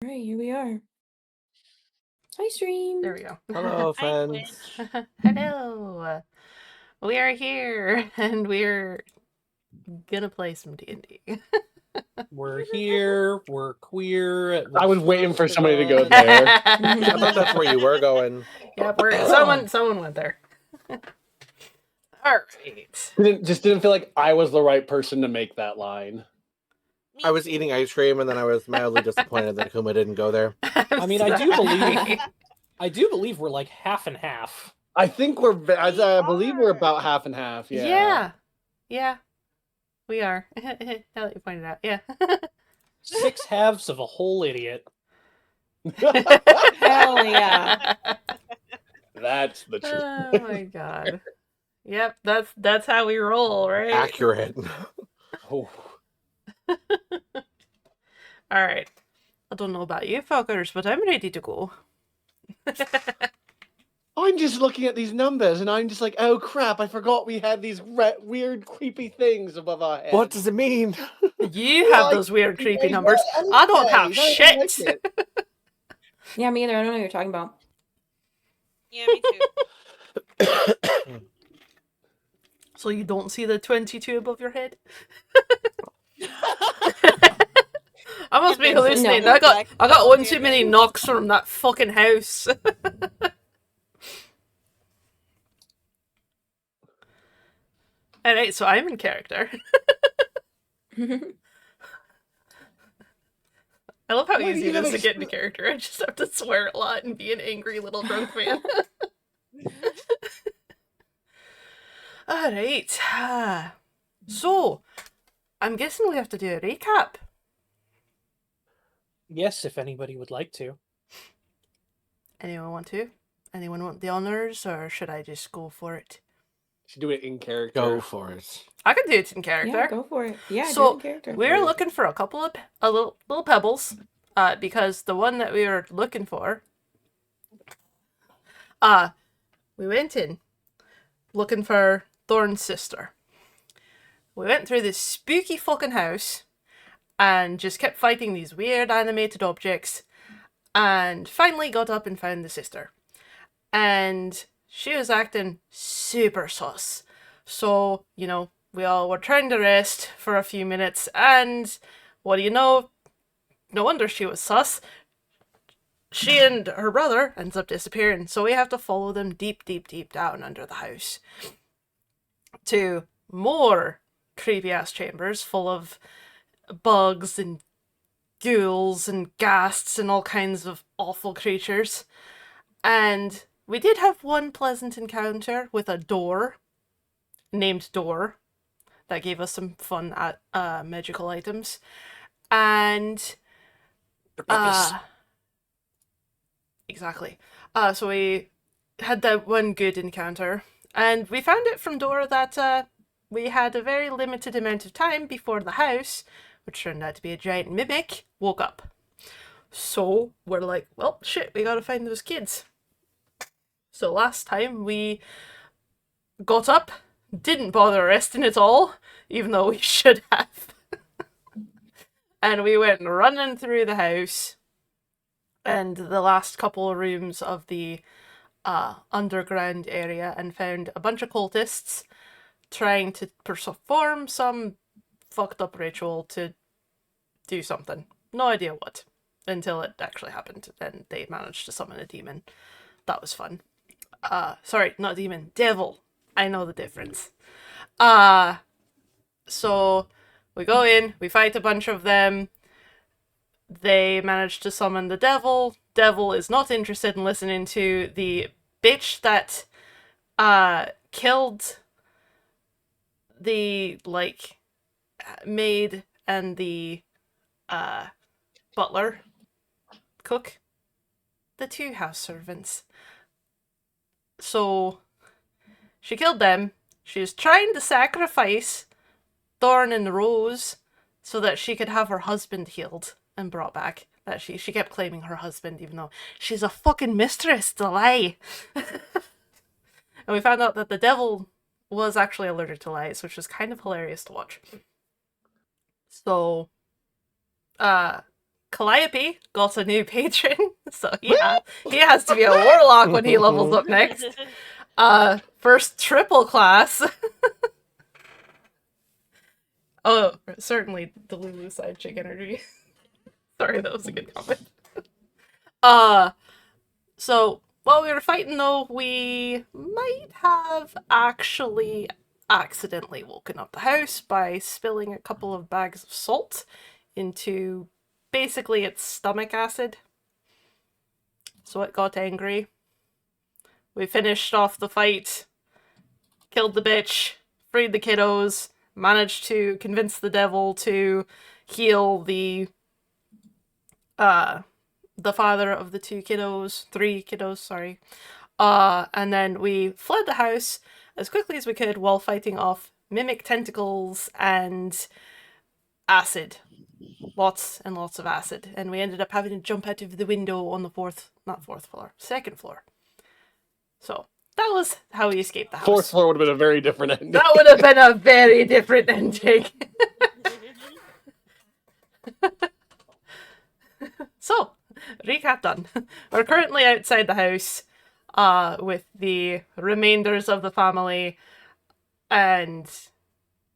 Alright, here we are. Hi, stream. There we go. Hello, Hi, friends. Twitch. Hello. We are here, and we're gonna play some D&D. We're here. We're queer. I was waiting for somebody to go there. I thought that's where you were going. Yep, someone went there. All right. Didn't feel like I was the right person to make that line. I was eating ice cream, and then I was mildly disappointed that Kuma didn't go there. I mean, I do believe we're like half and half. I think I believe we're about half and half. Yeah. Yeah. We are. Now that you pointed out, yeah. 6 halves of a whole idiot. Hell yeah. That's the truth. Oh my god. Yep, that's how we roll, right? Accurate. Oh. Alright. I don't know about you fuckers, but I'm ready to go. I'm just looking at these numbers, and I'm just like, oh crap! I forgot we had these weird, creepy things above our heads. What does it mean? You have those weird, creepy numbers. I don't have shit. Yeah, me either. I don't know what you're talking about. Yeah, me too. So you don't see the 22 above your head? I must be hallucinating. No. I got one too many knocks from that fucking house. Alright, so I'm in character. I love how easy it is to get into character. I just have to swear a lot and be an angry little drunk man. Alright. So, I'm guessing we have to do a recap. Yes, if anybody would like to. Anyone want to? Anyone want the honors, or should I just go for it? Should do it in character. Go for it. I can do it in character. Yeah, go for it. Yeah, So, do it in character. We're looking for a couple of little pebbles, because the one that we were looking for, we went in looking for Thorn's sister. We went through this spooky fucking house and just kept fighting these weird animated objects, and finally got up and found the sister. And she was acting super sus. So, we all were trying to rest for a few minutes, and what do you know? No wonder she was sus. She and her brother ends up disappearing, so we have to follow them deep, deep, deep down under the house to more creepy-ass chambers full of bugs and ghouls and ghasts and all kinds of awful creatures. And we did have one pleasant encounter with a door named Door that gave us some fun magical items. And exactly. So we had that one good encounter, and we found it from Door that we had a very limited amount of time before the house, which turned out to be a giant mimic, woke up. So we're like, well, shit, we gotta find those kids. So last time we got up, didn't bother resting at all, even though we should have. And we went running through the house and the last couple of rooms of the underground area, and found a bunch of cultists trying to perform some fucked up ritual to do something. No idea what. Until it actually happened, and they managed to summon a demon. That was fun. Sorry, not demon, devil. I know the difference. So we go in, we fight a bunch of them. They manage to summon the devil. Devil is not interested in listening to the bitch that killed the maid and the butler, cook, the 2 house servants. So she killed them. She was trying to sacrifice Thorn and Rose so that she could have her husband healed and brought back. That she kept claiming her husband, even though she's a fucking mistress. To lie. And we found out that the devil was actually allergic to lights, which was kind of hilarious to watch. So, Calliope got a new patron, so he has to be a warlock when he levels up next. First triple class. Oh, certainly the Lulu side chick energy. Sorry, that was a good comment. So while we were fighting though, we might have actually accidentally woken up the house by spilling a couple of bags of salt into basically its stomach acid. So it got angry. We finished off the fight, killed the bitch, freed the kiddos, managed to convince the devil to heal the father of the three kiddos, sorry. And then we fled the house as quickly as we could while fighting off mimic tentacles and acid. Lots and lots of acid. And we ended up having to jump out of the window on the second floor. So that was how we escaped the house. Fourth floor would have been a very different ending. That would have been a very different ending. So, recap done. We're currently outside the house with the remainders of the family and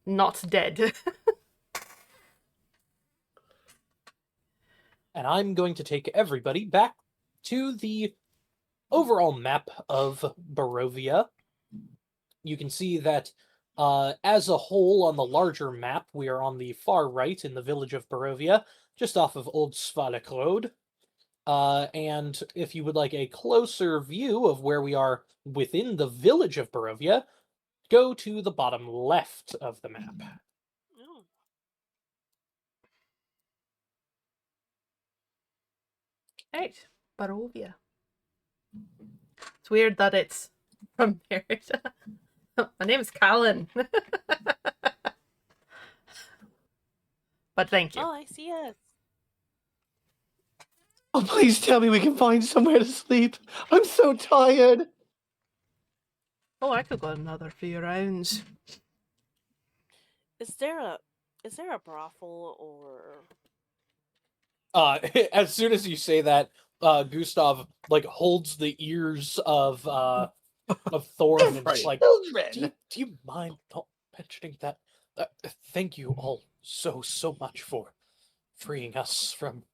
not dead. And I'm going to take everybody back to the overall map of Barovia. You can see that as a whole on the larger map, we are on the far right in the village of Barovia, just off of Old Svalek Road. And if you would like a closer view of where we are within the village of Barovia, go to the bottom left of the map. Oh. Right, Barovia. It's weird that it's from Merida. My name is Callan. But thank you. Oh, I see us. Oh, please tell me we can find somewhere to sleep. I'm so tired. Oh, I could go another few rounds. Is there a brothel or? As soon as you say that, Gustav like holds the ears of Thorn and just like, Children. do you mind not mentioning that? Thank you all so much for freeing us from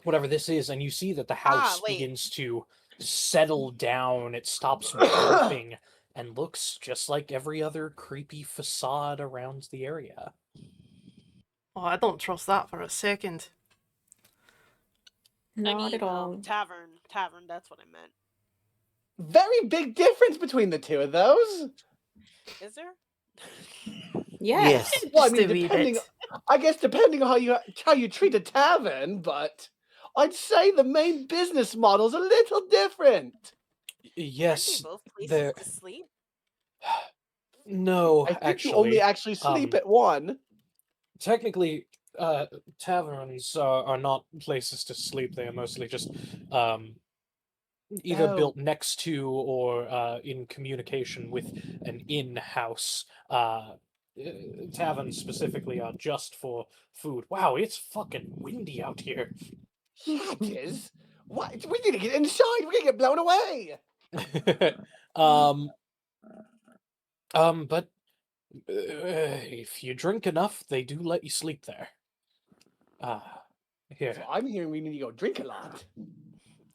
whatever this is. And you see that the house wait. begins to settle down. It stops warping and looks just like every other creepy facade around the area. Oh, I don't trust that for a second. Not at all. Tavern. That's what I meant. Very big difference between the two of those. Is there? Yes. Well, I Just mean, a wee depending. bit. I guess depending on how you treat a tavern, but I'd say the main business model's a little different. Yes, Aren't they both there. places to sleep? No, I think actually, you only actually sleep at one. technically, taverns are not places to sleep. They are mostly just either built next to or in communication with an in-house. Taverns specifically are just for food. Wow, it's fucking windy out here. Yeah, it is. What? We need to get inside. We're gonna get blown away. But if you drink enough, they do let you sleep there. Here. So I'm hearing we need to go drink a lot.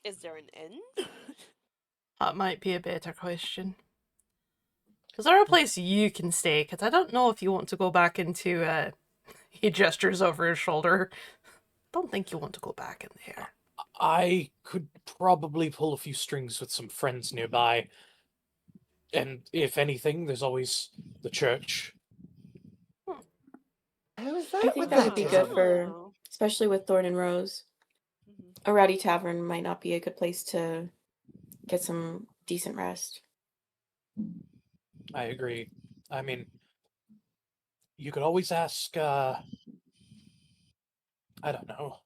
Is there an inn? That might be a better question. Is there a place you can stay? Because I don't know if you want to go back into... he gestures over his shoulder. Don't think you want to go back in there. I could probably pull a few strings with some friends nearby. And if anything, there's always the church. How is I that? think with that would be good for, Oh. especially with Thorn and Rose. Mhm. A rowdy tavern might not be a good place to get some decent rest. I agree. I mean, you could always ask, I don't know.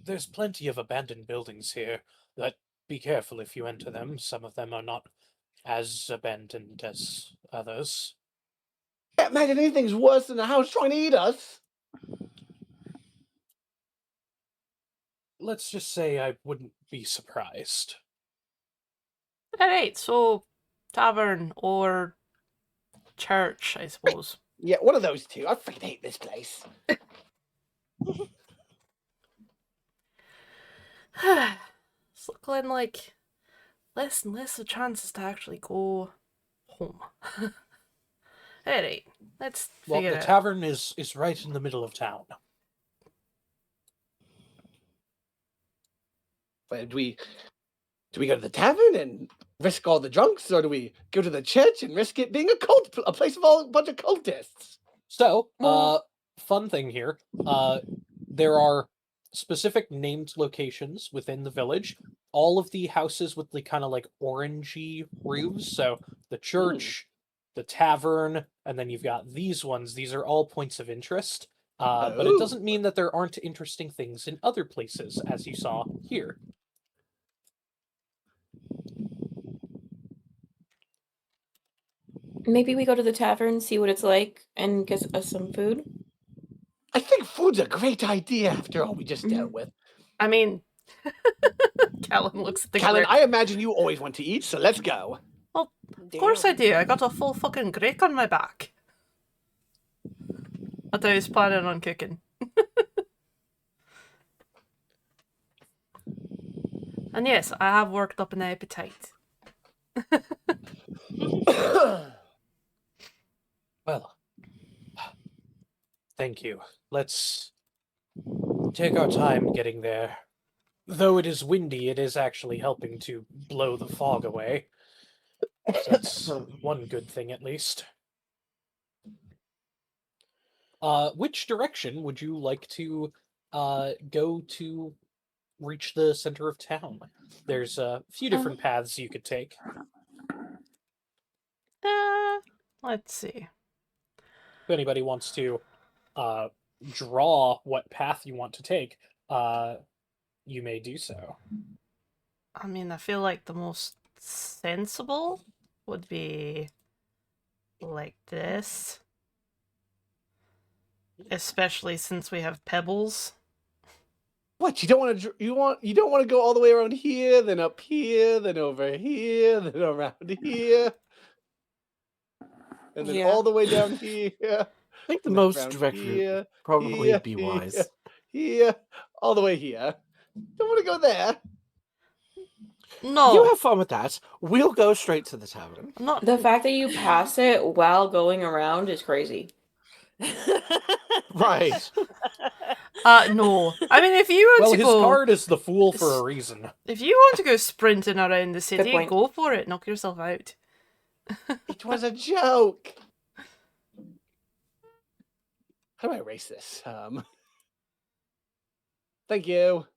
There's plenty of abandoned buildings here, but be careful if you enter them. Some of them are not as abandoned as others. Can't imagine anything's worse than a house trying to eat us. let's just say I wouldn't be surprised. Alright, so tavern or church, I suppose. Yeah, one of those two. I freaking hate this place. It's looking like less and less of chances to actually go home. Alright, let's Well, figure the it out. tavern is right in the middle of town. But do we go to the tavern and risk all the drunks, or do we go to the church and risk it being a place of a bunch of cultists? So, fun thing here. There are specific named locations within the village. All of the houses with the kind of like orangey roofs. So the church, the tavern, and then you've got these ones. These are all points of interest. But it doesn't mean that there aren't interesting things in other places, as you saw here. Maybe we go to the tavern, see what it's like, and get us some food. I think food's a great idea after all we just dealt with. I mean, Callum looks at the Callan, grip. I imagine you always want to eat, so let's go. Of course I do. I got a full fucking grate on my back. I thought I was planning on cooking. And yes, I have worked up an appetite. Well, thank you. Let's take our time getting there. Though it is windy, it is actually helping to blow the fog away. So that's one good thing, at least. Which direction would you like to go to reach the center of town? There's a few different paths you could take. Let's see. If anybody wants to draw what path you want to take, you may do so. I mean, I feel like the most sensible would be like this. Especially since we have pebbles. What, you don't want to go all the way around here, then up here, then over here, then around here, and then Yeah. all the way down here. I think the and then most around direct route here, would probably here, be here, wise. Here, all the way here. Don't want to go there. No, You have fun with that. We'll go straight to the tavern. I'm not. The fact that you pass it while going around is crazy. Right. No. I mean, if you want Well, to his go, card is the fool for a reason. if you want to go sprinting around the city, point. go for it. Knock yourself out. It was a joke. How do I erase this? Thank you.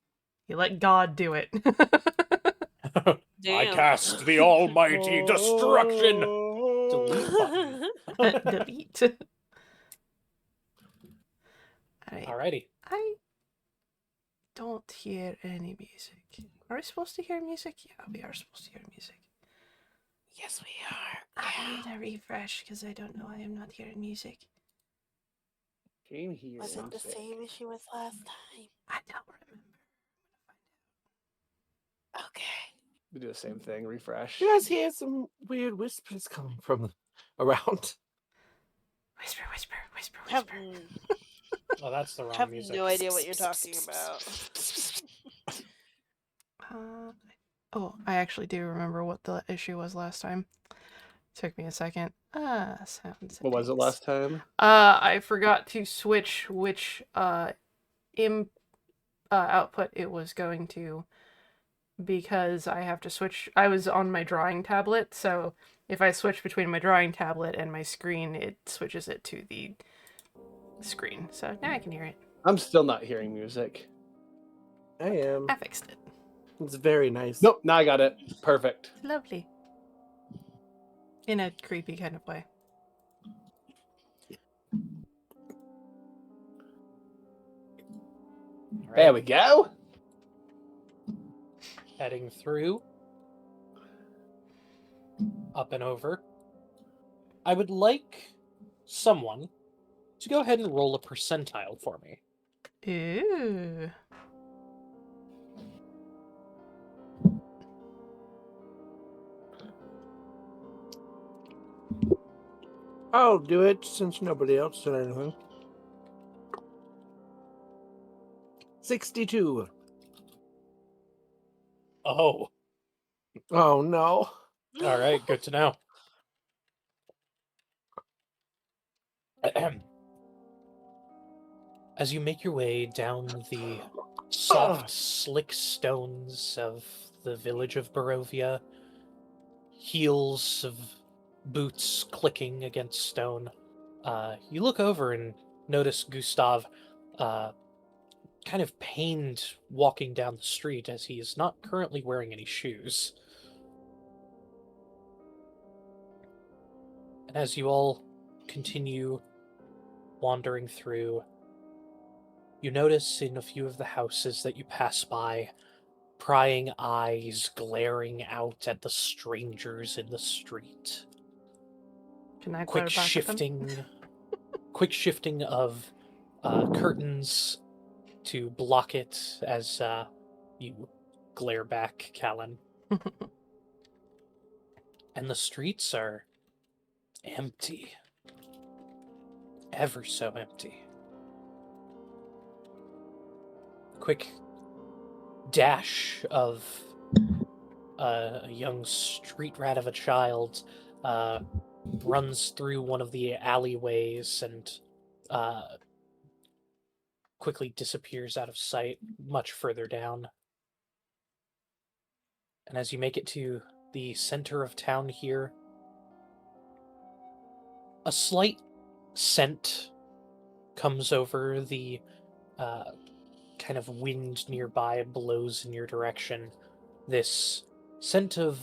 You let God do it. I Damn. cast the almighty destruction. Delete button. Delete. Alright. Alrighty. I don't hear any music. Are we supposed to hear music? Yeah, we are supposed to hear music. Yes, we are. I need a refresh because I don't know. I am not hearing music. Game here. Was it the same as she was last time? I don't remember. Okay. We do the same thing. Refresh. You guys hear some weird whispers coming from around? Whisper, whisper, whisper, Have, whisper. Oh, that's the wrong have music. no idea what you're talking about. Oh, I actually do remember what the issue was last time. Took me a second. Sound What was it settings. last time? I forgot to switch which output it was going to, because I have to switch. I was on my drawing tablet, so if I switch between my drawing tablet and my screen, it switches it to the screen. So now I can hear it. I'm still not hearing music. I am. I fixed it. It's very nice. Nope, now I got it. Perfect. Lovely. In a creepy kind of way. There we go. Heading through. Up and over. I would like someone to go ahead and roll a percentile for me. Ooh. I'll do it since nobody else said anything. 62. Oh, Oh no. all right, good to know. As you make your way down the soft, slick stones of the village of Barovia, heels of boots clicking against stone, you look over and notice Gustav kind of pained walking down the street as he is not currently wearing any shoes. And as you all continue wandering through, you notice in a few of the houses that you pass by, prying eyes glaring out at the strangers in the street. Can I Quick glare back at them? shifting of curtains to block it as you glare back, Callan. And the streets are empty. Ever so empty. Quick dash of a young street rat of a child runs through one of the alleyways and quickly disappears out of sight much further down. And as you make it to the center of town here, a slight scent comes over the kind of wind nearby, blows in your direction. This scent of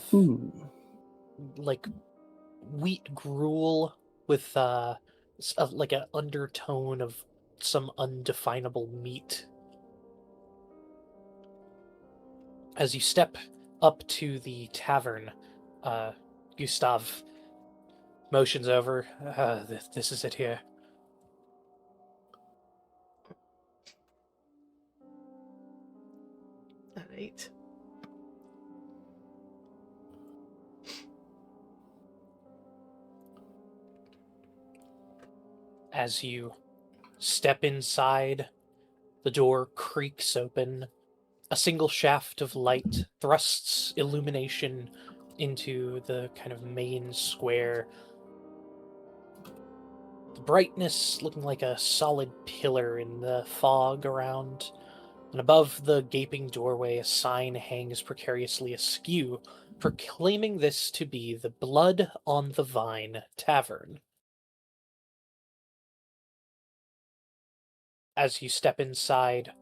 like wheat gruel with like an undertone of some undefinable meat. As you step up to the tavern, Gustav motions over. This is it here. Alright. As you step inside, the door creaks open. A single shaft of light thrusts illumination into the kind of main square. The brightness looking like a solid pillar in the fog around. And above the gaping doorway, a sign hangs precariously askew, proclaiming this to be the Blood on the Vine Tavern. As you step inside,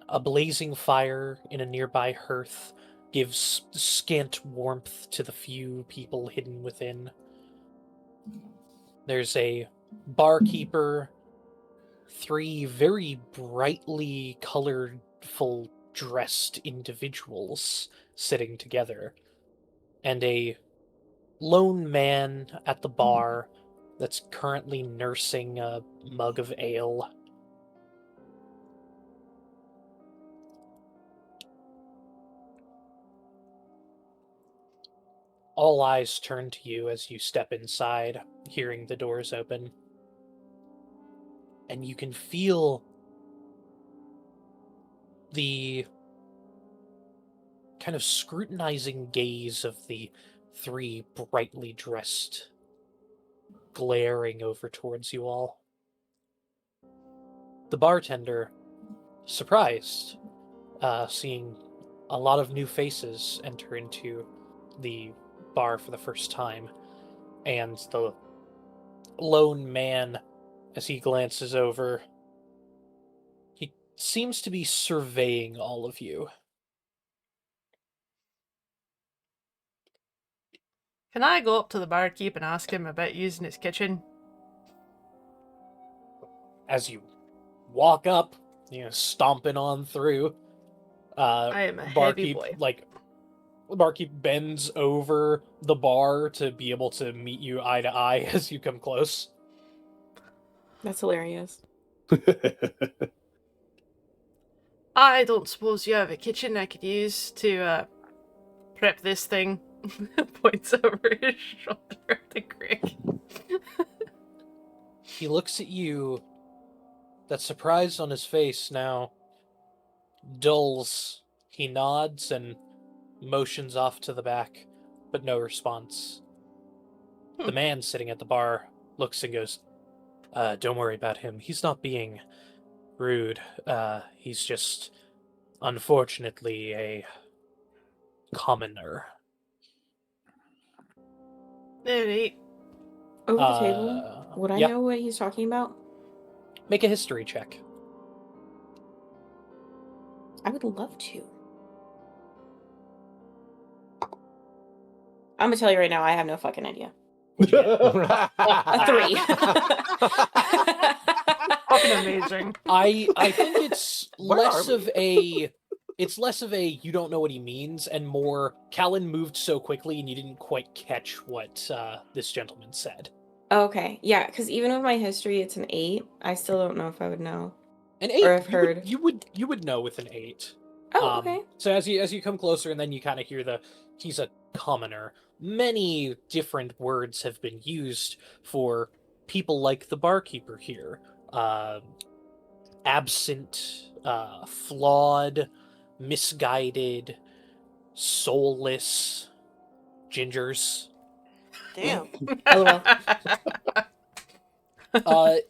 a blazing fire in a nearby hearth gives scant warmth to the few people hidden within. There's a barkeeper, three very brightly colorful dressed individuals sitting together, and a lone man at the bar that's currently nursing a mug of ale. All eyes turn to you as you step inside, hearing the doors open. And you can feel the kind of scrutinizing gaze of the three brightly dressed glaring over towards you all. The bartender, surprised, seeing a lot of new faces enter into the bar for the first time, and the lone man, as he glances over, he seems to be surveying all of you. Can I go up to the barkeep and ask him about using his kitchen? As you walk up, stomping on through, I am a heavy boy. The barkeep bends over the bar to be able to meet you eye to eye as you come close. That's hilarious. I don't suppose you have a kitchen I could use to prep this thing Points over his shoulder at the Greg. He looks at you. That surprise on his face now dulls. He nods and motions off to the back, but no response. The man sitting at the bar looks and goes, don't worry about him. He's not being rude. He's just, unfortunately, a commoner. Neat. Over the table, would I yeah. know what he's talking about? Make a history check. I would love to. I'm gonna tell you right now, I have no fucking idea. A 3. Fucking amazing. I think it's Where less are of a you don't know what he means and more Callan moved so quickly and you didn't quite catch what this gentleman said. Okay, yeah, because even with my history, it's an 8. I still don't know if I would know. An 8, Or I've heard. you would know with an 8. Oh, okay. So as you come closer and then you kind of hear he's a commoner. Many different words have been used for people like the barkeeper here. Absent, flawed, misguided, soulless, gingers. Damn. LOL.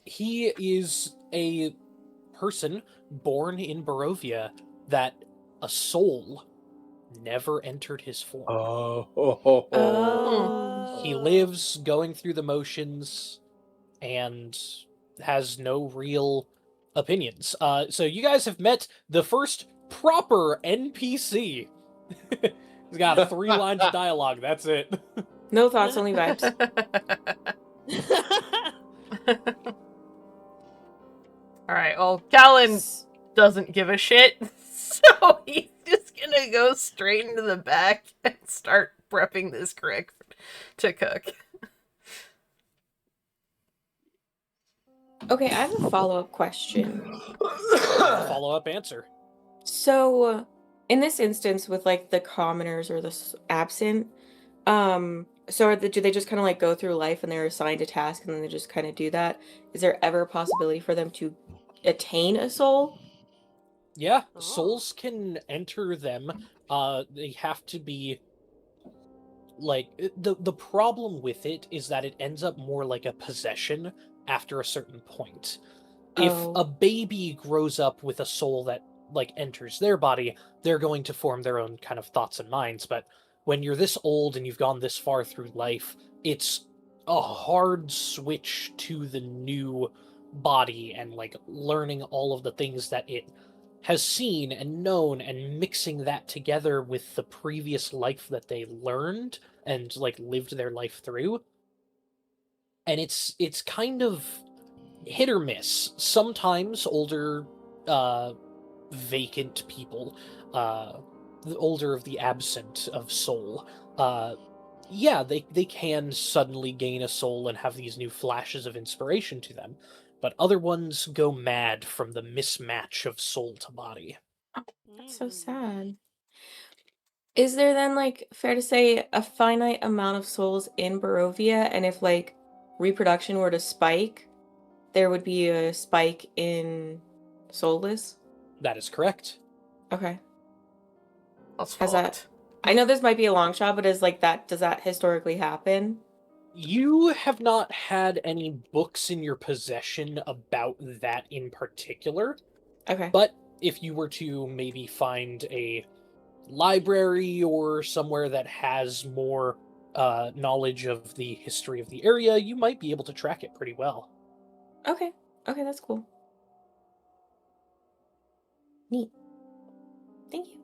He is a person born in Barovia that a soul never entered his form. Oh. He lives going through the motions and has no real opinions. So you guys have met the first proper NPC. He's got 3 lines of dialogue. That's it. No thoughts, only vibes. Alright, well, Callan doesn't give a shit, so he's just gonna go straight into the back and start prepping this Greg to cook. Okay, I have a follow-up question. Follow-up answer. So, in this instance, with like the commoners or the absent, so do they just kind of like go through life and they're assigned a task and then they just kind of do that? Is there ever a possibility for them to attain a soul? Yeah, Oh. souls can enter them. They have to be like the problem with it is that it ends up more like a possession after a certain point. If Oh. a baby grows up with a soul that like enters their body, they're going to form their own kind of thoughts and minds, but when you're this old and you've gone this far through life, it's a hard switch to the new body and like learning all of the things that it has seen and known and mixing that together with the previous life that they learned and like lived their life through. And it's kind of hit or miss. Sometimes older vacant people, the older of the absent of soul, yeah, they can suddenly gain a soul and have these new flashes of inspiration to them, but other ones go mad from the mismatch of soul to body. That's so sad. Is there then, like, fair to say, a finite amount of souls in Barovia, and if, like, reproduction were to spike, there would be a spike in soulless? That is correct. Okay. That's Has fucked. that... I know this might be a long shot, but is, like, does that historically happen? You have not had any books in your possession about that in particular, Okay. but if you were to maybe find a library or somewhere that has more knowledge of the history of the area, you might be able to track it pretty well. Okay. Okay, that's cool. Neat. Thank you.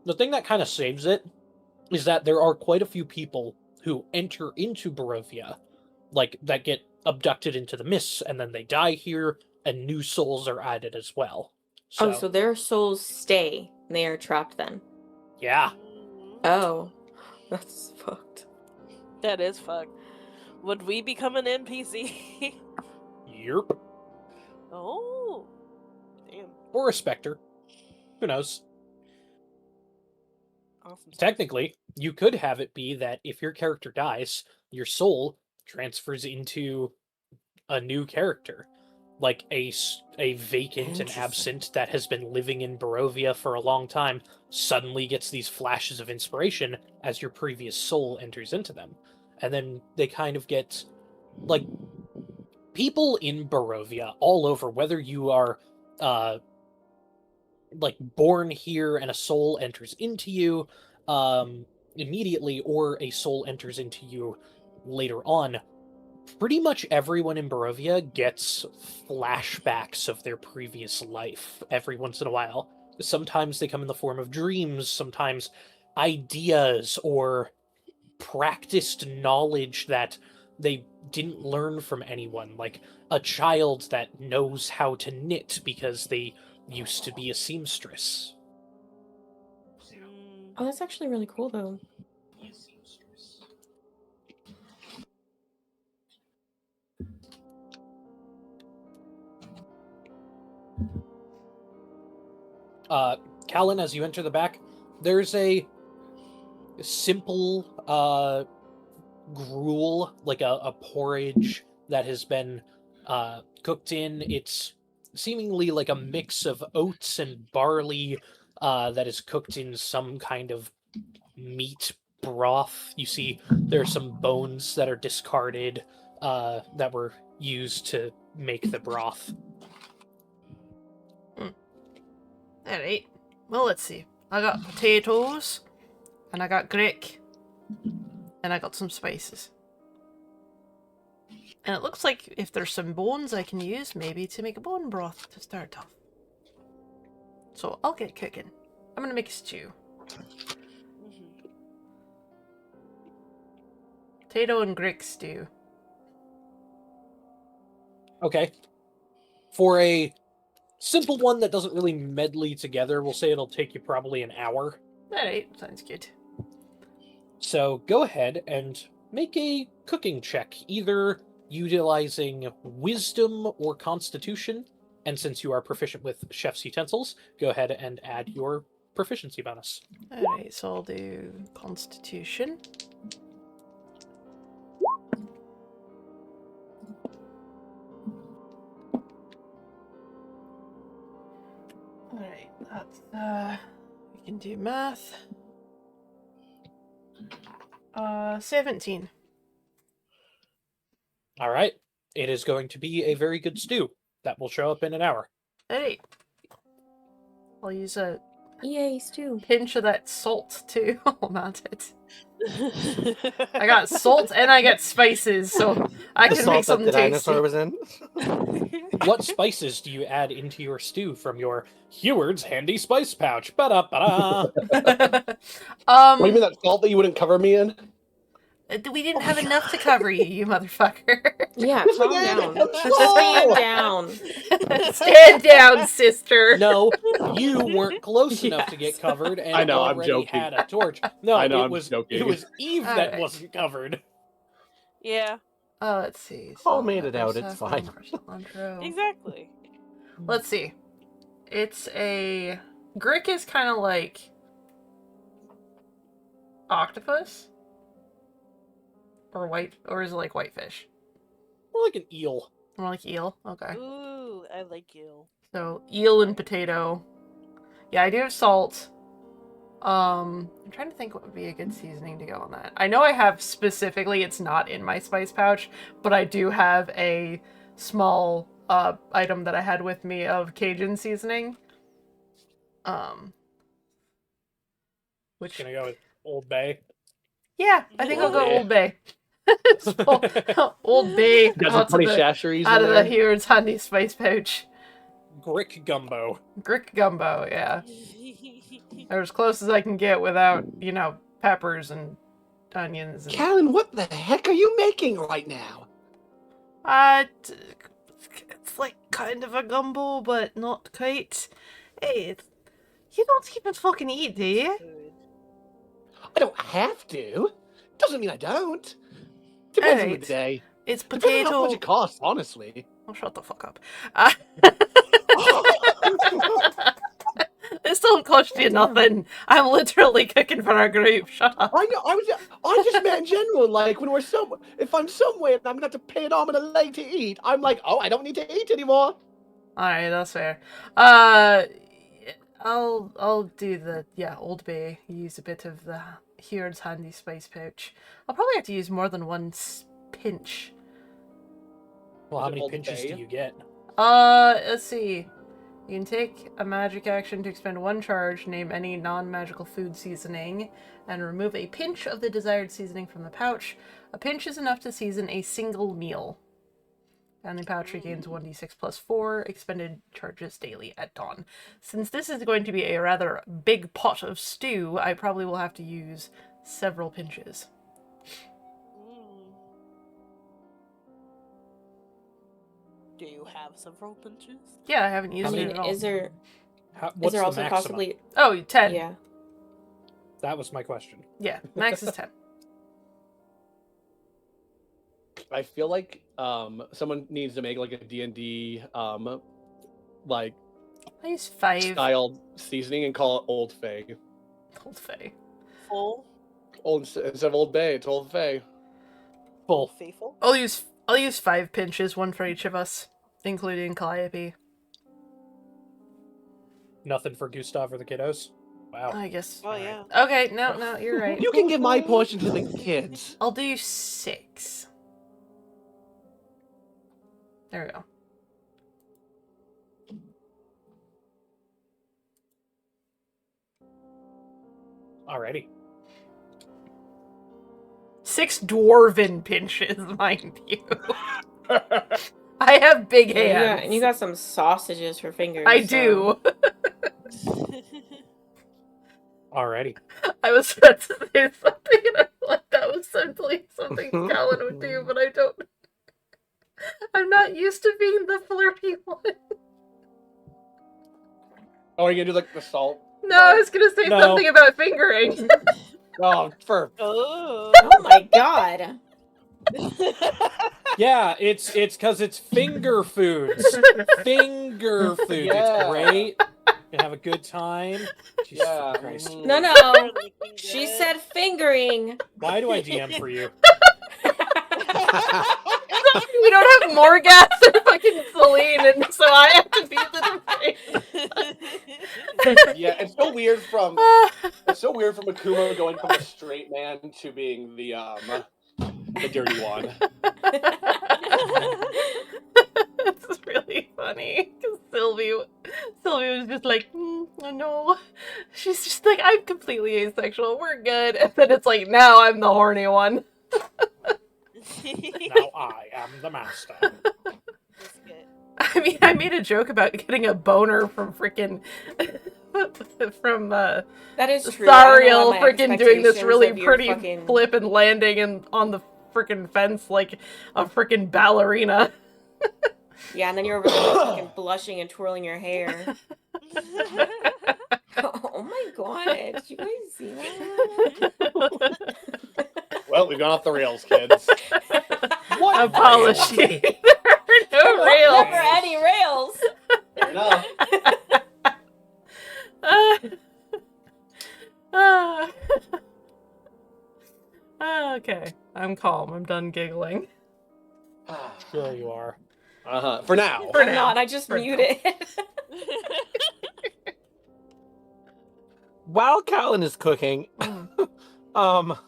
The thing that kind of saves it is that there are quite a few people who enter into Barovia, like, that get abducted into the mists, and then they die here, and new souls are added as well. Oh, so their souls stay, and they are trapped then. Yeah. Oh. That's fucked. That is fucked. Would we become an NPC? Yep. Oh. Damn. Or a specter. Who knows? Awesome. Technically, you could have it be that if your character dies, your soul transfers into a new character, like a vacant and Interesting. absent that has been living in Barovia for a long time suddenly gets these flashes of inspiration as your previous soul enters into them, and then they kind of get like people in Barovia all over, whether you are like born here and a soul enters into you immediately, or a soul enters into you later on. Pretty much everyone in Barovia gets flashbacks of their previous life every once in a while. Sometimes they come in the form of dreams, sometimes ideas or practiced knowledge that they didn't learn from anyone, like a child that knows how to knit because they used to be a seamstress. Mm, Oh, that's actually really cool, though. Callan, as you enter the back, there's a simple gruel, like a porridge that has been cooked in. It's seemingly like a mix of oats and barley that is cooked in some kind of meat broth. You see, there are some bones that are discarded that were used to make the broth. Alright. Well, let's see. I got potatoes, and I got Greek, and I got some spices. And it looks like if there's some bones I can use, maybe to make a bone broth to start off. So I'll get cooking. I'm gonna make a stew. mhm. Potato and Greek stew. Okay. For a simple one that doesn't really medley together, we'll say it'll take you probably an hour. Alright, sounds good. So go ahead and make a cooking check, either utilizing wisdom or constitution. And since you are proficient with chef's utensils, go ahead and add your proficiency bonus. Alright, so I'll do Constitution. Alright, that's, we can do math. 17. All right. It is going to be a very good stew that will show up in an hour. Alright. I'll use a Yay, stew. pinch of that salt too. Oh man, I got salt and I get spices, so I The can salt make that the something dinosaur tasty. was in. What spices do you add into your stew from your Heward's handy spice pouch? Ba-da-ba-da. What do you mean that salt that you wouldn't cover me in? We didn't have enough to cover you, you motherfucker. Yeah, Yes, we calm did. down. Let's Stand go. down. Stand down, sister. No, you weren't close enough to get Yes. covered and I know, I'm already joking. had a torch. No, I know, it I'm was joking. it was Eve that Alright. wasn't covered. Yeah, Let's see. All made it out, it's saffron, fine. cilantro. exactly. Let's see. It's a... Grick is kind of like... octopus? Or is it like whitefish? More like an eel. More like eel? Okay. Ooh, I like you. So, eel and potato. Yeah, I do have salt. I'm trying to think what would be a good seasoning to go on that. I know I have specifically, it's not in my spice pouch, but I do have a small item that I had with me of Cajun seasoning. Which, Gonna go with Old Bay. yeah, I think I'll go Yeah. Old Bay. Old Bay You got some funny shasheries out in of the there. Here's Handy Spice pouch. Grick gumbo. Grick gumbo, yeah. They're as close as I can get without, peppers and onions. And... Callan, what the heck are you making right now? It's like kind of a gumbo, but not quite. Hey, you don't even fucking eat, do you? I don't have to. Doesn't mean I don't. Depends on the Alright. day. It's Depends on how much potato. it costs, honestly. Oh, shut the fuck up. It still don't cost you Yeah. nothing. I'm literally cooking for our group. Shut up. I know. I just meant in general. Like when we're if I'm somewhere and I'm gonna have to pay an arm and a leg to eat, I'm like, oh, I don't need to eat anymore. Alright, that's fair. I'll do the Old Bay. Use a bit of the Herod's handy spice pouch. I'll probably have to use more than one pinch. Well, Is how it many Old pinches Bay? do you get? Let's see. You can take a magic action to expend one charge, name any non-magical food seasoning, and remove a pinch of the desired seasoning from the pouch. A pinch is enough to season a single meal. And the pouch regains 1d6 plus 4 expended charges daily at dawn. Since this is going to be a rather big pot of stew, I probably will have to use several pinches. Do you have several pinches? Yeah, I haven't I used it mean, at all. is there What's the also maximum? possibly? Oh, 10. Yeah. That was my question. Yeah, max is 10. I feel like someone needs to make like a D&D like I use 5. style seasoning and call it Old Fay. Old Fay. Full? Instead of Old Bay, it's Old Fay. Full. Faithful? I'll use 5 pinches, one for each of us, including Calliope. Nothing for Gustav or the kiddos? Wow. I guess. Oh, yeah. Okay, no, you're right. You can give my portion to the kids. I'll do 6. There we go. Alrighty. 6 dwarven pinches, mind you. I have big hands. And you got some sausages for fingers. I so- do. Alrighty. I was about to say something and I thought that was simply something Colin would do, but I don't. I'm not used to being the flirty one. Oh, are you gonna do like the salt? No, I was gonna say No. something about fingering. Oh, for Oh. Oh my god. Yeah, it's because it's finger foods. Finger food. Yeah. It's great. You have a good time. Jesus Yeah. Christ. No, no. She said fingering. Why do I DM for you? We don't have Morgas or fucking Celine, and so I have to be the debate. Yeah, it's so weird from Akuma going from a straight man to being the dirty one. It's really funny because Sylvie was just like, oh no. She's just like, I'm completely asexual. We're good. And then it's like, now I'm the horny one. Now I am the master. I mean, I made a joke about getting a boner from freaking from That is true. I don't know Thariel why my freaking doing this expectations really of your pretty fucking- flip and landing on the freaking fence like a freaking ballerina. Yeah, and then you're over there fucking blushing and twirling your hair. Oh my god. Did you guys see that? Well, we've gone off the rails, kids. What? Apology. There are no Never rails. any rails. Fair enough. Okay, I'm calm. I'm done giggling. Sure you are. For now. For I'm now. not, I just For muted. While Callan is cooking, Mm.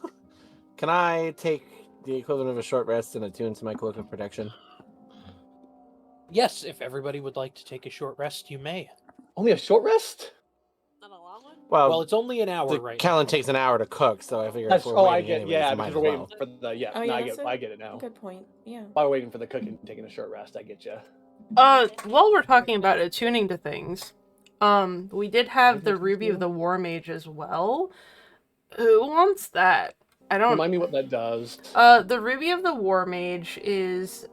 can I take the equivalent of a short rest and attune to my cloak of protection? Yes, if everybody would like to take a short rest, you may. Only a short rest? Not a long one? Well, it's only an hour right now. Callan takes an hour to cook, so I figure That's, if we're I waiting get anyways, yeah, might because as we're waiting well. for the Oh, no, yeah, I get it now. Good point. Yeah. While we're waiting for the cooking and taking a short rest, I get you. While we're talking about attuning to things, we did have the Ruby of the War Mage as well. Who wants that? I don't. Remind me what that does. The Ruby of the War Mage is,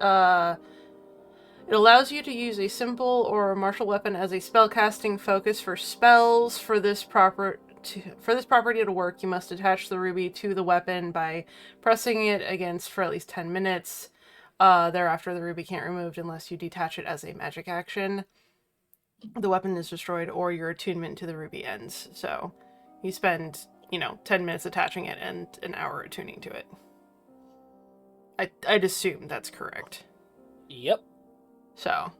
it allows you to use a simple or martial weapon as a spellcasting focus for spells. For this property to work, you must attach the ruby to the weapon by pressing it against for at least 10 minutes. Thereafter, the ruby can't be removed unless you detach it as a magic action. the weapon is destroyed or your attunement to the ruby ends. So you spend, 10 minutes attaching it and an hour attuning to it. I'd assume that's correct. Yep. So.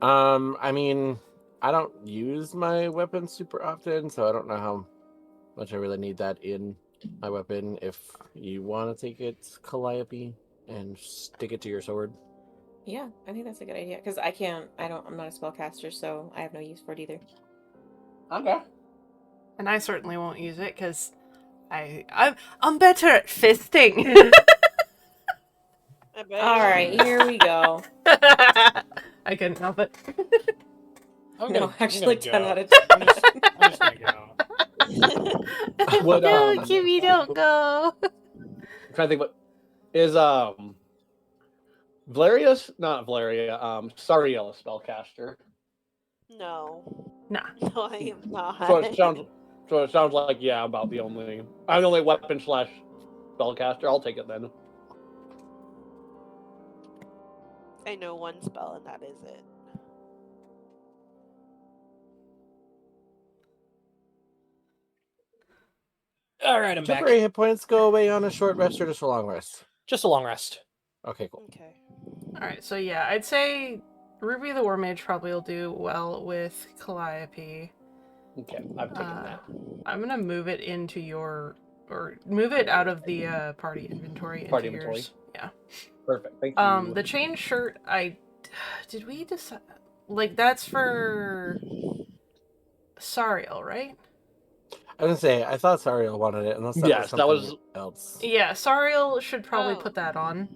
I mean, I don't use my weapon super often, so I don't know how much I really need that in my weapon. If you want to take it Calliope and stick it to your sword. Yeah, I think that's a good idea. Because I'm not a spellcaster, so I have no use for it either. Okay. And I certainly won't use it because I'm better at fisting. I bet All you are. right, here we go. I couldn't help it. No, actually, 10 out of 10. I'm just gonna go. Would No, Kimmy, don't go. I'm trying to think what is Sariel a spellcaster. No. Nah. No, I am not. So it sounds like I'm the only weapon / spellcaster. I'll take it then. I know one spell and that is it. All right, I'm back. Temporary hit points go away on a short rest or just a long rest? Just a long rest. Okay, cool. Okay. Alright, so yeah, I'd say Ruby the War Mage probably will do well with Calliope. Okay, I've taken that. I'm gonna move it move it out of the party inventory into inventory. yours. Yeah. Perfect. Thank you. The chain shirt, did we decide? Like, that's for Sariel, right? I was gonna say, I thought Sariel wanted it, unless that was Yes, something that was. else. Yeah, Sariel should probably Oh. put that on.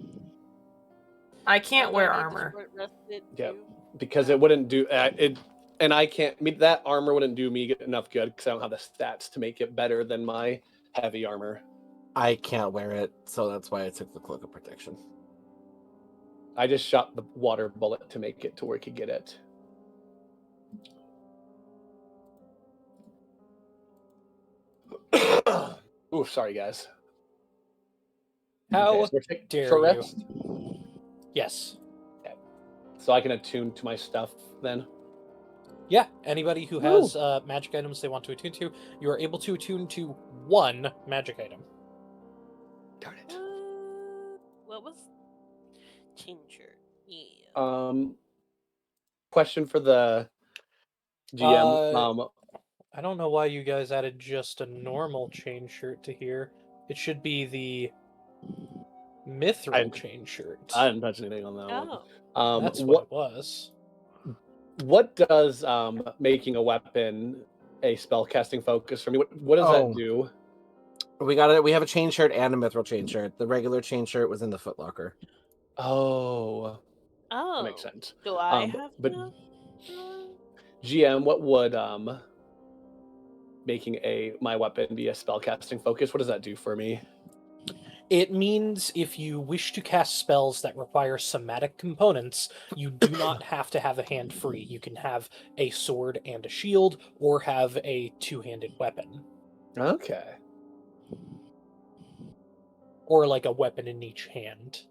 I can't wear armor. Yeah, because it wouldn't do it, and I can't. That armor wouldn't do me enough good because I don't have the stats to make it better than my heavy armor. I can't wear it, so that's why I took the cloak of protection. I just shot the water bullet to make it to where I could get it. Ooh, sorry guys. How so we're taking dare short you? rest? Yes. Okay. So I can attune to my stuff then. Yeah. Anybody who has magic items they want to attune to, you are able to attune to one magic item. Darn it. What was Ginger? Yeah. Question for the GM. I don't know why you guys added just a normal chain shirt to here. It should be the mithril chain shirt. I didn't touch anything on that one. Oh. That's what it was. What does making a weapon a spellcasting focus for me? What does that do? We got it. We have a chain shirt and a mithril chain shirt. The regular chain shirt was in the footlocker. Oh. Oh. That makes sense. Do I have but to? GM, what would making my weapon be a spellcasting focus? What does that do for me? It means if you wish to cast spells that require somatic components, you do not have to have a hand free. You can have a sword and a shield, or have a two-handed weapon. Okay. Or like a weapon in each hand.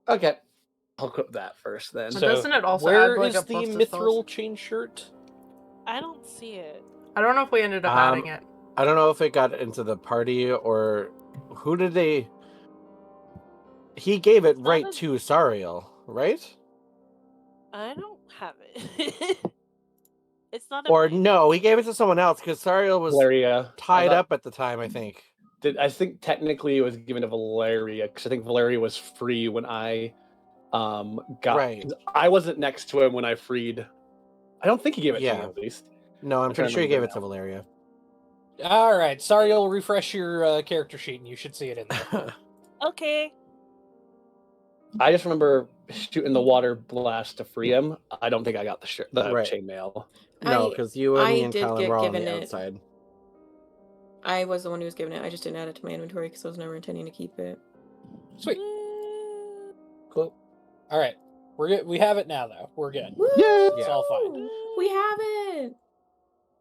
Okay. I'll equip that first then. But doesn't it also where add, like, is a the plus to mithril spells? chain shirt? I don't see it. I don't know if we ended up adding it. I don't know if it got into the party or who did they. He gave it right to Sariel, right? I don't have it. It's not. Or no, he gave it to someone else because Sariel was Valeria. tied up at the time, I think. I think technically it was given to Valeria because I think Valeria was free when I got. Right. I wasn't next to him when I freed. I don't think he gave it to me at least. No, I'm pretty sure he gave it to Valeria. All right, sorry, I'll refresh your character sheet and you should see it in there. Okay. I just remember shooting the water blast to free him. I don't think I got the chainmail. No, because you and me and did Colin get were all on given the it. outside. I was the one who was given it. I just didn't add it to my inventory because I was never intending to keep it. Sweet. Cool. All right, we're good. We have it now, though. We're good. Woo! It's all fine. We have it.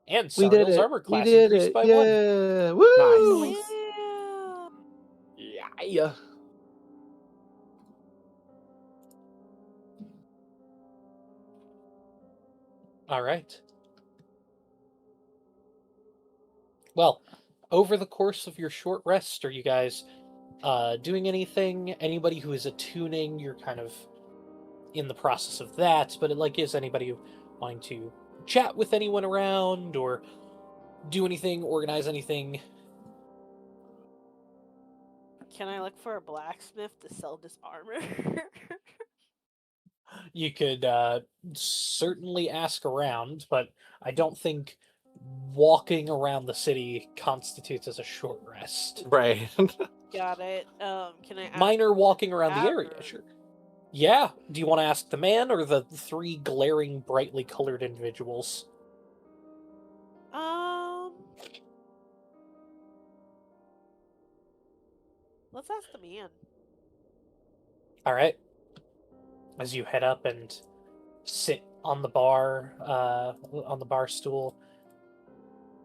And We did Sariel's it. armor class We did increased it. by Yeah. 1. Woo! Nice. Yeah. All right. Well, over the course of your short rest, are you guys doing anything? Anybody who is attuning, you're kind of in the process of that, but is anybody wanting to chat with anyone around or do anything, organize anything? Can I look for a blacksmith to sell this armor? You could certainly ask around, but I don't think walking around the city constitutes as a short rest. Right. Got it. Can I ask Minor what walking they around the have, area, or- sure. Yeah. Do you want to ask the man or the three glaring, brightly colored individuals? Let's ask the man. All right. As you head up and sit on the bar stool,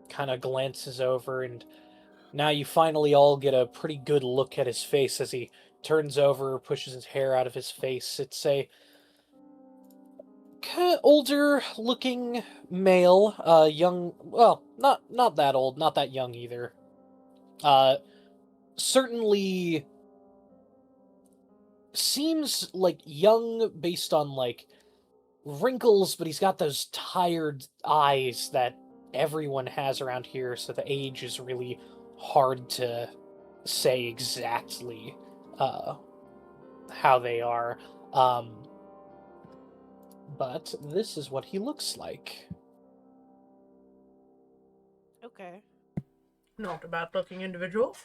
kind of glances over, and now you finally all get a pretty good look at his face as he turns over, pushes his hair out of his face. It's a kind of older-looking male, young. Well, not that old, not that young either. Certainly seems like young based on wrinkles, but he's got those tired eyes that everyone has around here, so the age is really hard to say exactly how they are. But this is what he looks like. Okay. Not a bad looking individual.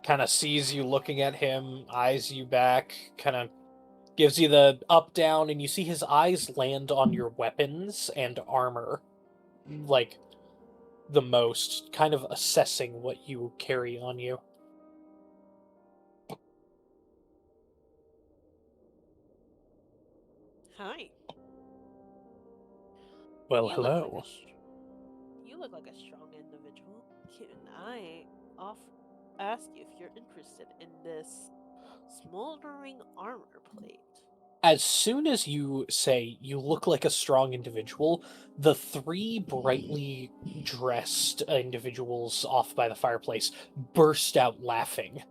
Kind of sees you looking at him, eyes you back, kind of gives you the up down, and you see his eyes land on your weapons and armor, like the most, kind of assessing what you carry on you. Hi. Well, You hello. Look like you look like a strong individual. Can I ask you if you're interested in this smoldering armor plate? As soon as you say you look like a strong individual, the three brightly dressed individuals off by the fireplace burst out laughing.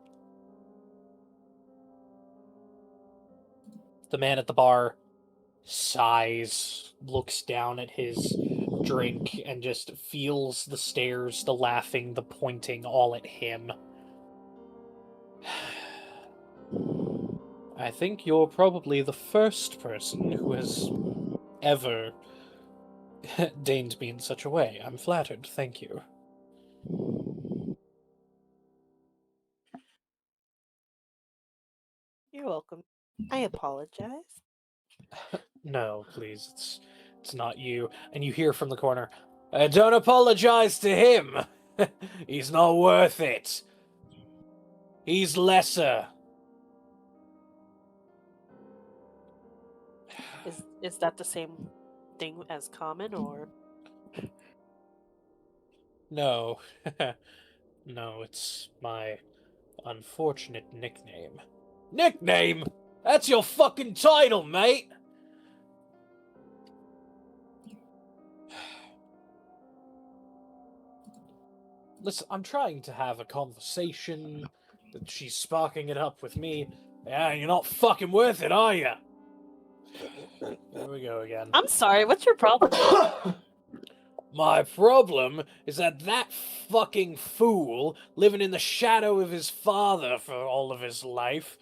The man at the bar sighs, looks down at his drink, and just feels the stares, the laughing, the pointing all at him. I think you're probably the first person who has ever deigned me in such a way. I'm flattered, thank you. You're welcome. I apologize. No, please, it's not you. And you hear from the corner, don't apologize to him. He's not worth it. He's lesser. Is that the same thing as common, or? No. No, it's my unfortunate nickname. Nickname? That's your fucking title, mate! Listen, I'm trying to have a conversation. She's sparking it up with me. Yeah, you're not fucking worth it, are you? There we go again. I'm sorry. What's your problem? My problem is that fucking fool, living in the shadow of his father for all of his life,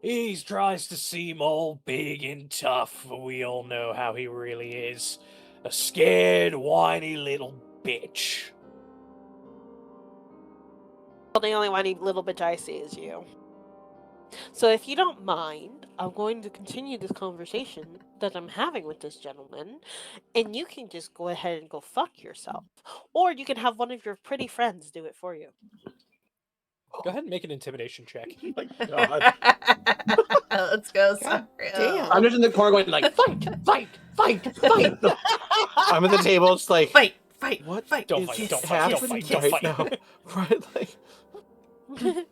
he tries to seem all big and tough, but we all know how he really is. A scared, whiny little bitch. Well, the only whiny little bitch I see is you. So if you don't mind, I'm going to continue this conversation that I'm having with this gentleman, and you can just go ahead and go fuck yourself. Or you can have one of your pretty friends do it for you. Go ahead and make an intimidation check. Oh my God. Let's go. God Sario. damn. I'm just in the corner going like, fight, fight, fight, fight. I'm at the table, just like, Fight, fight, what fight. Don't is fight, kiss, don't fight, don't happening fight, don't right fight. now? Right, like,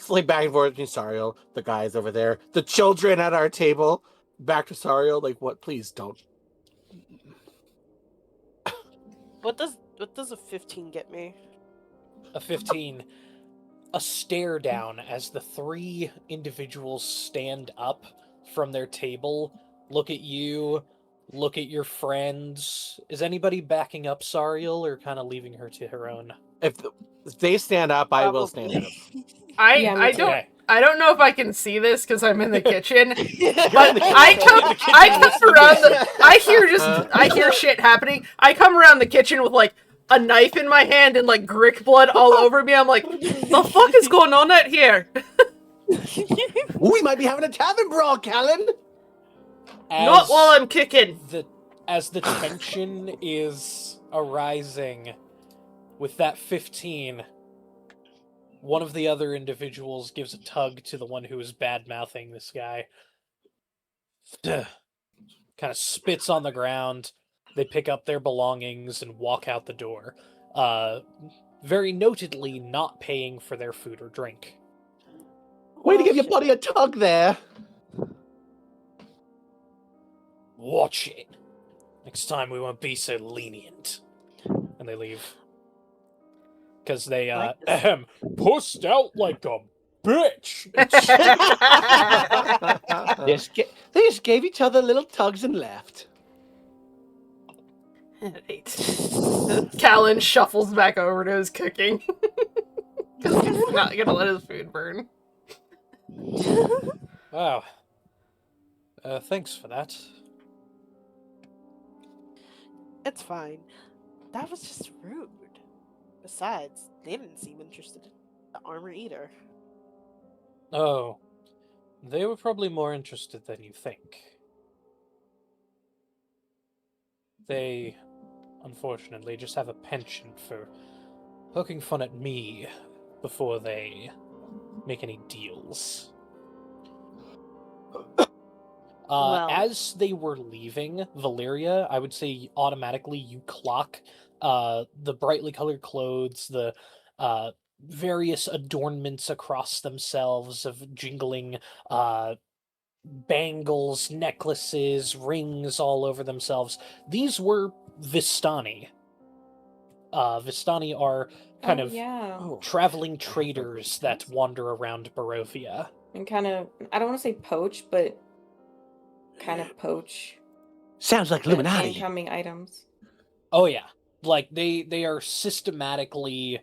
like back and forth between Sariel, the guys over there, the children at our table, back to Sariel. Like, what? Please don't. What does a 15 get me? A 15. A stare down as the three individuals stand up from their table, look at you, look at your friends. Is anybody backing up Sariel or kind of leaving her to her own? If they stand up, I will stand up. Yeah, me too. Okay. I don't know if I can see this because I'm in the kitchen. You're But in the I kitchen. come, In the kitchen I come listening to around this. I hear shit happening. I come around the kitchen with like a knife in my hand and like Grick blood all over me. I'm like, the fuck is going on out here? We might be having a tavern brawl, Callan. Not while I'm kicking. As the tension is arising with that 15, one of the other individuals gives a tug to the one who is bad-mouthing this guy. Kind of spits on the ground. They pick up their belongings and walk out the door. Very notedly not paying for their food or drink. Way to give your buddy a tug there. Watch it. Next time we won't be so lenient. And they leave. Because they, Like this. pussed out like a bitch. They just gave each other little tugs and left. Right. Callan shuffles back over to his cooking. Because he's not gonna let his food burn. Wow. Thanks for that. It's fine. That was just rude. Besides, they didn't seem interested in the armor either. Oh. They were probably more interested than you think. They, unfortunately, just have a penchant for poking fun at me before they make any deals. Well. As they were leaving Valyria, I would say automatically you clock the brightly colored clothes, the various adornments across themselves of jingling bangles, necklaces, rings all over themselves. These were Vistani. Vistani are kind of traveling traders that wander around Barovia. And kind of, I don't want to say poach, but kind of poach. Sounds like the Illuminati. incoming items. Oh yeah. Like they are systematically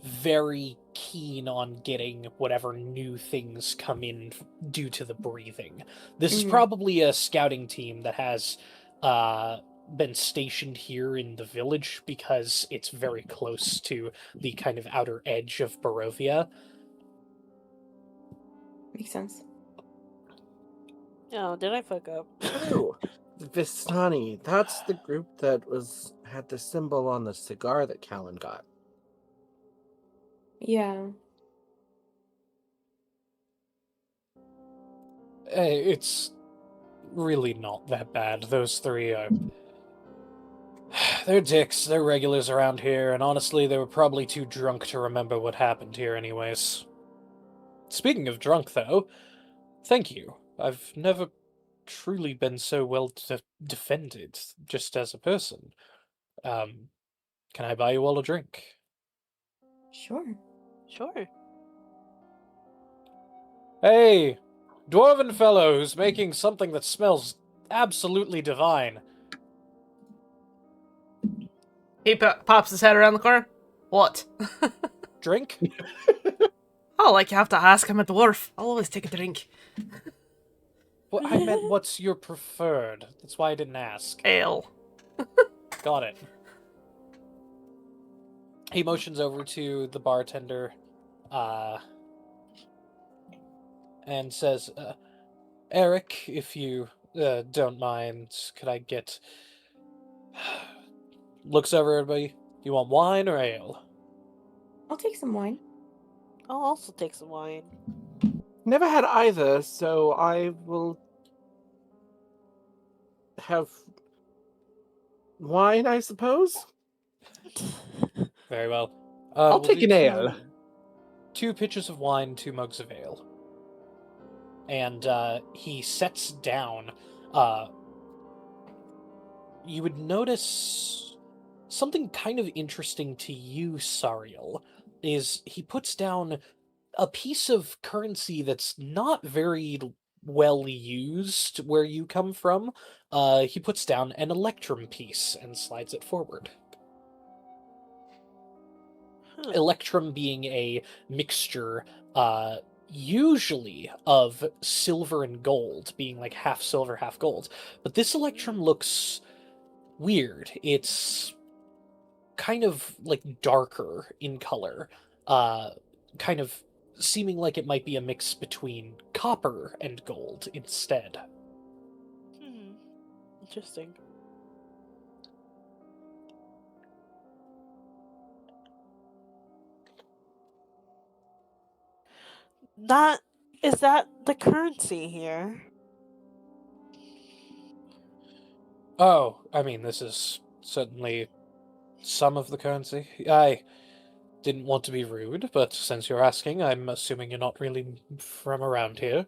very keen on getting whatever new things come in due to the breathing. This is probably a scouting team that has been stationed here in the village because it's very close to the kind of outer edge of Barovia. Makes sense. Oh, did I fuck up? Oh, Vistani. That's the group that had the symbol on the cigar that Callan got. Yeah. It's really not that bad. Those three are... They're dicks. They're regulars around here, and honestly, they were probably too drunk to remember what happened here anyways. Speaking of drunk, though, thank you. I've never truly been so well defended, just as a person. Can I buy you all a drink? Sure. Sure. Hey, dwarven fellow who's making something that smells absolutely divine. He pops his head around the corner. What? Drink? Oh, like you have to ask. I'm a dwarf. I'll always take a drink. Well, I meant what's your preferred. That's why I didn't ask. Ale. Got it. He motions over to the bartender, and says, Eric, if you don't mind, could I get... Looks over everybody. You want wine or ale? I'll take some wine. I'll also take some wine. Never had either, so I will have wine, I suppose. Very well. I'll we'll take do an ale. 2 pitchers of wine, 2 mugs of ale. And he sets down. You would notice something kind of interesting to you, Sariel, is he puts down a piece of currency that's not very well used where you come from. He puts down an electrum piece and slides it forward. Huh. Electrum being a mixture, usually of silver and gold, being like half silver, half gold. But this electrum looks weird. It's kind of like darker in color, kind of seeming like it might be a mix between copper and gold instead. Interesting. Is that the currency here? Oh, I mean, this is certainly some of the currency. I didn't want to be rude, but since you're asking, I'm assuming you're not really from around here.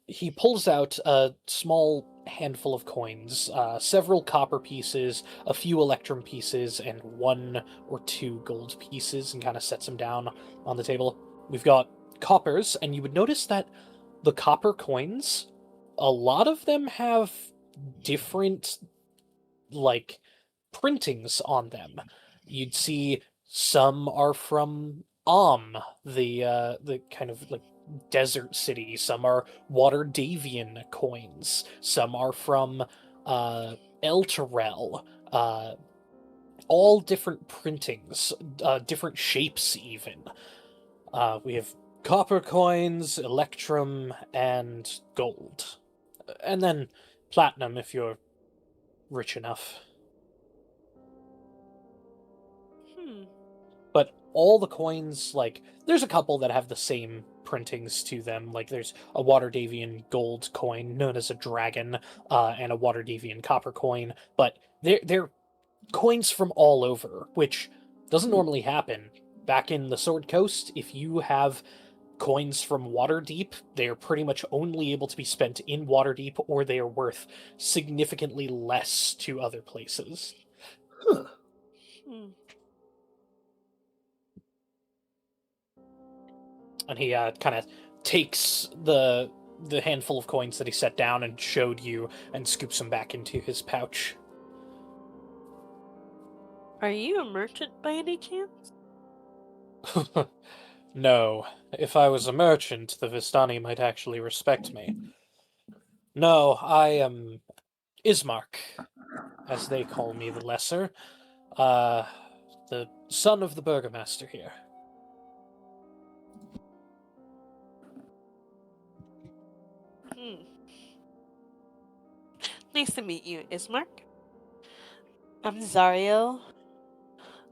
He pulls out a small handful of coins, several copper pieces, a few electrum pieces, and 1 or 2 gold pieces, and kind of sets them down on the table. We've got coppers, and you would notice that the copper coins, a lot of them have different, like, printings on them. You'd see some are from the kind of like desert city. Some are Water Davian coins. Some are from Elturel. All different printings, different shapes even. We have copper coins, electrum, and gold. And then platinum if you're rich enough. But all the coins, like, there's a couple that have the same printings to them. Like, there's a Water Davian gold coin known as a dragon, and a Water Davian copper coin. But they're coins from all over, which doesn't normally happen. Back in the Sword Coast, if you have coins from Waterdeep, they are pretty much only able to be spent in Waterdeep, or they are worth significantly less to other places. Huh. And he kind of takes the handful of coins that he set down and showed you and scoops them back into his pouch. Are you a merchant by any chance? No. If I was a merchant, the Vistani might actually respect me. No, I am Ismark, as they call me, the Lesser. The son of the Burgomaster here. Nice to meet you, Ismark. I'm Zariel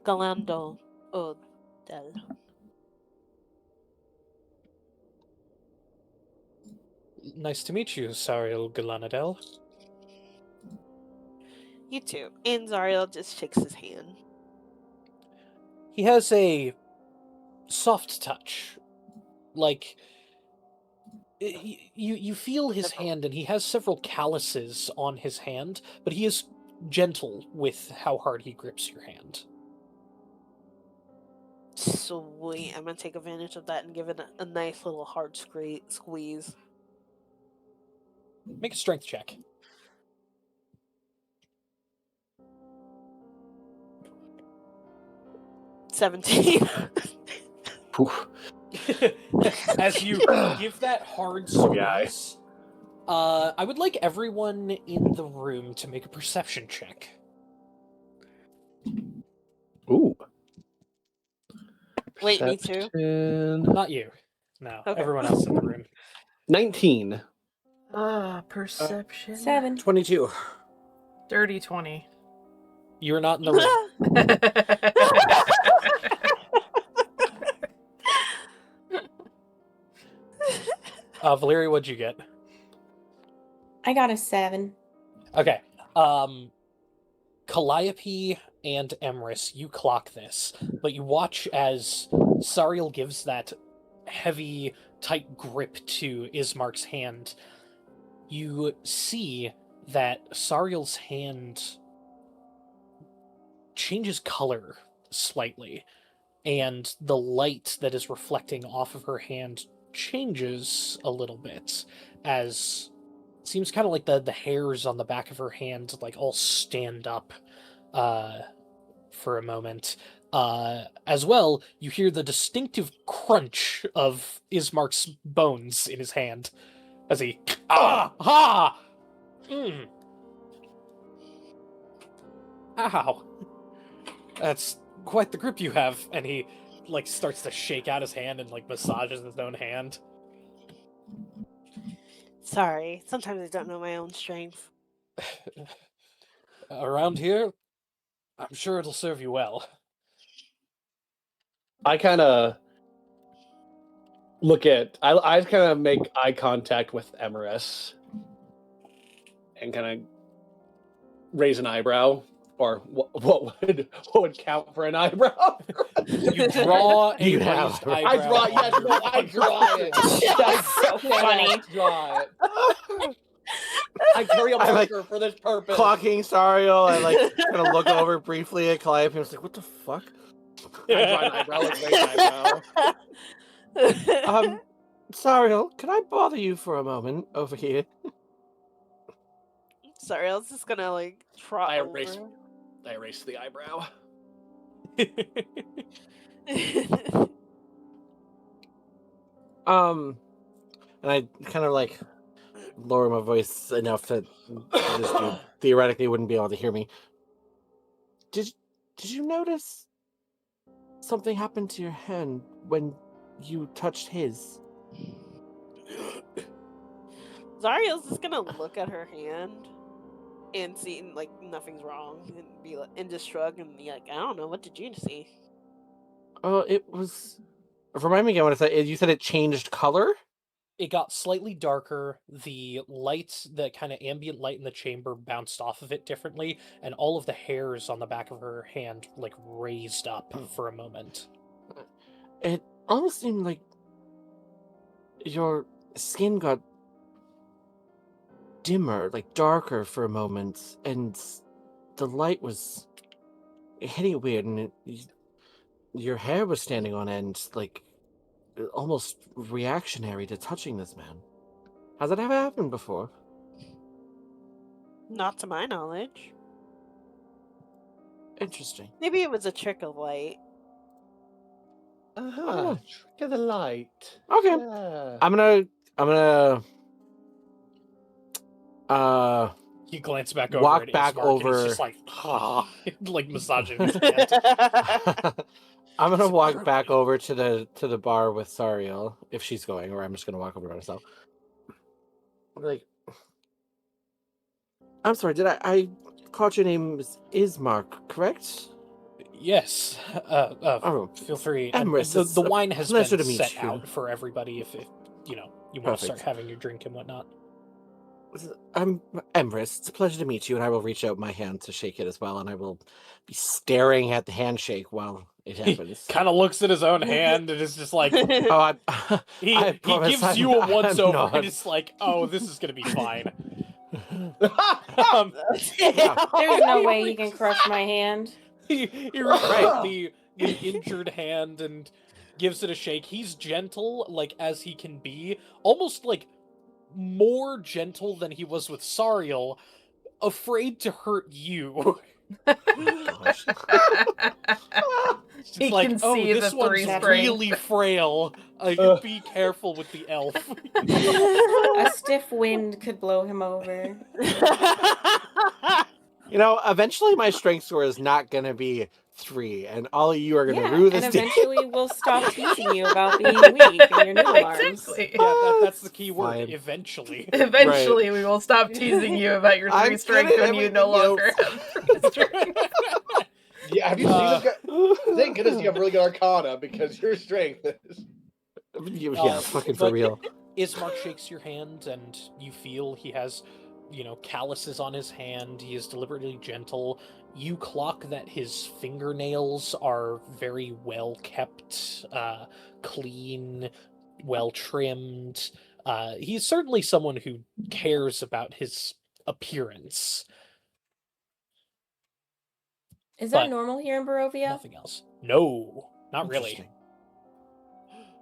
Galando Odell. Nice to meet you, Sariel Galanadel. You too. And Zariel just shakes his hand. He has a soft touch. Like, you feel his hand, and he has several calluses on his hand, but he is gentle with how hard he grips your hand. Sweet. I'm gonna take advantage of that and give it a nice little hard squeeze. Make a strength check. 17. As you give that hard Poor guy. squeeze, I would like everyone in the room to make a perception check. Ooh. Wait, me too? Perception. Not you. No, Okay. everyone else in the room. 19. Perception. 7. 22. Dirty 20. You're not in the room. Valeri, what'd you get? I got a 7. Okay. Calliope and Emrys, you clock this, but you watch as Sariel gives that heavy, tight grip to Ismark's hand, you see that Sariel's hand changes color slightly, and the light that is reflecting off of her hand changes a little bit, as it seems kind of like the hairs on the back of her hand like all stand up for a moment. As well, you hear the distinctive crunch of Ismark's bones in his hand as he ha. Ow. That's quite the grip you have. And he like starts to shake out his hand and like massages his own hand. Sorry, sometimes I don't know my own strength. Around here, I'm sure it'll serve you well. I kind of I kind of make eye contact with Emerus and kind of raise an eyebrow, or what would count for an eyebrow? You draw a You raised have- eyebrow. I draw. Yes, on no, your- I draw it. That's so funny. I draw it. I carry a I like marker for this purpose. Clocking Sariel, I like kind of look over briefly at Calliope. I was like, "What the fuck?" I draw an eyebrow, like raised eyebrow. Sariel, can I bother you for a moment over here? Sorry, I was just gonna like trot I over. erase the eyebrow. And I kind of like lower my voice enough that this dude theoretically wouldn't be able to hear me. Did you notice something happened to your hand when you touched his? Zariel's just gonna look at her hand and see like nothing's wrong and be like, and just shrug and be like, I don't know, what did you see? Oh, it was. Remind me again what I said. You said it changed color? It got slightly darker. The light, the kind of ambient light in the chamber bounced off of it differently, and all of the hairs on the back of her hand like raised up for a moment. It almost seemed like your skin got dimmer, like darker for a moment, and the light was hitting weird, and your hair was standing on end, like almost reactionary to touching this man. Has that ever happened before? Not to my knowledge. Interesting. Maybe it was a trick of light. Trick of the light. Okay. Yeah. I'm gonna You glance back over walk at back Ismark, and over. he's just like, like massaging his hand. I'm gonna walk back over to the bar with Sariel if she's going, or I'm just gonna walk over by myself. Like, I'm sorry, did I caught your name is Ismark, correct? Yes. Oh, Feel free. Emrys, The it's the a wine has pleasure been to meet set you. out for everybody if you know you want to start Perfect. having your drink and whatnot. I'm Emrys. It's a pleasure to meet you, and I will reach out my hand to shake it as well, and I will be staring at the handshake while it happens. Kind of looks at his own hand and is just like, Oh, he I he promise gives I'm- you a once over I'm and not. it's like, oh, this is gonna be fine. There's no way he can crush my hand. He reaches out the injured hand and gives it a shake. He's gentle, like as he can be, almost like more gentle than he was with Sariel, afraid to hurt you. Gosh. It's He like, can oh, see this the one's three strings. really frail. Be careful with the elf. A stiff wind could blow him over. You know, eventually my strength score is not going to be 3, and all of you are going to Yeah, rue and this day. eventually we'll stop teasing you about being weak and your new alarms. Exactly. Yeah, that's the key word. Fine. Eventually. Eventually, we will stop teasing you about your I'm 3 good strength at when you no everything longer else. have 3 strength. Yeah, have you seen this guy? Thank goodness you have really good arcana because your strength is. Yeah, fucking for but real. Ismark shakes your hand, and you feel he has, calluses on his hand. He is deliberately gentle. You clock that his fingernails are very well kept, clean, well trimmed. He's certainly someone who cares about his appearance, Is that but normal here in Barovia? nothing else. No, not really. Interesting.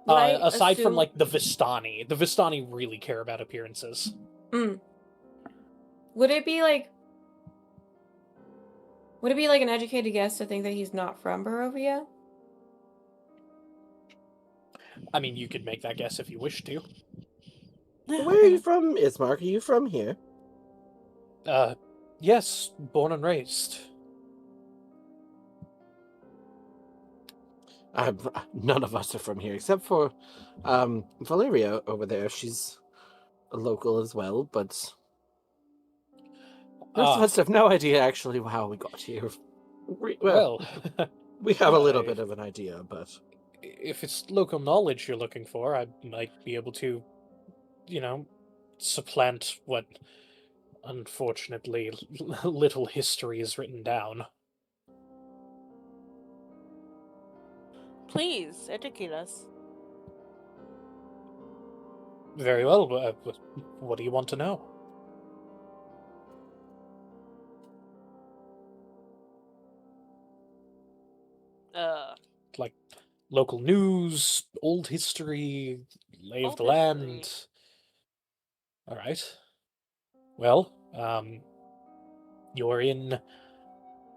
Would I Aside from assume like the Vistani really care about appearances. would it be like an educated guess to think that he's not from Barovia? I mean, you could make that guess if you wish to. Where are you from, Ismark? Are you from here? Yes, born and raised. None of us are from here, except for Valeria over there. She's a local as well, but the rest of us have no idea actually how we got here. Well, We have a little I- bit of an idea, but if it's local knowledge you're looking for, I might be able to, supplant what, unfortunately, little history is written down. Please educate us. Very well, but what do you want to know? Like local news, old history, lay of Old the history. land. All right. Well, you're in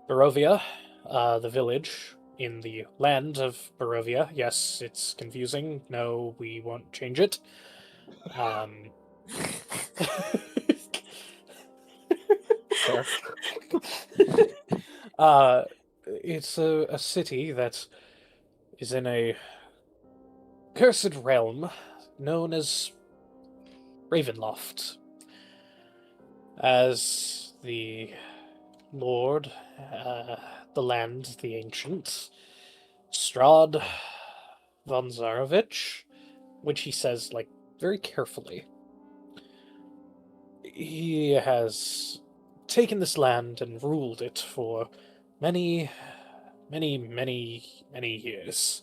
Barovia, the village in the land of Barovia. Yes, it's confusing. No, we won't change it. fair. It's a city that is in a cursed realm known as Ravenloft. As the Lord, the land, the ancient, Strahd von Zarovich, which he says, like, very carefully. He has taken this land and ruled it for many, many, many, many years.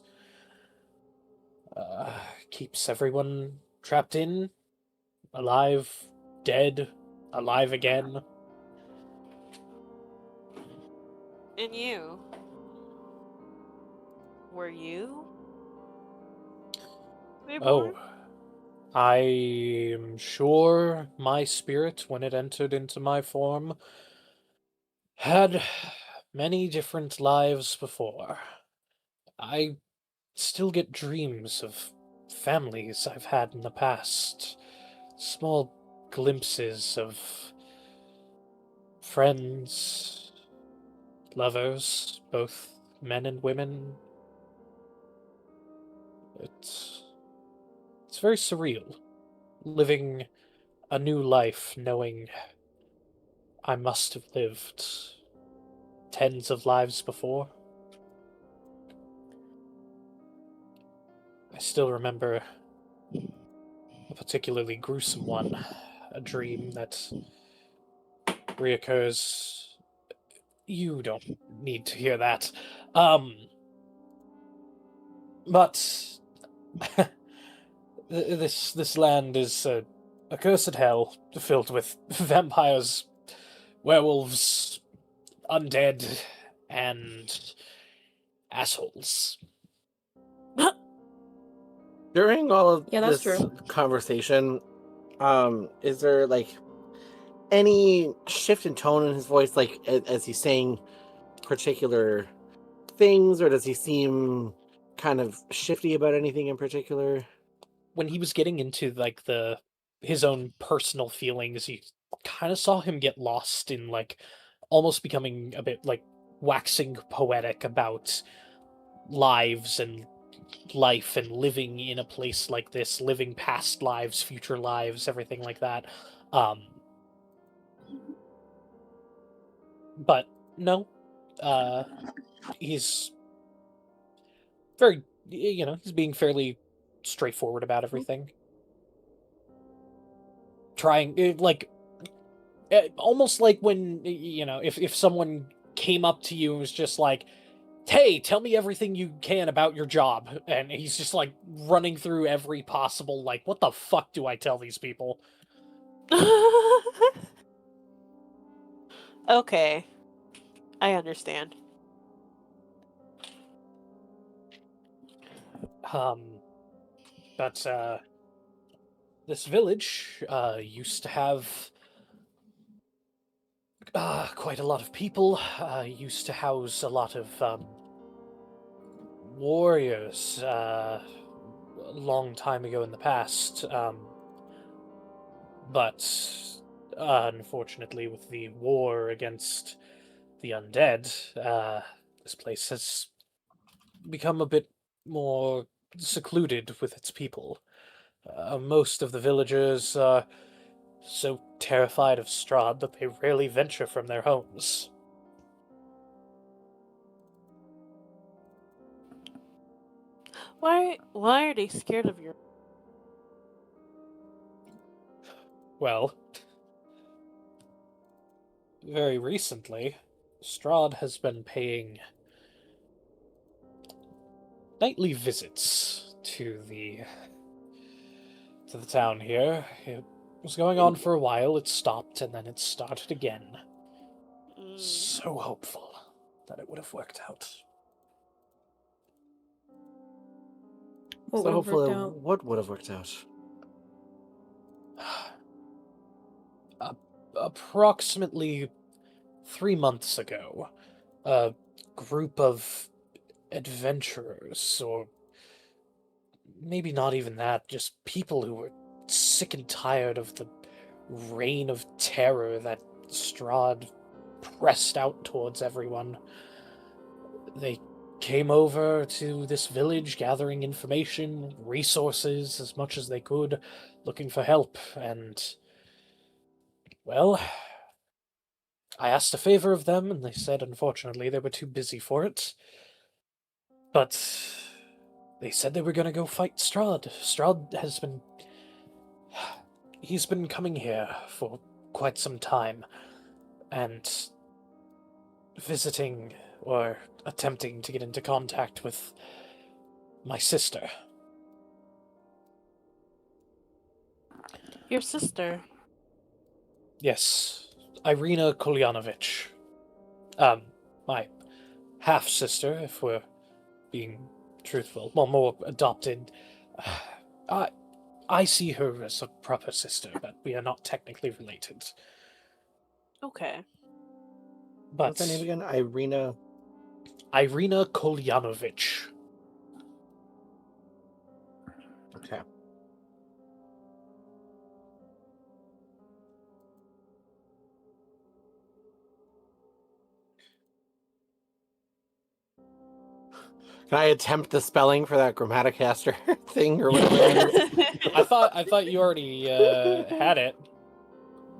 Keeps everyone trapped in, alive, dead, alive again. And you? Were you reborn? Oh, I am sure my spirit, when it entered into my form, had many different lives before. I still get dreams of families I've had in the past, small glimpses of friends, lovers, both men and women. It's very surreal, living a new life knowing I must have lived tens of lives before. I still remember a particularly gruesome one, a dream that reoccurs. You don't need to hear that. But this land is a cursed hell filled with vampires, werewolves, undead, and assholes. During all of Yeah, that's this true. conversation, is there like any shift in tone in his voice, like as he's saying particular things, or does he seem kind of shifty about anything in particular? When he was getting into like his own personal feelings, you kind of saw him get lost in like almost becoming a bit like waxing poetic about lives and life and living in a place like this, living past lives, future lives, everything like that. But no, he's very, he's being fairly straightforward about everything. Trying, like, almost like when, if someone came up to you and was just like, hey, tell me everything you can about your job. And he's just like running through every possible, like, what the fuck do I tell these people? Okay. I understand. But this village used to have quite a lot of people. Used to house a lot of warriors a long time ago in the past. But unfortunately, with the war against the undead, this place has become a bit more secluded with its people. Most of the villagers are so terrified of Strahd that they rarely venture from their homes. Why are they scared of your... Well, very recently, Strahd has been paying nightly visits to the town here. It was going on for a while, it stopped, and then it started again. So hopeful that it would have worked out. What So would have worked hopefully, out? what would have worked out? Approximately 3 months ago, a group of adventurers, or maybe not even that, just people who were sick and tired of the reign of terror that Strahd pressed out towards everyone. They came over to this village, gathering information, resources, as much as they could, looking for help, and, well, I asked a favor of them, and they said unfortunately they were too busy for it. But they said they were going to go fight Strahd. Strahd has been... He's been coming here for quite some time, and visiting or attempting to get into contact with my sister. Your sister. Yes, Irina Kolyanovich. My half-sister, if we're being truthful. Well, more adopted. I see her as a proper sister, but we are not technically related. Okay. But What's her name again? Irina. Irina Kolyanovich. Okay. Can I attempt the spelling for that Grammaticaster thing or whatever? I thought you already had it.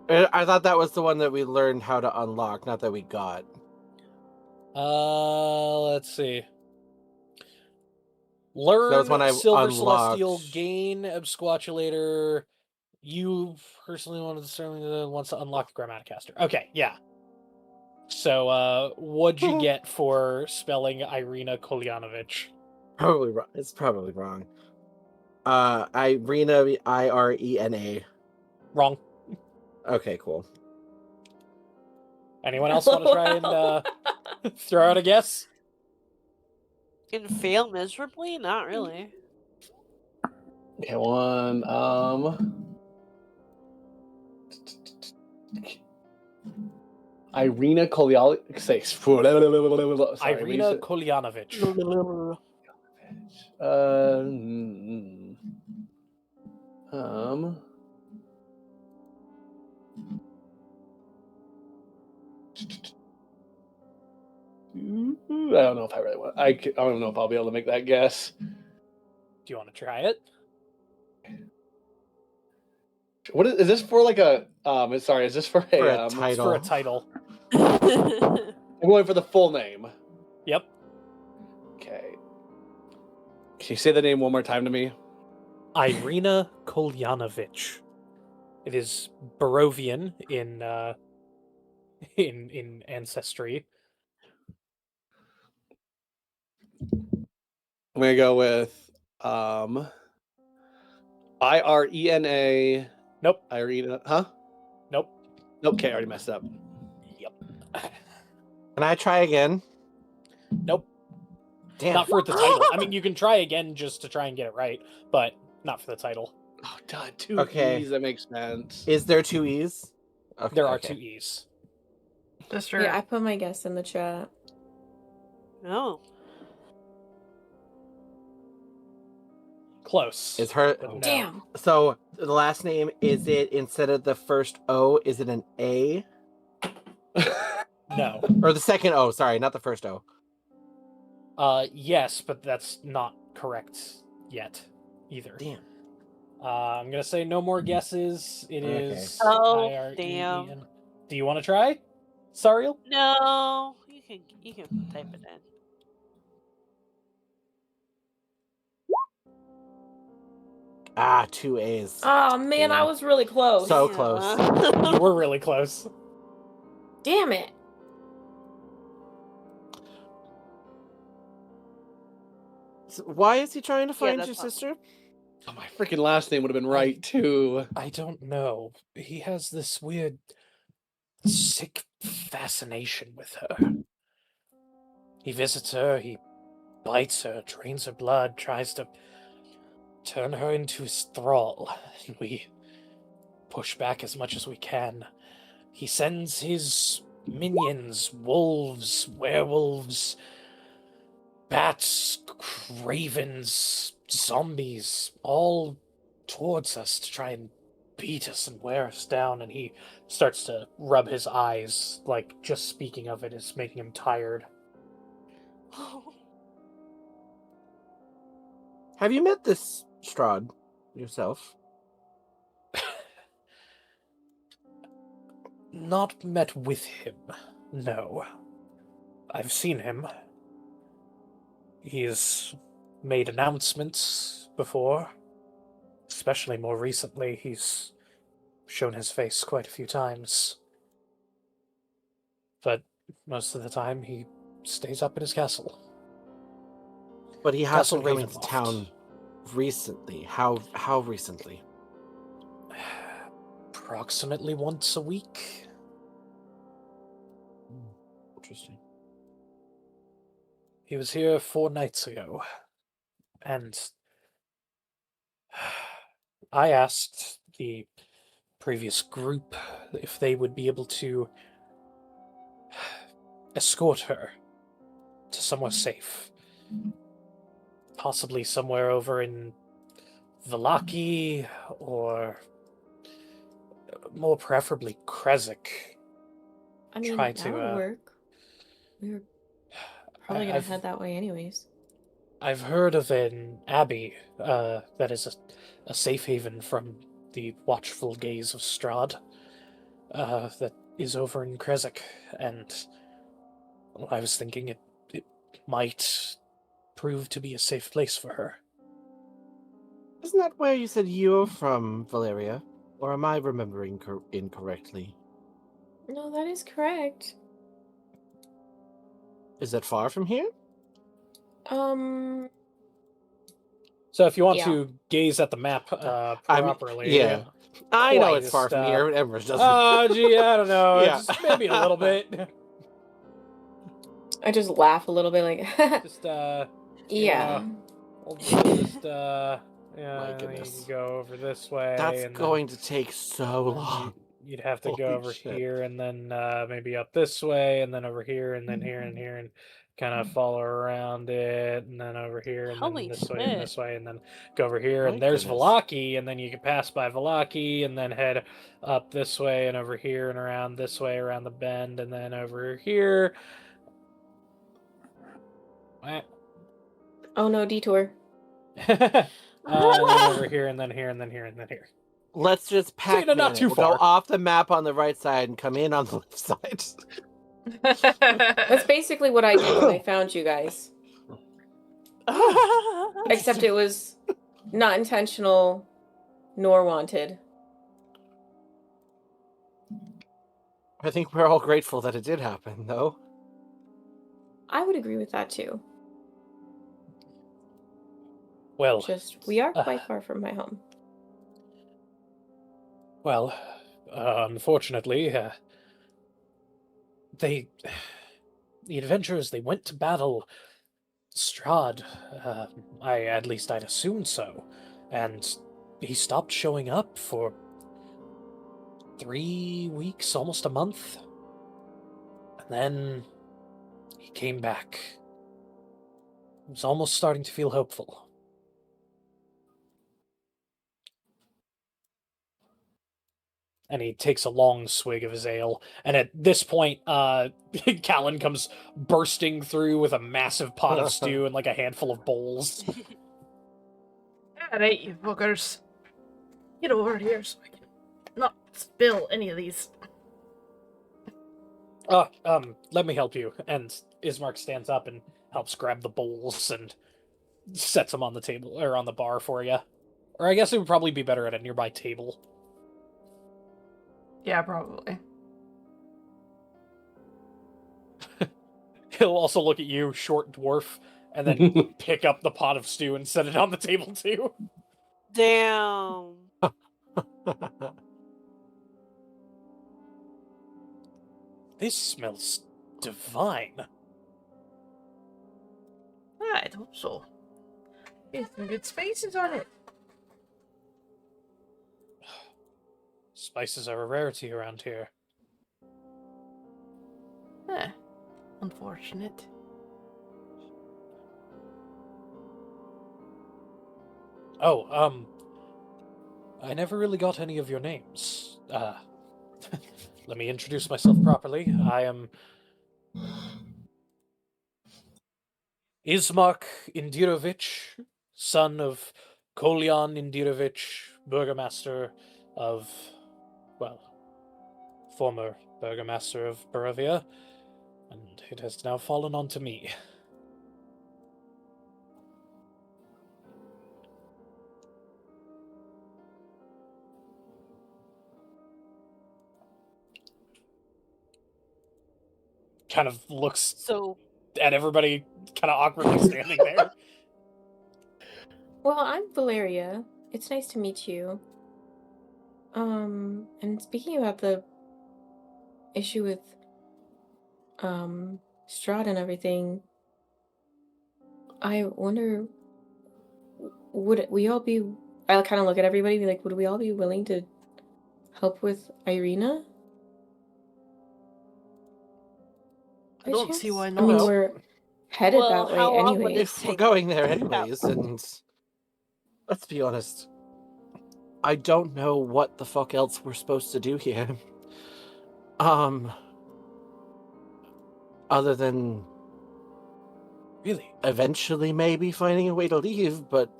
I thought that was the one that we learned how to unlock, not that we got. Let's see. Learn That was when I Silver unlocked. Celestial, gain Absquatulator. You personally wants to unlock the Grammaticaster. Okay, yeah. So, what'd you get for spelling Irina Kolyanovich? Probably wrong. It's probably wrong. Irina, Irena. Wrong. Okay, cool. Anyone else want to try and throw out a guess? And fail miserably? Not really. Okay, one. Irina Kolyanovich. Sorry, Irina Kolyanovich. Um. I don't know if I really want. I don't know if I'll be able to make that guess. Do you want to try it? What is this for? Like a sorry, is this for a, For a It's title. for a title. I'm going for the full name. Yep. Okay. Can you say the name one more time to me? Irina Kolyanovich. It is Barovian in ancestry. I'm gonna go with IRENA. Nope. Irena, huh? Nope. Okay, I already messed up. Yep. Can I try again? Nope. Damn. Not for the title. I mean, you can try again just to try and get it right, but not for the title. Oh, God, two Okay. E's. That makes sense. Is there 2 E's? Okay, There are okay. 2 E's. Sister. Yeah, I put my guess in the chat. No. Close. Is her But no. Damn. So the last name, is it instead of the first O, is it an A? No. Or the second O, sorry, not the first O. Yes, but that's not correct yet either. Damn. I'm gonna say no more guesses. It Okay. is Oh, IREEN. damn. Do you want to try, Sariel? No. You can type it in. Ah, 2 A's. Oh man, I Damn. was really close. So close. You were really close. Damn it. So why is he trying to find that's your fine. sister? Oh, my freaking last name would have been right, too. I don't know. He has this weird, sick fascination with her. He visits her, he bites her, drains her blood, tries to turn her into his thrall. We push back as much as we can. He sends his minions, wolves, werewolves, bats, ravens, zombies, all towards us to try and beat us and wear us down, and he starts to rub his eyes, like just speaking of it is making him tired. Have you met this Strahd yourself? Not met with him, no. I've seen him. He's made announcements before. Especially more recently, he's shown his face quite a few times. But most of the time, he stays up in his castle. But he has Castle been coming to Ravenloft. town recently. How recently? Approximately once a week. Interesting. He was here 4 nights ago. And I asked the previous group if they would be able to escort her to somewhere safe. Possibly somewhere over in Vallaki, or more preferably Krezik. I mean, Try that to, would work. We were probably gonna head that way anyways. I've heard of an abbey that is a safe haven from the watchful gaze of Strahd that is over in Krezik, and well, I was thinking it might prove to be a safe place for her. Isn't that where you said you were from, Valeria? Or am I remembering incorrectly? No, that is correct. Is that far from here? So if you want Yeah. to gaze at the map properly, yeah. I know it's quite, far from here, but Embers doesn't. Oh, gee, I don't know. Yeah. Just maybe a little bit. I just laugh a little bit like Just yeah. we'll just My yeah, you goodness. can go over this way. That's and going to take so then long. you'd have to go Holy over shit. here, and then maybe up this way, and then over here, and then here, and kind of follow around it, and then over here, and Holy then this way, and shit. this way, and then go over here, My and there's goodness. Vallaki, and then you can pass by Vallaki, and then head up this way, and over here, and around this way, around the bend, and then over here. Oh no, detour. And then over here, and then here, and then here, and then here. Let's just pack not too We'll go far. off the map on the right side and come in on the left side. That's basically what I did when I found you guys. Except it was not intentional nor wanted. I think we're all grateful that it did happen, though. I would agree with that too. Well, We are quite far from my home. well, unfortunately, the adventurers, they went to battle Strahd. At least I'd assumed so. And he stopped showing up for 3 weeks, almost a month. And then he came back. I was almost starting to feel hopeful. And he takes a long swig of his ale. And at this point, Callan comes bursting through with a massive pot of stew and like a handful of bowls. Alright, you buggers. Get over here so I can not spill any of these. Let me help you. And Ismark stands up and helps grab the bowls and sets them on the table, or on the bar for you. Or I guess it would probably be better at a nearby table. Yeah, probably. He'll also look at you, short dwarf, and then pick up the pot of stew and set it on the table too. Damn. This smells divine. I'd hope so. There's some good spices on it. Spices are a rarity around here. Unfortunate. Oh, I never really got any of your names. Let me introduce myself properly. I am Ismark Indirovich, son of Kolyan Indirovich, burgomaster of, well, former burgomaster of Barovia, and it has now fallen onto me. Kind of looks So, at everybody, kind of awkwardly standing there. Well, I'm Valeria. It's nice to meet you. And speaking about the issue with Strahd and everything, I wonder, would we all be? I'll kind of look at everybody and be like, would we all be willing to help with Irina? I don't see why I not. mean, Well, we're headed well, that way how long would it anyway. if we're take going there to anyways, travel? and let's be honest, I don't know what the fuck else we're supposed to do here. Other than Really? eventually maybe finding a way to leave, but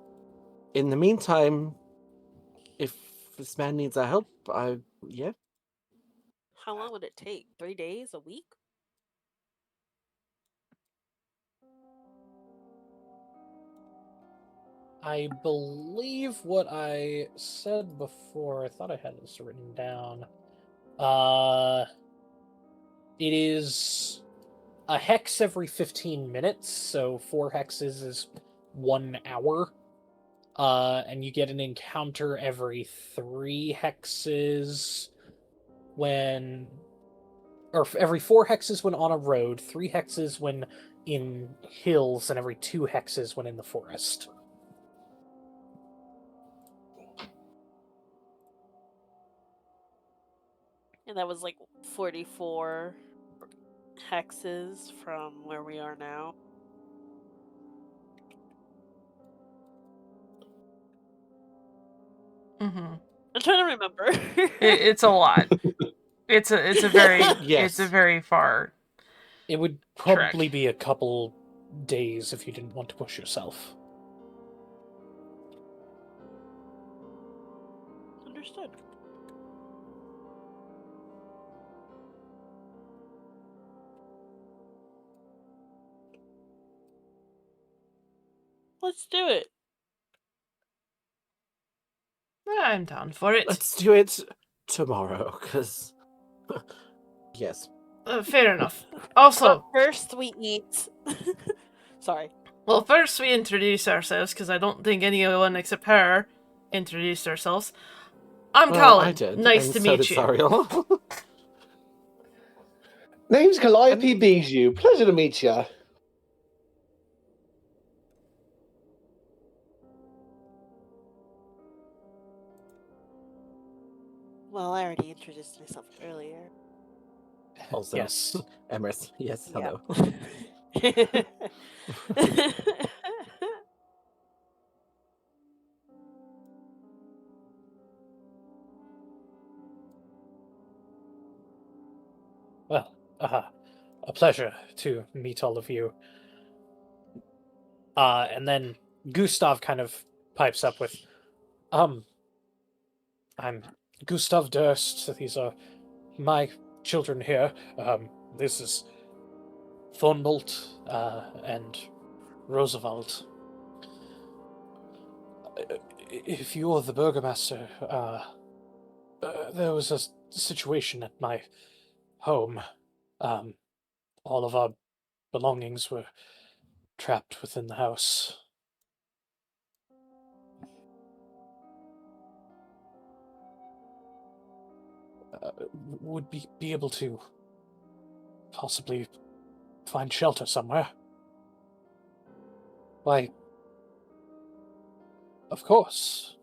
in the meantime, if this man needs our help, yeah. How long would it take? 3 days? A week? I believe what I said before, I thought I had this written down. It is a hex every 15 minutes, so 4 hexes is 1 hour. And you get an encounter every 3 hexes when... Or every 4 hexes when on a road, 3 hexes when in hills, and every 2 hexes when in the forest. And that was like 44 hexes from where we are now. Mm-hmm. I'm trying to remember. It's a lot. It's a very Yes. it's a very far. It would probably be a couple days if you didn't want to push yourself. Understood. Let's do it. I'm down for it. Let's do it tomorrow, because yes. Fair enough. Also, But first we eat. Sorry. Well, first we introduce ourselves, because I don't think anyone except her introduced ourselves. I'm Well, I Colin. did, Nice and to so meet did you. Sariel. Name's Calliope Bijou. Pleasure to meet you. Well, I already introduced myself earlier. Also, Yes. Emrys. Yes, Yeah. hello. Well, a pleasure to meet all of you. And then Gustav kind of pipes up with, I'm Gustav Durst. These are my children here. This is Thornbolt, and Roosevelt. If you're the burgomaster, there was a situation at my home. All of our belongings were trapped within the house. Would be able to possibly find shelter somewhere. Why, of course.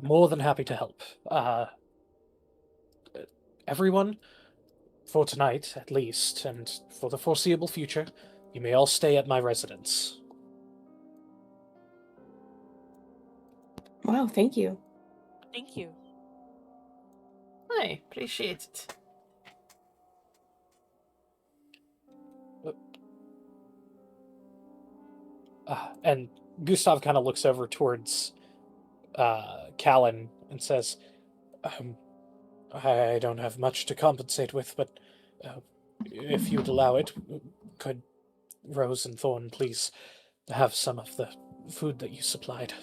More than happy to help. Everyone, for tonight at least, and for the foreseeable future, you may all stay at my residence. Wow, thank you. Thank you. Hi, appreciate it. And Gustav kind of looks over towards Callan and says, I don't have much to compensate with, but if you'd allow it, could Rose and Thorn please have some of the food that you supplied?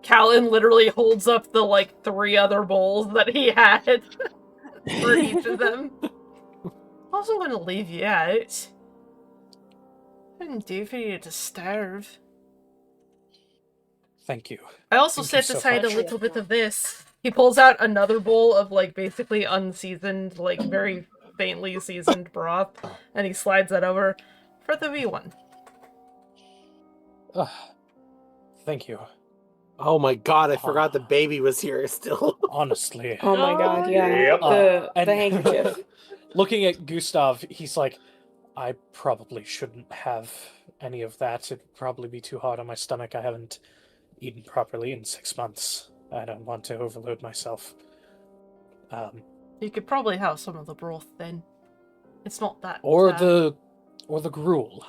Callan literally holds up the, 3 other bowls that he had for each of them. I wasn't going to leave you out. Wouldn't do for you to starve. Thank you. I also Thank you set so aside a much. little bit of this. He pulls out another bowl of, basically unseasoned, very faintly seasoned broth, and he slides that over for the wee one. Thank you. Oh my god, I forgot the baby was here still. Honestly. Oh my god, yeah. Yep. The handkerchief. Looking at Gustav, he's like, I probably shouldn't have any of that. It'd probably be too hard on my stomach. I haven't eaten properly in 6 months. I don't want to overload myself. You could probably have some of the broth then. It's not that. Or the gruel.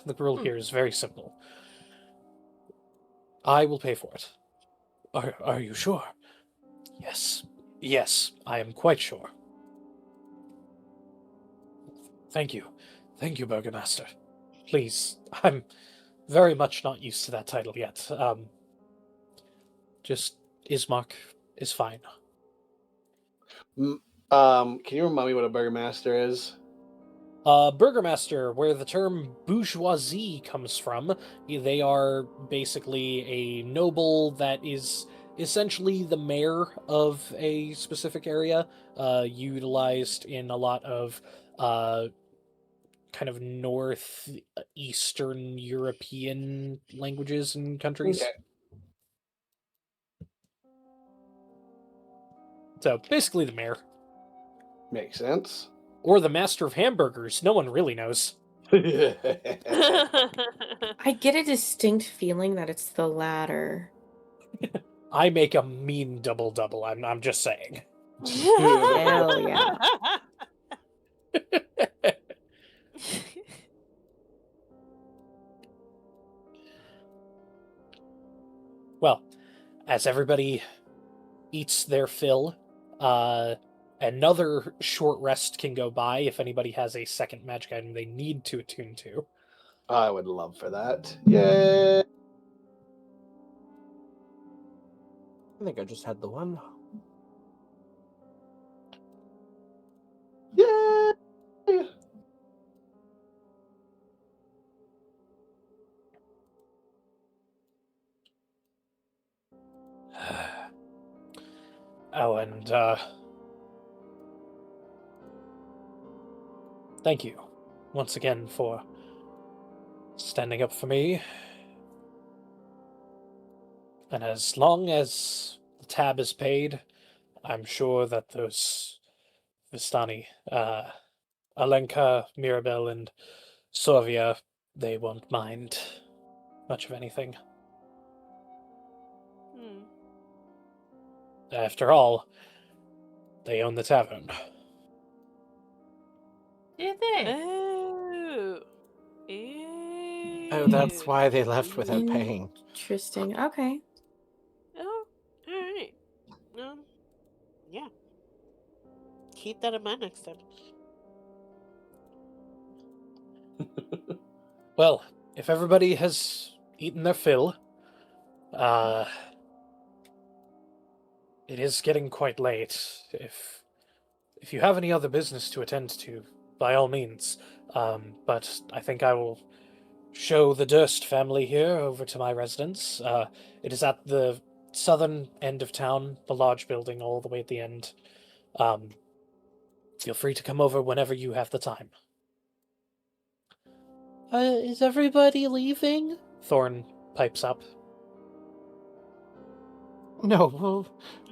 The gruel Hmm. here is very simple. I will pay for it. Are you sure? Yes. Yes, I am quite sure. Thank you. Thank you, Burgomaster. Please, I'm very much not used to that title yet. Just Ismark is fine. Can you remind me what a burgomaster is? Burgomaster, where the term bourgeoisie comes from, they are basically a noble that is essentially the mayor of a specific area, utilized in a lot of kind of northeastern European languages and countries. Okay. So basically the mayor. Makes sense. Or the master of hamburgers. No one really knows. I get a distinct feeling that it's the latter. I make a mean double-double. I'm just saying. Hell yeah. Well, as everybody eats their fill, another short rest can go by if anybody has a second magic item they need to attune to. I would love for that. Yay! I think I just had the one. Yay! Oh, and thank you once again for standing up for me. And as long as the tab is paid, I'm sure that those Vistani, Alenka, Mirabelle, and Sorvia, they won't mind much of anything. Hmm. After all, they own the tavern. Did they? Oh. Oh, that's Ew. why they left without In- paying. Interesting. Okay. Oh, alright. Yeah. Keep that in mind next time. Well, if everybody has eaten their fill, it is getting quite late. If you have any other business to attend to, by all means. But I think I will show the Durst family here over to my residence. It is at the southern end of town, the large building all the way at the end. Feel free to come over whenever you have the time. Is everybody leaving? Thorn pipes up. No, well,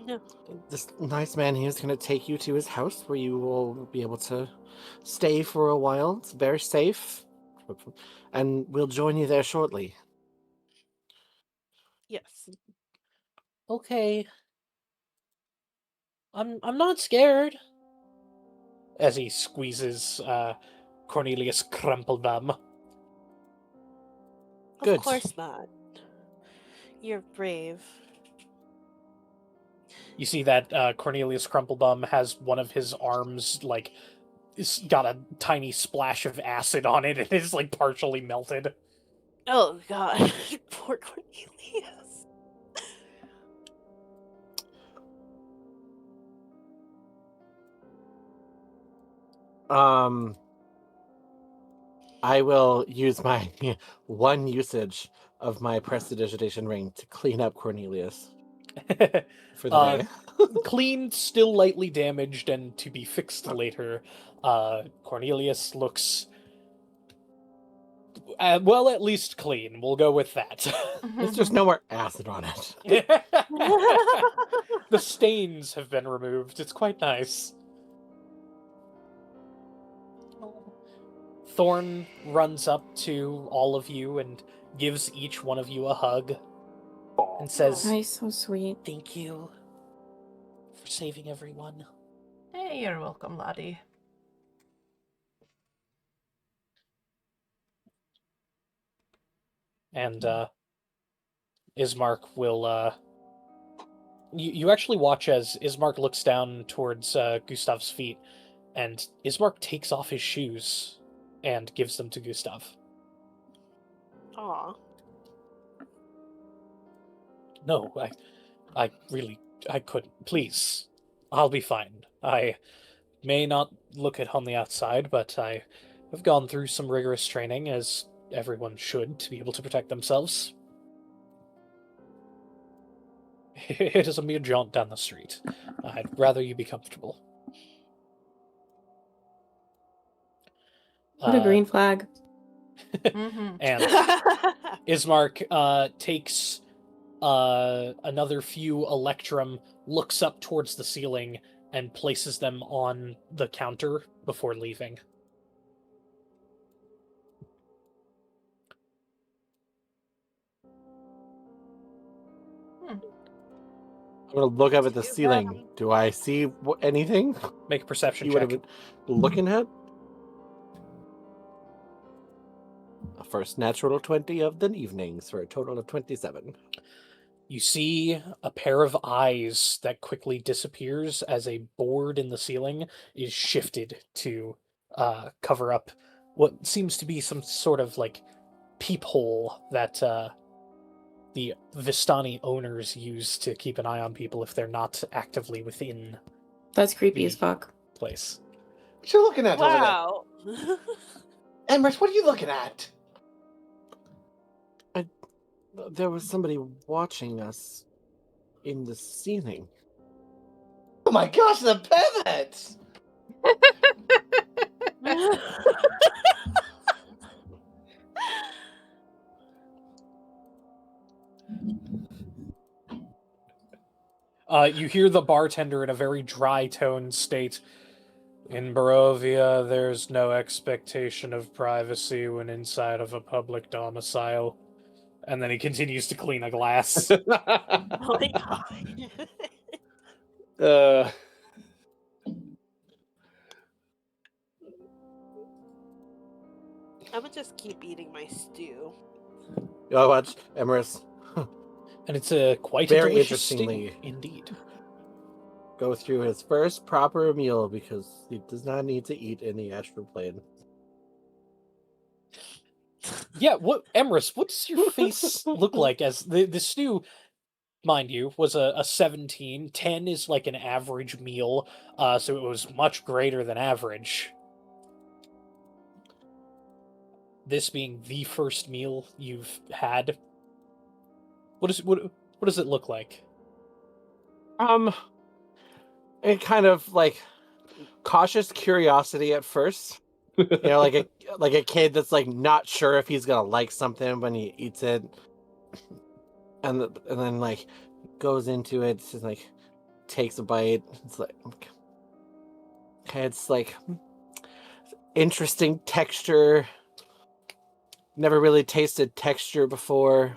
No. this nice man here is going to take you to his house where you will be able to stay for a while. It's very safe. And we'll join you there shortly. Yes. Okay. I'm not scared. As he squeezes Cornelius Crumpledum. Of Good. course not. You're brave. You see that Cornelius Crumpledum has one of his arms, like, it's got a tiny splash of acid on it, and it's, like, partially melted. Oh god. Poor Cornelius. I will use my one usage of my prestidigitation ring to clean up Cornelius for the day. Clean, still lightly damaged, and to be fixed later. Cornelius looks, well, at least clean. We'll go with that. There's just no more acid on it. The stains have been removed. It's quite nice. Thorn runs up to all of you and gives each one of you a hug and says, Nice, so sweet. "Thank you for saving everyone." Hey, you're welcome, laddie. And Ismark will you actually watch as Ismark looks down towards Gustav's feet, and Ismark takes off his shoes and gives them to Gustav. Aw. No, I really, I couldn't. Please, I'll be fine. I may not look it on the outside, but I have gone through some rigorous training, as everyone should, to be able to protect themselves. It is a mere jaunt down the street. I'd rather you be comfortable. What a green flag. Mm-hmm. And Ismark takes another few Electrum, looks up towards the ceiling, and places them on the counter before leaving. I'm gonna look up at the Too ceiling. bad. Do I see anything Make a perception you would check. have been looking at? A first natural 20 of the evenings for a total of 27. You see a pair of eyes that quickly disappears as a board in the ceiling is shifted to cover up what seems to be some sort of like peephole that the Vistani owners use to keep an eye on people if they're not actively within That's creepy as fuck. place. What you looking at over there? Wow. Emrys, what are you looking at? There was somebody watching us in the ceiling. Oh my gosh, the pivots! You hear the bartender in a very dry tone state, "In Barovia, there's no expectation of privacy when inside of a public domicile." And then he continues to clean a glass. Oh my god. uh, I would just keep eating my stew. You want to watch Emerus And it's quite Very a delicious stew, interestingly. indeed. go through his first proper meal because he does not need to eat in the astral plane. Yeah, Emrys, what does your face look like as the stew, mind you, was a 17. 10 is like an average meal, so it was much greater than average. This being the first meal you've had. What does it look like? It kind of like cautious curiosity at first. You know, like a kid that's like not sure if he's gonna like something when he eats it, and then like goes into it, just like takes a bite. It's like okay, it's like interesting texture. Never really tasted texture before.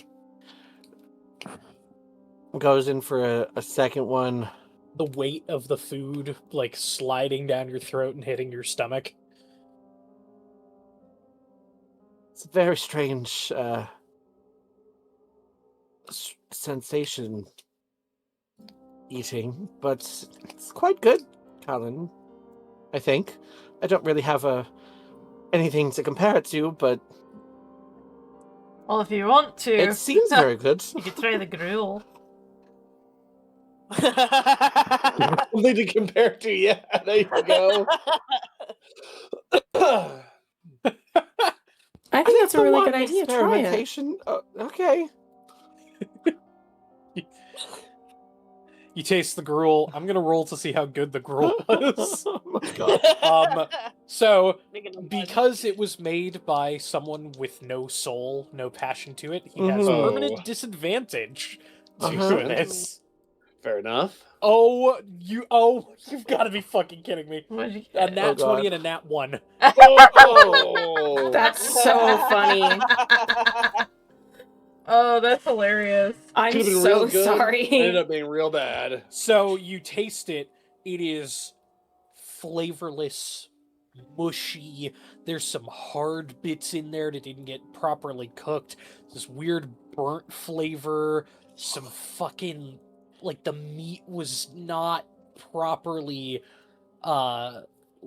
Goes in for a second one. The weight of the food, like, sliding down your throat and hitting your stomach. It's a very strange sensation eating, but it's quite good, Colin. I think. I don't really have anything to compare it to, but Well, if you want to, it seems very good. you could try the gruel. Nothing to compare to, yeah. There you go. I think that's a really good idea. Try it. Experimentation. Okay. You taste the gruel. I'm gonna roll to see how good the gruel was. Oh my god. So, Making a bunch. because it was made by someone with no soul, no passion to it, he has Oh. permanent disadvantage to Uh-huh. this. Fair enough. You've got to be fucking kidding me. What did you A get? nat Oh, 20 God. and a nat 1. Oh. That's so funny. Oh, that's hilarious. I'm Could've been so real good. sorry. Ended up being real bad. So you taste it. It is flavorless, mushy. There's some hard bits in there that didn't get properly cooked. This weird burnt flavor. Some fucking, like, the meat was not properly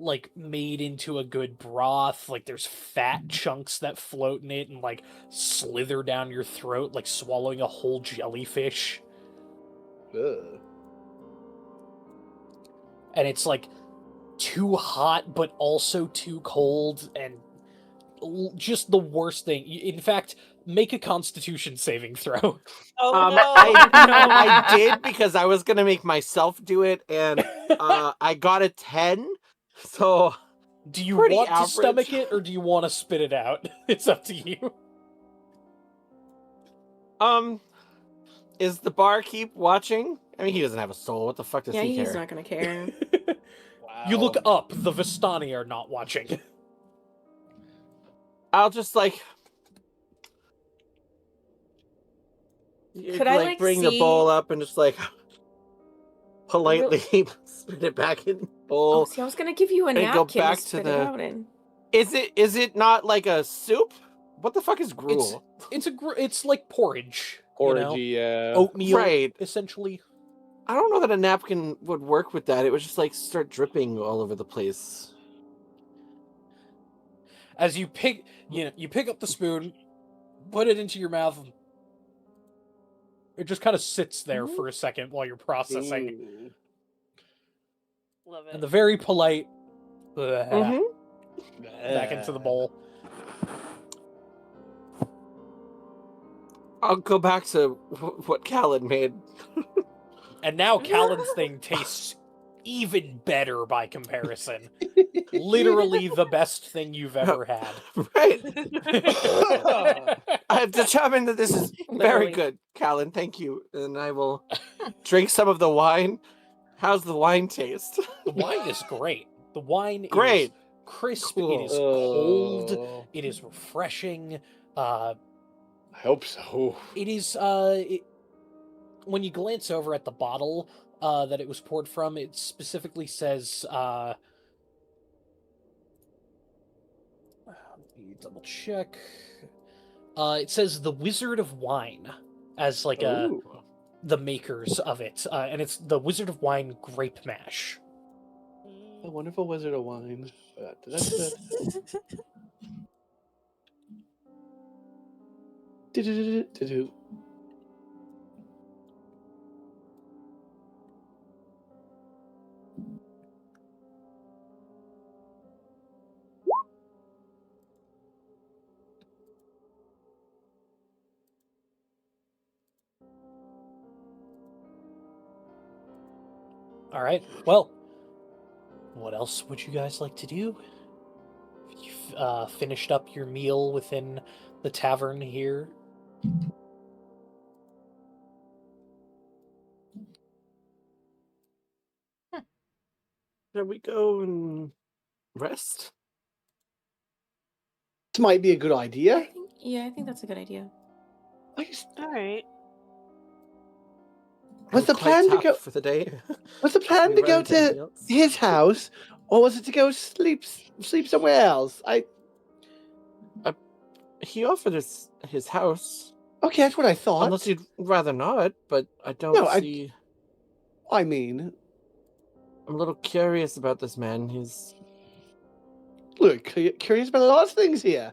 like made into a good broth. Like, there's fat chunks that float in it and like slither down your throat like swallowing a whole jellyfish. Ugh. And it's like too hot but also too cold and just the worst thing. In fact, make a constitution saving throw. Oh no! I did because I was gonna make myself do it, and I got a 10. So Do you Pretty want to average. stomach it or do you want to spit it out? It's up to you. is the barkeep watching? I mean, he doesn't have a soul. What the fuck does Yeah, he he's care? not gonna care. Wow. You look up, the Vistani are not watching. I'll just like. Could I, like, bring the see- bowl up and just like politely spit it back in the bowl? Oh, see, I was gonna give you a And napkin go back to to spit the- it out in. Is it not like a soup? What the fuck is gruel? It's like porridge. Orgy, yeah. Oatmeal, Right. essentially. I don't know that a napkin would work with that. It would just like start dripping all over the place. As you pick up the spoon, put it into your mouth. It just kind of sits there for a second while you're processing. Ooh. Love it. And the very polite Mm-hmm. back into the bowl. I'll go back to what Callan made. And now Callan's thing tastes even better by comparison. Literally the best thing you've ever had. Right. I have determined that this is very Literally. good, Callan. Thank you. And I will drink some of the wine. How's the wine taste? The wine is great. The wine is Great. crisp. Cool. It is cold. Oh, It is refreshing. I hope so. It is. When you glance over at the bottle that it was poured from, it specifically says. Let me double check. It says the Wizard of Wine as like Ooh. the makers of it, and it's the Wizard of Wine grape mash. A wonderful wizard of wine. Do-do-do-do-do-do. All right. Well, what else would you guys like to do? You've finished up your meal within the tavern here. Shall we go and rest? This might be a good idea. I think that's a good idea. I just- All right. Was the I'm quite plan to tapped go? for the day? Was the plan We to go run anything to else? his house, or was it to go sleep somewhere else? He offered us his house. Okay, that's what I thought. Unless you'd rather not, but I don't No, see. I mean, I'm a little curious about this man. He's look, curious about a lot of things here.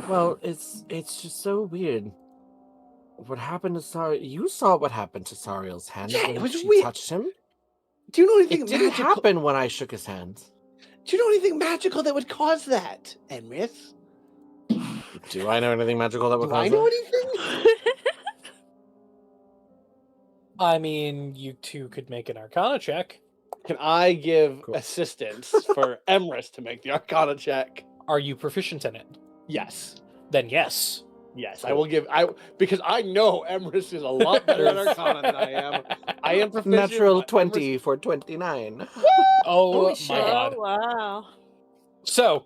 well, it's just so weird. What happened to Sariel? You saw what happened to Sariel's hand Yeah, when it was she weird. touched him. Do you know anything It didn't magical? happen when I shook his hand. Do you know anything magical that would cause that, Emrys? Do I know anything magical that would Do I cause know that? anything? I mean, you two could make an Arcana check. Can I give Cool. assistance for Emrys to make the Arcana check? Are you proficient in it? Yes. Then yes. Yes, I will give. Because I know Emrys is a lot better at Arcana than I am. I am proficient. Natural but 20 for 29. Oh Holy my shit. god. Oh wow. So,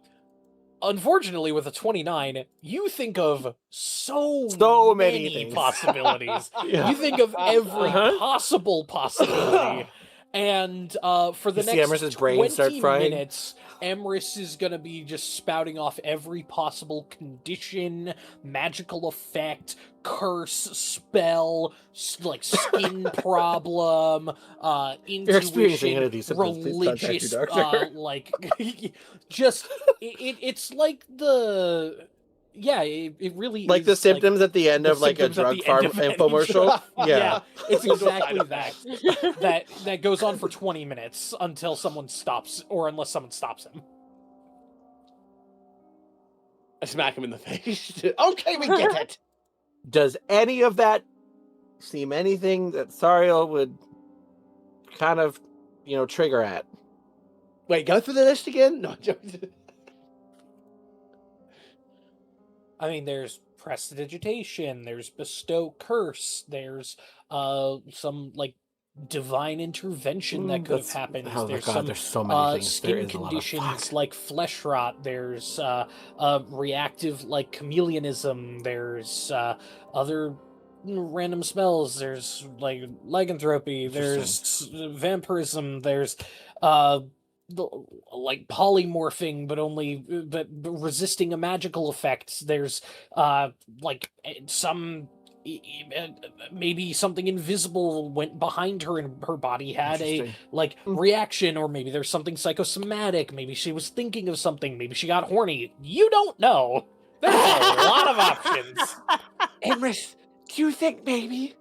unfortunately, with a 29, you think of so many things. possibilities. Yeah. You think of every Uh-huh. possible possibility. And for the You see next Emrys's brain start 20 frying? minutes, Emrys is going to be just spouting off every possible condition, magical effect, curse, spell, like skin problem, You're experiencing intuition, entity symptoms. Please contact religious, your doctor. like, just, it's like the... Yeah, it really Like is the symptoms at the end the of like a symptoms at drug the farm end of any infomercial. drug- Yeah. it's Suicidal exactly that. effects. That goes on for 20 minutes until someone stops, or unless someone stops him. I smack him in the face. Okay, we get it. Does any of that seem anything that Sariel would kind of, trigger at? Wait, go through the list again? No, I'm joking. I mean, there's prestidigitation, there's bestow curse, there's some like divine intervention that could have That's- happened. Oh my There's God, some there's so many things. There skin is a lot of conditions fuck. like flesh rot. There's reactive like chameleonism. There's other random spells. There's like lycanthropy. There's vampirism. There's like polymorphing, but resisting a magical effect. There's like some maybe something invisible went behind her and her body had a Interesting. like reaction, or maybe there's something psychosomatic. Maybe she was thinking of something. Maybe she got horny. You don't know. There's a lot of options. Emrys, do you think maybe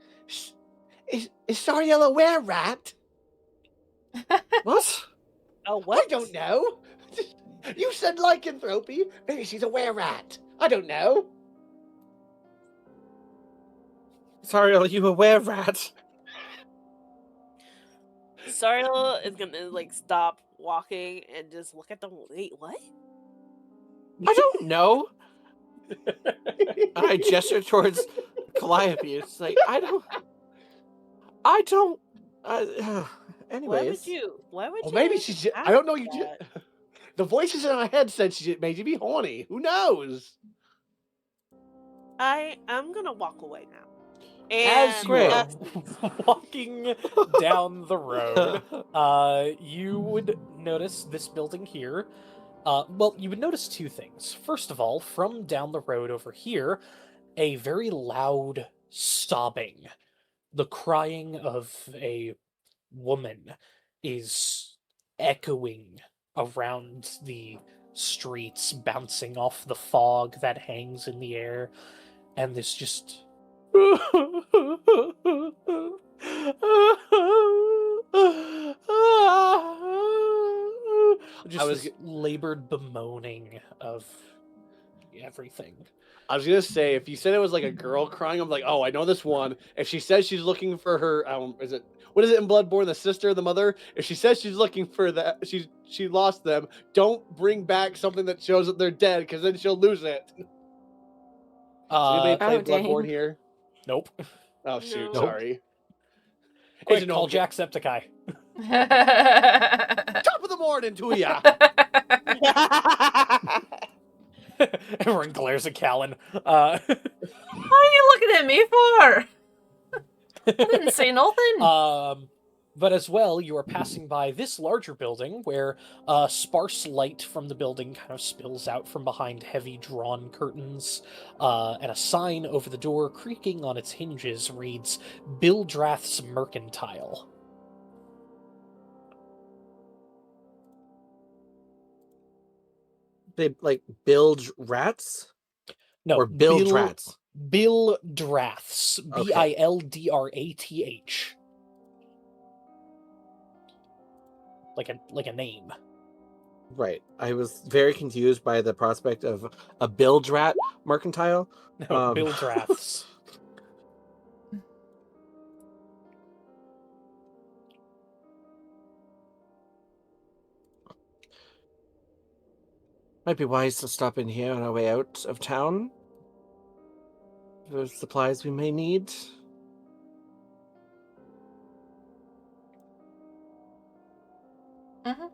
is Sariel a were-rat? What? Oh I what? don't know. You said lycanthropy. Maybe she's a were-rat. I don't know. Sariel, are you aware, rat? Sariel is gonna like stop walking and just look at them. Wait, what? I don't know. And I gesture towards Calliope. It's like I don't. Anyways, Why would Well, you? maybe she's. I don't know. You. that? The voices in my head said she made you be horny. Who knows? I'm gonna walk away now. As And you are that's- walking down the road, you would notice this building here. Well, you would notice two things. First of all, from down the road over here, a very loud sobbing. The crying of a woman is echoing around the streets, bouncing off the fog that hangs in the air, and there's just just was this labored bemoaning of everything. I was gonna say, if you said it was like a girl crying, I'm like, oh, I know this one. If she says she's looking for her, what is it in Bloodborne? The sister, the mother. If she says she's looking for that, she lost them. Don't bring back something that shows that they're dead, because then she'll lose it. Does anybody play Oh, dang. Bloodborne here? Nope. Oh shoot, No. sorry. Quick, Agent call Holmes, Jacksepticeye. top of the morning to ya. Everyone glares at Callan. What are you looking at me for? I didn't say nothing. But as well, you are passing by this larger building where sparse light from the building kind of spills out from behind heavy drawn curtains, and a sign over the door, creaking on its hinges, reads Bildrath's Mercantile. they like build rats No, or build rats. Bildraths. Okay. Bildrath. Like a name. Right. I was very confused by the prospect of a bilge rat mercantile. No, Bildraths. Might be wise to stop in here on our way out of town. There's supplies we may need. Mm-hmm.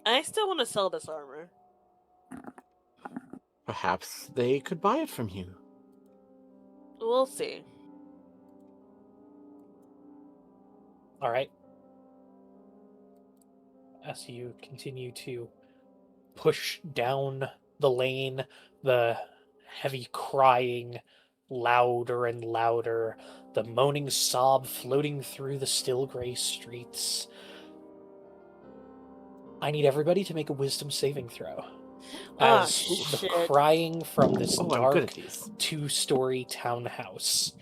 I still want to sell this armor. Perhaps they could buy it from you. We'll see. All right. As you continue to push down the lane, the heavy crying louder and louder, the moaning sob floating through the still gray streets. I need everybody to make a wisdom saving throw. Ah, As the shit. crying from this I'm good dark at these. 2-story townhouse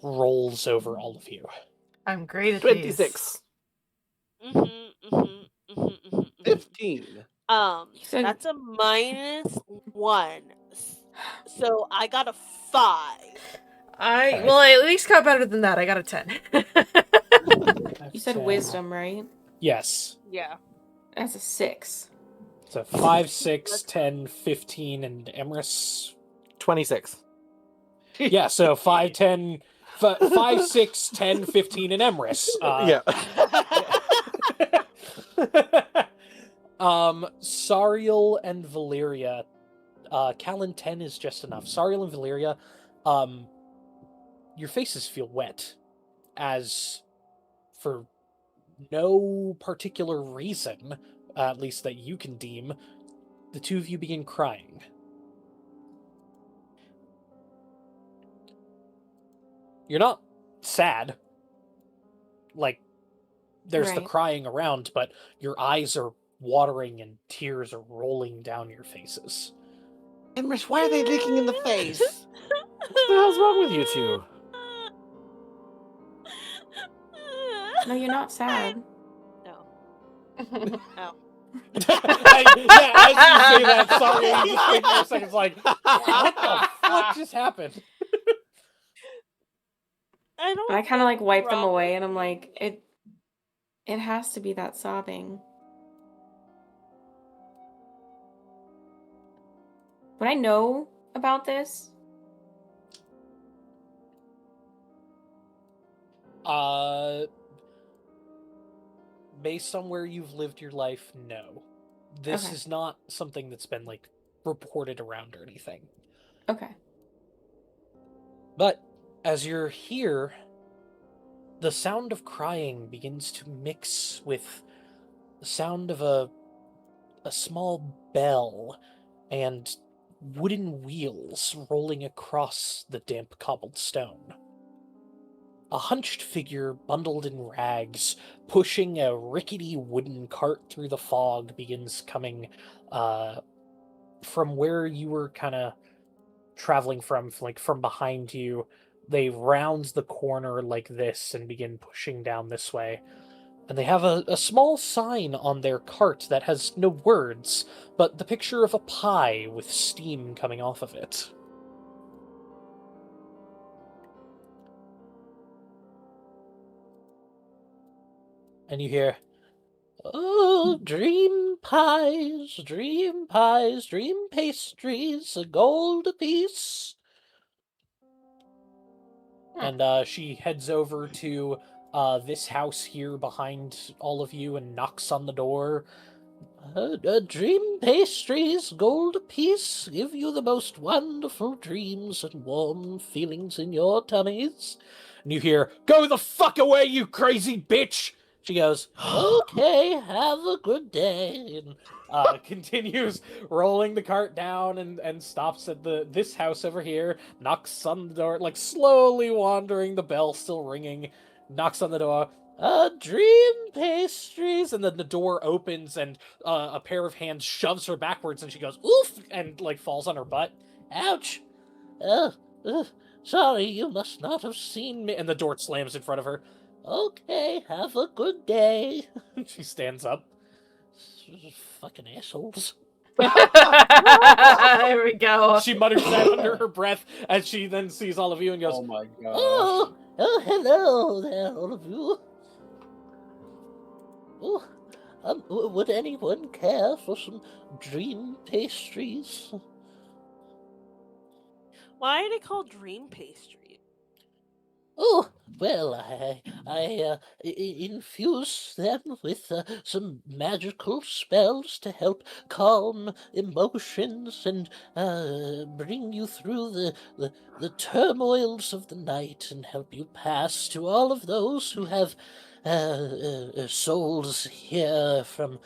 rolls over all of you. I'm great at 26. 15. said- That's a -1. So I got a 5. I at least got better than that. I got a 10. You said wisdom, right? Yes. Yeah. That's a 6. So 5, 6, 10, 15, and Emrys. 26. Yeah, so 5, 10, 5, 6, 10, 15, and Emrys. Yeah. Sariel and Valyria. Callan 10 is just enough. Sariel and Valyria, your faces feel wet, as for no particular reason, at least that you can deem, the two of you begin crying. You're not sad. Like, there's the Right. crying around, but your eyes are watering and tears are rolling down your faces. Emrys, why are they licking in the face? What the hell's wrong with you two? No, you're not sad. No. Oh. Yeah, as you say that, sorry, you just think for a second, it's like, what the fuck just happened? I don't. I kind of like wipe them Probably. away, and I'm like, It has to be that sobbing. Would I know about this? Based on where you've lived your life, no. This Okay. is not something that's been, like, reported around or anything. Okay. But as you're here, the sound of crying begins to mix with the sound of a small bell and wooden wheels rolling across the damp cobbled stone. A hunched figure bundled in rags, pushing a rickety wooden cart through the fog, begins coming from where you were kind of traveling from, like from behind you. They round the corner like this and begin pushing down this way. And they have a small sign on their cart that has no words, but the picture of a pie with steam coming off of it. And you hear, "Oh, dream pies, dream pies, dream pastries, a gold apiece." And she heads over to this house here behind all of you and knocks on the door. Dream pastries, gold apiece, give you the most wonderful dreams and warm feelings in your tummies. And you hear, "Go the fuck away, you crazy bitch!" She goes, "Okay, have a good day," and continues rolling the cart down and stops at this house over here, knocks on the door, like slowly wandering, the bell still ringing, knocks on the door. Dream pastries," and then the door opens and a pair of hands shoves her backwards, and she goes, "Oof!" and like falls on her butt. "Ouch! Uh, Sorry, you must not have seen me." And the door slams in front of her. "Okay, have a good day." She stands up. Fucking assholes. There we go. She mutters that under her breath as she then sees all of you and goes, Oh my gosh. Oh, hello there, all of you. Oh, would anyone care for some dream pastries? Why are they called dream pastry? Oh, well, I infuse them with some magical spells to help calm emotions and bring you through the turmoils of the night and help you pass to all of those who have souls here from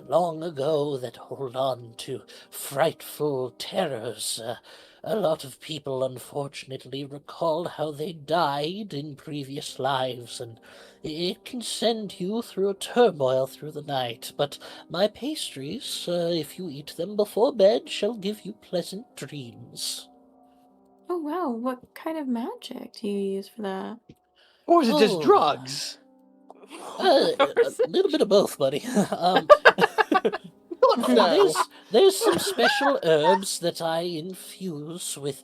long ago that hold on to frightful terrors. A lot of people, unfortunately, recall how they died in previous lives, and it can send you through a turmoil through the night. But my pastries, if you eat them before bed, shall give you pleasant dreams. Oh wow, what kind of magic do you use for that? Or is it just Oh, drugs? A little bit of both, buddy. Thought so. There's some special herbs that I infuse with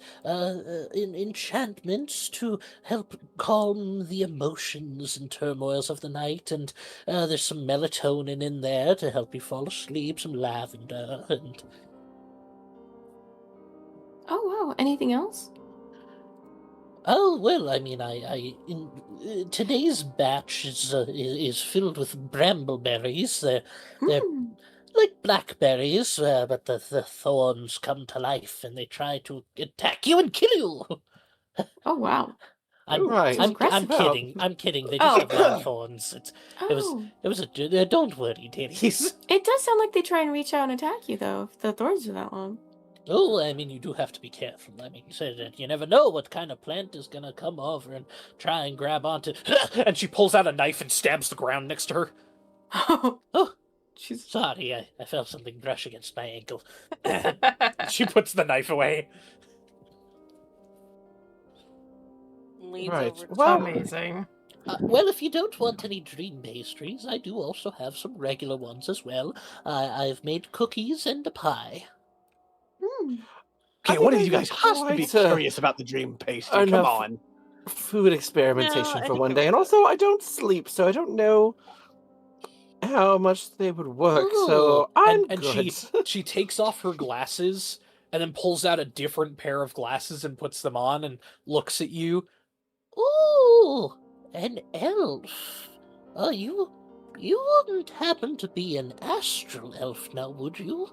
enchantments to help calm the emotions and turmoils of the night, and there's some melatonin in there to help you fall asleep, some lavender, and Oh wow, anything else? oh well, I mean, today's batch is filled with brambleberries. They're Hmm. like blackberries, but the thorns come to life and they try to attack you and kill you. Oh wow. Ooh, Right. Some aggressive. I'm kidding. I'm kidding. They just Oh. have long thorns. Oh. It was a. Don't worry, dearies. It does sound like they try and reach out and attack you though, if the thorns are that long. Oh, I mean, you do have to be careful. I mean, so that you never know what kind of plant is gonna come over and try and grab onto. And she pulls out a knife and stabs the ground next to her. Oh, She's sorry, I felt something brush against my ankle. She puts the knife away. Leans Right. over to Well, Amazing. Well, if you don't want any dream pastries, I do also have some regular ones as well. I've made cookies and a pie. Hmm. Okay, I one think of I you guys got has to be quite, curious about the dream pastry. Come enough- on. food experimentation I for think one I day, and would. also I don't sleep, so I don't know how much they would work. Ooh. So I'm and good. she takes off her glasses and then pulls out a different pair of glasses and puts them on and looks at you. Ooh, an elf. You wouldn't happen to be an astral elf now, would you?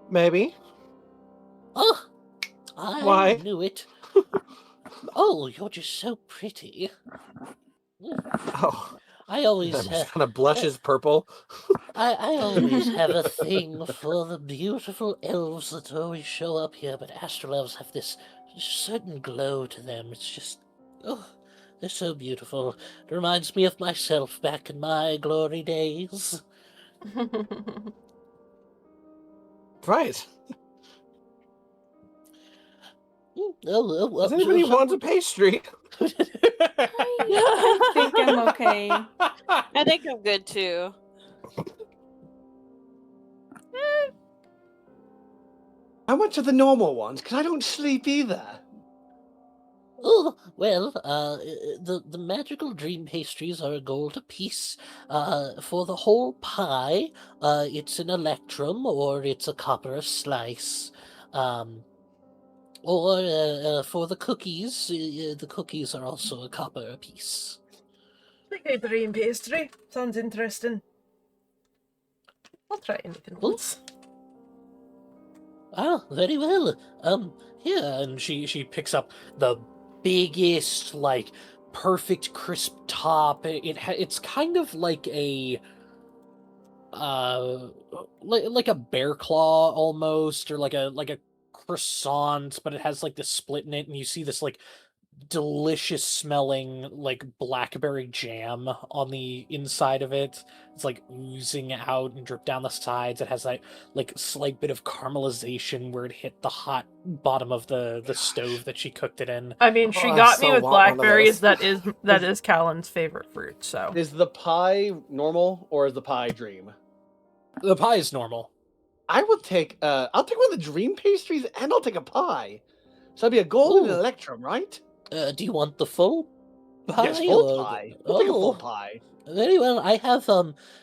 Maybe. Oh, I Why? knew it. Oh, you're just so pretty. Oh, I always I'm just kind of blushes purple. I always have a thing for the beautiful elves that always show up here, but astral elves have this certain glow to them. It's just, oh, they're so beautiful. It reminds me of myself back in my glory days. Right. Does So anybody want a pastry? I think I'm okay. I think I'm good too. How much are the normal ones? Because I don't sleep either. Oh, well, the magical dream pastries are a gold apiece. For the whole pie, it's an electrum or it's a copper a slice. Or for the cookies are also a copper apiece. Like a dream pastry. Sounds interesting. I'll try anything Oh. once. Ah, very well. Here. And she picks up the biggest, like, perfect crisp top. It's kind of like a like a bear claw almost, or like a croissant, but it has like this split in it, and you see this like delicious smelling like blackberry jam on the inside of it. It's like oozing out and drip down the sides. It has that like slight bit of caramelization where it hit the hot bottom of the stove that she cooked it in. I mean, she Oh, I got me so with want one of blackberries. those. That is Callan's favorite fruit. So Is the pie normal or is the pie dream? The pie is normal. I will take I'll take one of the dream pastries and I'll take a pie. So it'll be a golden Ooh. electrum, right? Do you want the full pie? Yes, full or pie. We'll take a full Oh, pie. very well. I have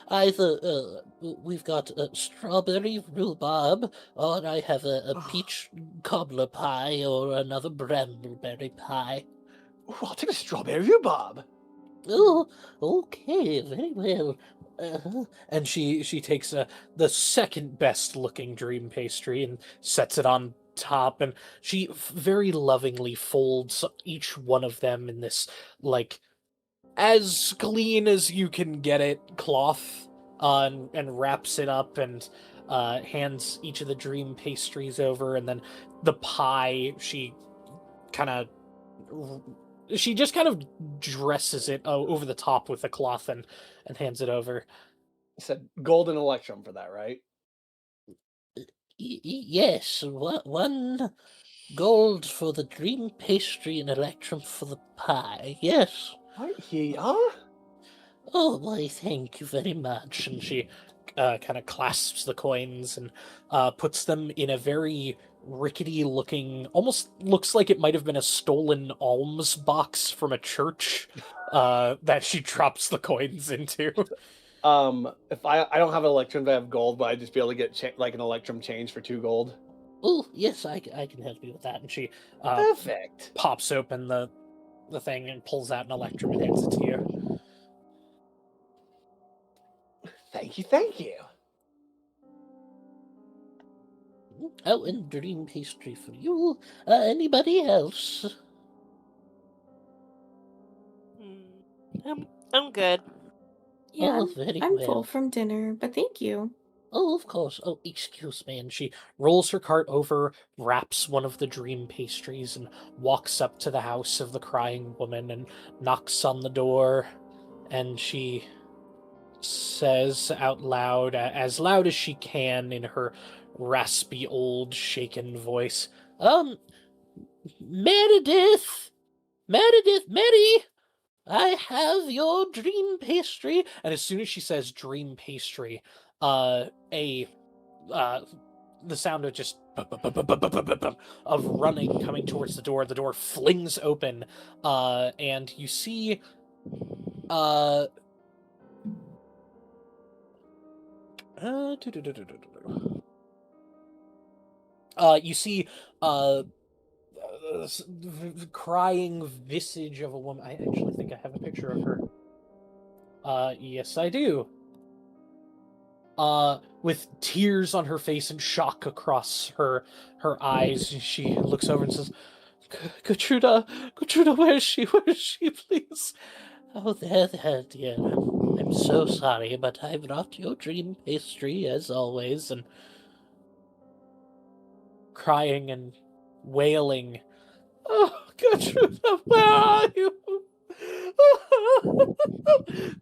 either we've got strawberry rhubarb, or I have a peach cobbler pie, or another brambleberry pie. Ooh, I'll take a strawberry rhubarb. Oh, okay, very well. And she takes the second best looking dream pastry and sets it on top, and she very lovingly folds each one of them in this like as clean as you can get it cloth, and wraps it up and hands each of the dream pastries over, and then the pie she just kind of dresses it over the top with a cloth and hands it over. You said golden electrum for that, right? Yes, one gold for the dream pastry and electrum for the pie. Yes. Right, here you are. Oh, why, thank you very much. And she kind of clasps the coins and puts them in a very rickety looking, almost looks like it might have been a stolen alms box from a church that she drops the coins into. If I don't have an electrum, but I have gold, but I'd just be able to get like an electrum change for 2 gold. Oh, yes, I can help you with that. And she Perfect. pops open the thing and pulls out an electrum and hands it to you. Thank you, thank you. Oh, and dream pastry for you. Anybody else? I'm good. Yeah, Oh, very I'm well. full from dinner, but thank you. Oh, of course. Oh, excuse me. And she rolls her cart over, wraps one of the dream pastries, and walks up to the house of the crying woman and knocks on the door. And she says out loud, as loud as she can in her raspy, old, shaken voice, Meredith! Mary! I have your dream pastry. and as soon as she says dream pastry, the sound of just of running coming towards the door. The door flings open, and you see you see crying visage of a woman. I actually think I have a picture of her. Yes, I do. With tears on her face and shock across her eyes, she looks over and says, Gertruda, where is she? Where is she, please? Oh, there, dear. I'm so sorry, but I brought your dream pastry as always, and Crying and wailing. Oh, Gertruda, where are you?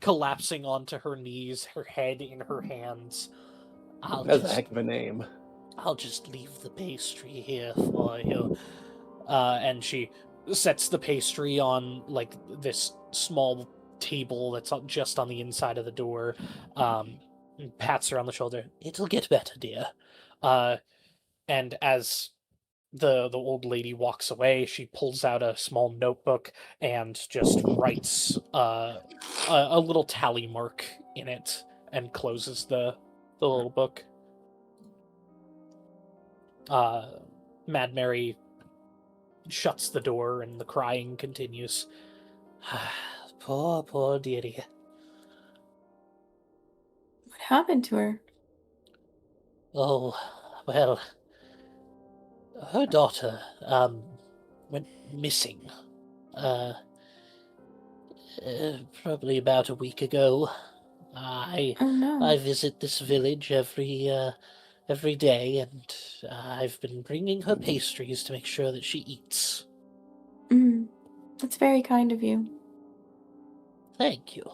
Collapsing onto her knees, her head in her hands. That's a heck of a name. I'll just leave the pastry here for you. And she sets the pastry on like this small table that's just on the inside of the door. And pats her on the shoulder. It'll get better, dear. And as the old lady walks away, she pulls out a small notebook and just writes a little tally mark in it and closes the little book. Mad Mary shuts the door and the crying continues. Poor dearie. What happened to her? Oh, well, her daughter, went missing. Uh, Probably about a week ago. I Oh no. visit this village every day, and I've been bringing her pastries to make sure that she eats. That's very kind of you. Thank you.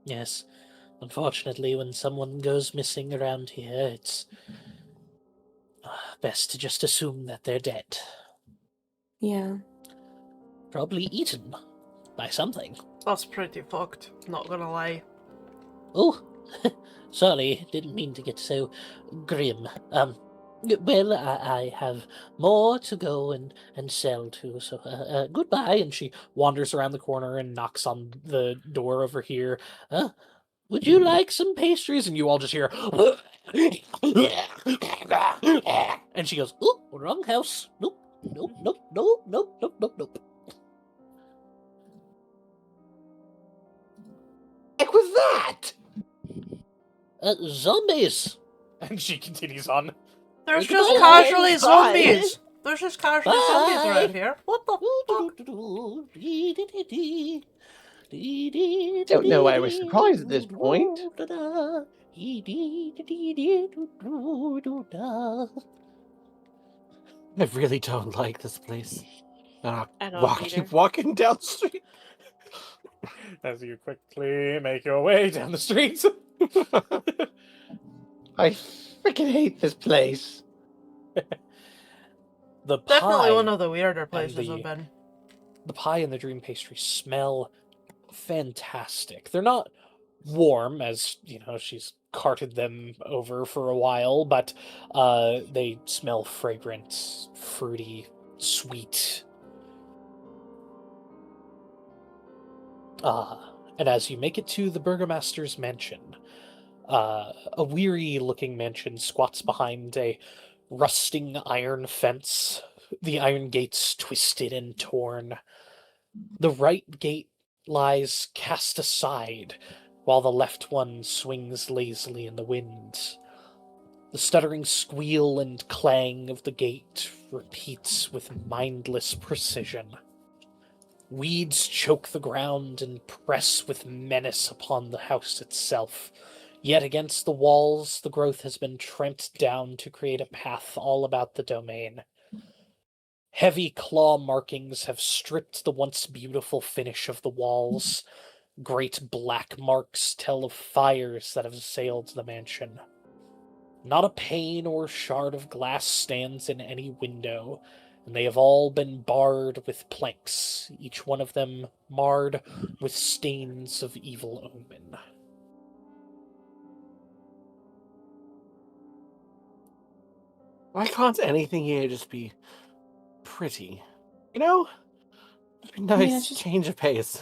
Yes, unfortunately, when someone goes missing around here, it's best to just assume that they're dead. Yeah. Probably eaten by something. That's pretty fucked, not gonna lie. Oh, sorry, didn't mean to get so grim. Well, I have more to go and sell too, so goodbye. And she wanders around the corner and knocks on the door over here. Would you like some pastries? And you all just hear. And she goes, Oh, wrong house. Nope, nope, nope, nope, nope, nope, nope, nope. What was that? Zombies. and she continues on. There's Goodbye. just casually Bye. zombies! There's just casually zombies Bye. around here. What the fuck? Don't know why I was surprised at this point. I really don't like this place. I know, Peter. Keep walking down the street. As you quickly make your way down the street. I freaking hate this place. The Definitely pie one of the weirder places the- I've been. the pie and the dream pastry smell fantastic. They're not warm, as you know, she's carted them over for a while, but they smell fragrant, fruity, sweet. And as you make it to the burgomaster's mansion, a weary-looking mansion squats behind a rusting iron fence, the iron gates twisted and torn. The right gate lies cast aside, while the left one swings lazily in the wind. The stuttering squeal and clang of the gate repeats with mindless precision. Weeds choke the ground and press with menace upon the house itself. Yet against the walls, the growth has been tramped down to create a path all about the domain. Heavy claw markings have stripped the once beautiful finish of the walls. Great black marks tell of fires that have assailed the mansion. Not a pane or shard of glass stands in any window, and they have all been barred with planks, each one of them marred with stains of evil omen. Why can't anything here just be pretty? You know? It'd be I mean, nice it's just change of pace.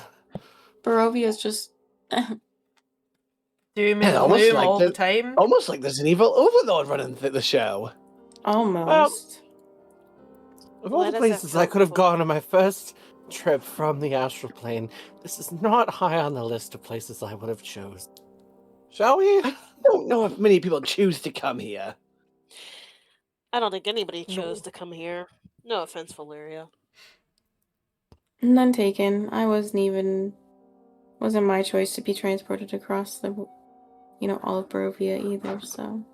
Barovia's just Doom Yeah, and almost gloom like all the time. Almost like there's an evil overlord running the show. almost. Of all Why the does that places I feel could have cool? gone on my first trip from the astral plane, this is not high on the list of places I would have chosen. Shall we? I don't know if many people choose to come here. I don't think anybody chose to come here. No offense, Valeria. None taken. I wasn't my choice to be transported across the, all of Barovia either, so.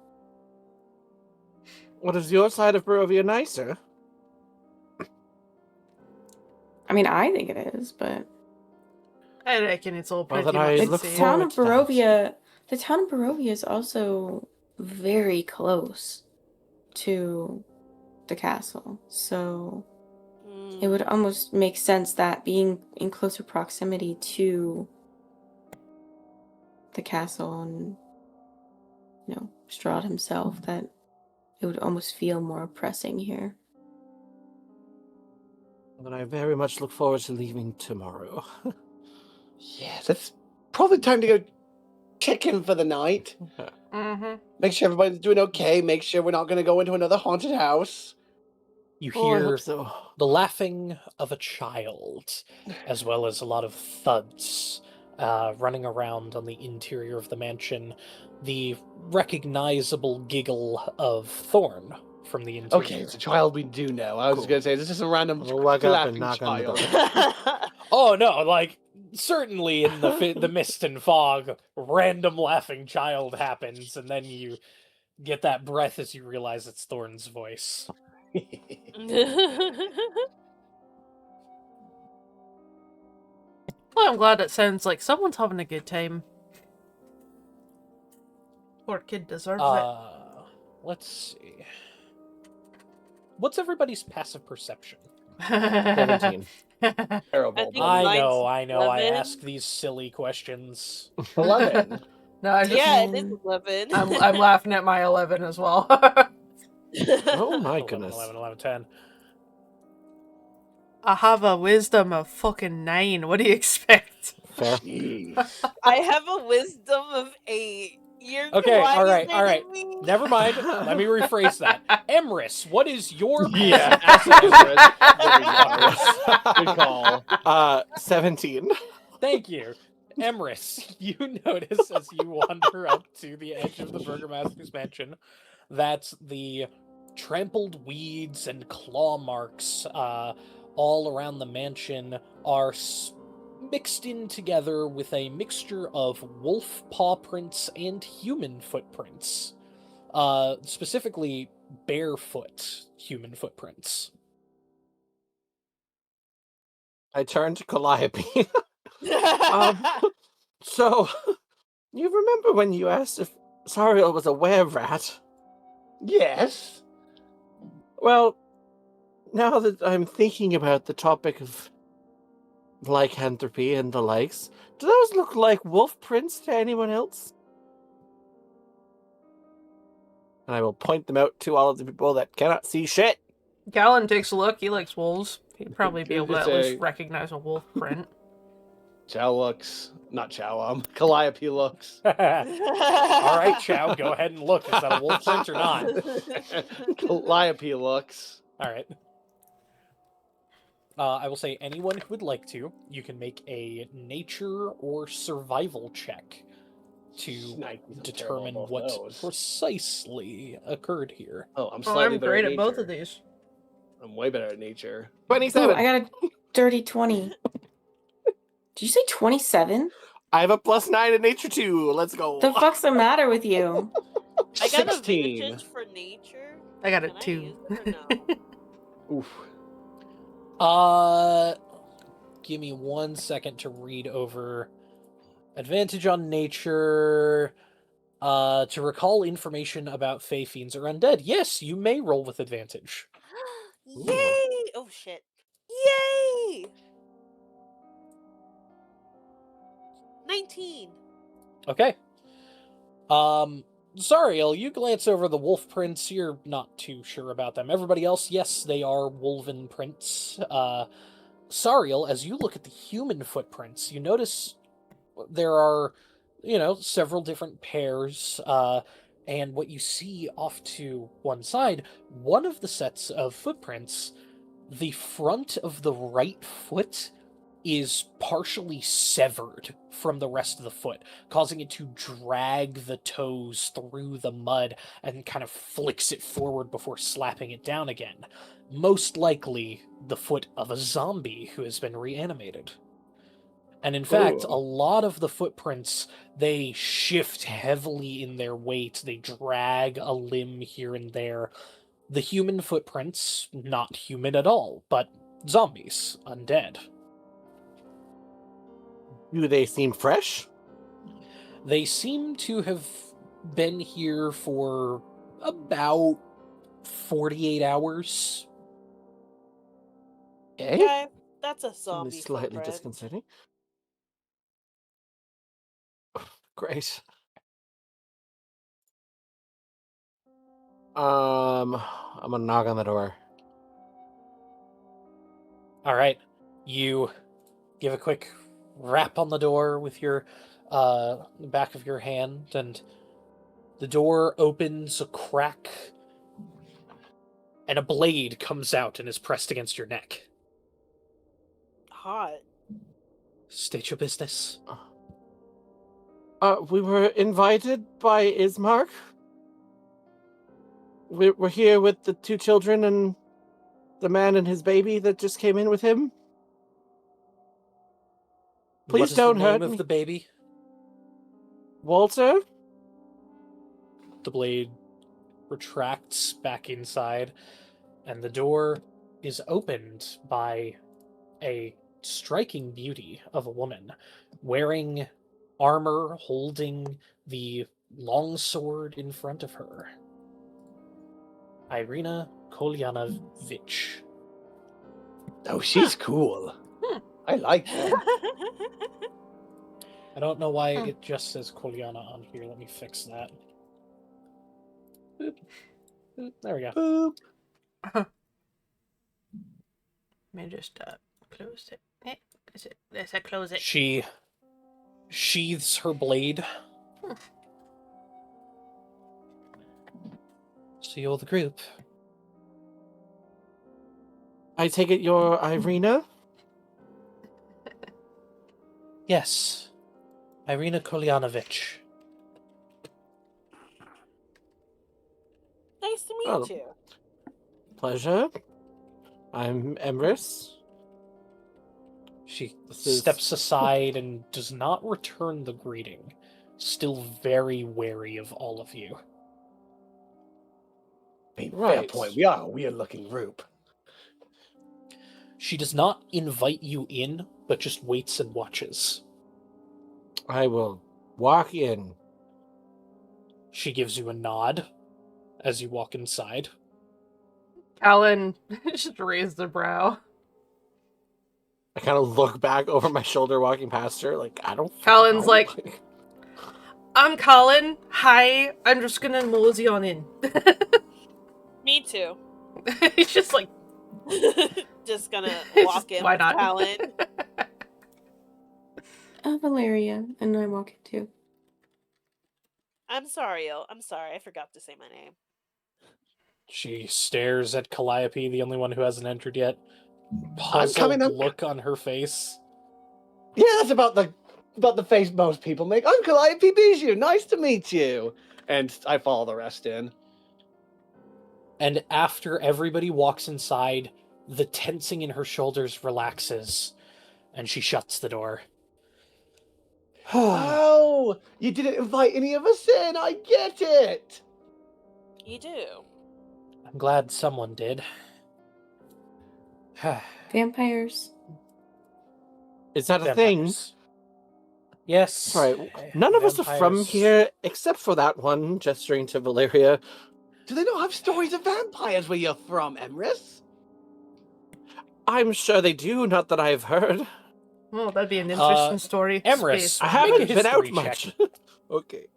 What is your side of Barovia nicer? I mean, I think it is, but I reckon it's all Well, pretty then I much the the look same. town of forward to that. Barovia is also very close to the castle, so it would almost make sense that being in closer proximity to the castle and, Strahd himself, that it would almost feel more pressing here. Then I very much look forward to leaving tomorrow. Yes, it's probably time to go check in for the night. Mm-hmm. Make sure everybody's doing okay. Make sure we're not going to go into another haunted house. You Oh, I hear hope so. the laughing of a child, as well as a lot of thuds running around on the interior of the mansion. The recognizable giggle of Thorn from the interior. Okay, it's a child we do know. I was Cool. going to say, this is just a random We'll walk up and laughing knock on the child. door. Oh no, like certainly in the mist and fog, random laughing child happens, and then you get that breath as you realize it's Thorn's voice. Well, I'm glad it sounds like someone's having a good time. Poor kid deserves Let's see. What's everybody's passive perception? it. 17. Terrible. I think I mine's know. I 11. ask these silly questions. 11. No, I just, Yeah, it is 11. I'm laughing at my 11 as well. Oh my 11, goodness. 11, 11, 10. I have a wisdom of fucking 9. What do you expect? Fair. Jeez. I have a wisdom of 8. You're Okay, all right, quieter all right. than me. Never mind. Let me rephrase that. Emrys, what is your Yeah, passive Emrys. There we go. Good call. 17. Thank you. Emrys, you notice as you wander up to the edge of the Burgomaster's mansion that the trampled weeds and claw marks all around the mansion are mixed in together with a mixture of wolf paw prints and human footprints. Specifically, barefoot human footprints. I turned to Calliope. So, you remember when you asked if Sariel was a were-rat? Yes. Well, now that I'm thinking about the topic of lycanthropy and the likes, do those look like wolf prints to anyone else? And I will point them out to all of the people that cannot see shit. Galen takes a look. He likes wolves. He'd probably be able to It's at least a- recognize a wolf print. Chow looks. Not Chow, Calliope looks. All right, Chow, go ahead and look. Is that a wolf print or not? Calliope looks. All right. I will say anyone who would like to, you can make a nature or survival check to Snipes, I'm determine terrible at what those. precisely occured here. Oh, I'm Oh, slightly I'm better great at at both of nature. these. I'm way better at nature. Ooh, 27. I got a dirty 20. Did you say 27? I have a +9 in nature too. Let's go. The fuck's the matter with you? I got 16. advantage for nature. I got a Can I 2. use it or no? Oof. Give me 1 second to read over advantage on nature. To recall information about Fey Fiends or Undead. Yes, you may roll with advantage. Yay! Oh shit! Yay! 19. Okay. Sariel, you glance over the wolf prints. You're not too sure about them. Everybody else, yes, they are wolven prints. Sariel, as you look at the human footprints, you notice there are, several different pairs. And what you see off to one side, one of the sets of footprints, the front of the right foot is partially severed from the rest of the foot, causing it to drag the toes through the mud and kind of flicks it forward before slapping it down again. Most likely the foot of a zombie who has been reanimated. And in fact, a lot of the footprints, they shift heavily in their weight. They drag a limb here and there. The human footprints, not human at all, but zombies, undead. Do they seem fresh? They seem to have been here for about 48 hours. Okay, that's a Only zombie slightly footprint. disconcerting. Great. I'm gonna knock on the door. All right. You give a quick rap on the door with your back of your hand, and the door opens a crack, and a blade comes out and is pressed against your neck. Hot. State your business. We were invited by Ismark. We're here with the 2 children and the man and his baby that just came in with him. Please What is don't the name hurt of me. the baby? Walter? The blade retracts back inside, and the door is opened by a striking beauty of a woman wearing armor, holding the longsword in front of her. Irina Kolyanovich. Oh, she's cool. I like her. I don't know why it just says Kolyana on here. Let me fix that. Boop. Boop. There we go. Boop. Let me just close it. Let's close it. She sheathes her blade. So you're the group. I take it you're Irina? Yes. Irina Kolyanovich. Nice to meet Oh. you. Pleasure. I'm Emrys. She This is- steps aside and does not return the greeting, still very wary of all of you. I mean, fair Right. point. We are a weird-looking group. She does not invite you in, but just waits and watches. I will walk in. She gives you a nod as you walk inside. Alan just raised a brow. I kind of look back over my shoulder walking past her, like, I don't fucking Colin's know. like- I'm Colin. Hi. I'm just gonna mosey on in. Me too. He's just like, Just gonna walk in why with not? Alan. Valeria, and I walk in too. I'm sorry, I'm sorry. I forgot to say my name. She stares at Calliope, the only one who hasn't entered yet. I'm coming, Puzzled I'm- look on her face. Yeah, that's about the face most people make. Uncle Calliope Bijou, nice to meet you. And I follow the rest in. And after everybody walks inside, the tensing in her shoulders relaxes, and she shuts the door. Oh, you didn't invite any of us in. I get it. You do. I'm glad someone did. Vampires. Is that a thing? Vampires. Yes. Right. None of us are from vampires. here, except for that one, gesturing to Valeria. Do they not have stories of vampires where you're from, Emrys? I'm sure they do, not that I've heard. well, that'd be an interesting story. Emrys, Space. I Make a haven't been out history much. Okay.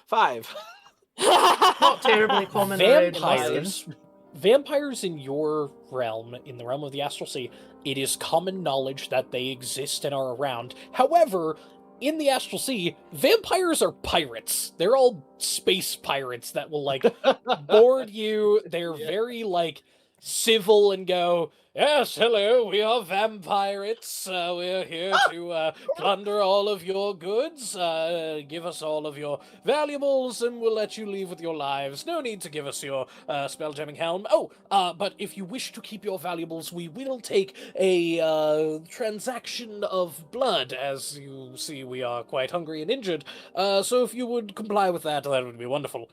5. Not terribly common around Muskin. Vampires in your realm, in the realm of the Astral Sea, it is common knowledge that they exist and are around. However, in the Astral Sea, vampires are pirates. They're all space pirates that will, like, board you. They're very, like, civil and go, yes, hello, we are vampirates. We're here to plunder all of your goods. Give us all of your valuables, and we'll let you leave with your lives. No need to give us your spell-jamming helm. Oh, but if you wish to keep your valuables, we will take a transaction of blood. As you see, we are quite hungry and injured. So if you would comply with that, that would be wonderful.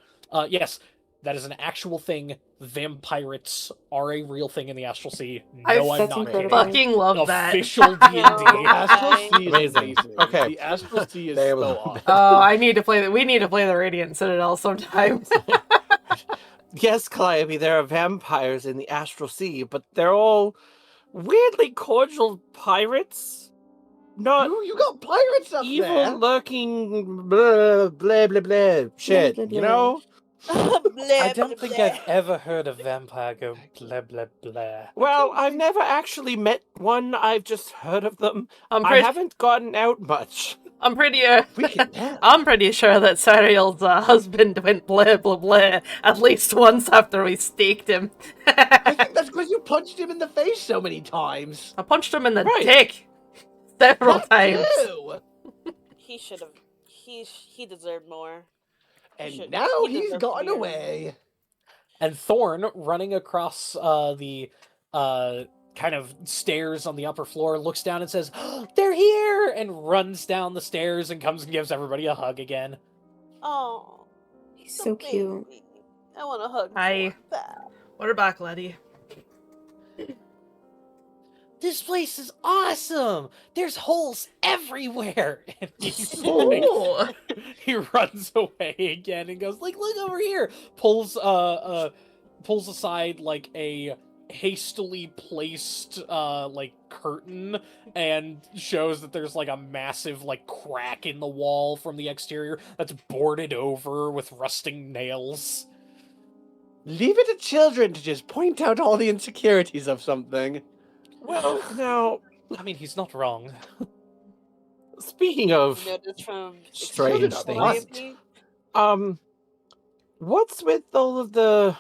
Yes, that is an actual thing. Vampirates are a real thing in the Astral Sea. No, I'm That's not incredible. kidding. Fucking love that. Official D&D. The Astral Okay. Sea is Amazing. amazing. Okay. The Astral Sea is There so we go. awesome. Oh, I need to play that. We need to play the Radiant Citadel sometime. Yes, Calliope, there are vampires in the Astral Sea, but they're all weirdly cordial pirates. Not You got pirates up evil there. lurking blah blah blah blah shit, blah, you blah. know? I don't think I've ever heard a vampire go blah blah blah. Well, I've never actually met one. I've just heard of them. I'm I pretty. haven't gotten out much. I'm pretty. We can tell. I'm pretty sure that Sariel's husband went blah blah blah at least once after we staked him. I think that's because you punched him in the face so many times. I punched him in the Right. dick several That times. too. He should have. He deserved more. And Shit, now he he's deserves gotten to be away. And Thorn, running across the kind of stairs on the upper floor, looks down and says, "Oh, they're here!" and runs down the stairs and comes and gives everybody a hug again. Oh, He's the so cute. baby. I want to hug Hi. Thorn back. We're back, Letty. This place is awesome! There's holes everywhere! And he's like, Oh, he runs away again and goes, like, look over here! Pulls aside, like, a hastily placed, like, curtain and shows that there's, like, a massive, like, crack in the wall from the exterior that's boarded over with rusting nails. Leave it to children to just point out all the insecurities of something. Well, now, I mean, he's not wrong. speaking of Notice from strange experience, things, Calliope. what's with all of the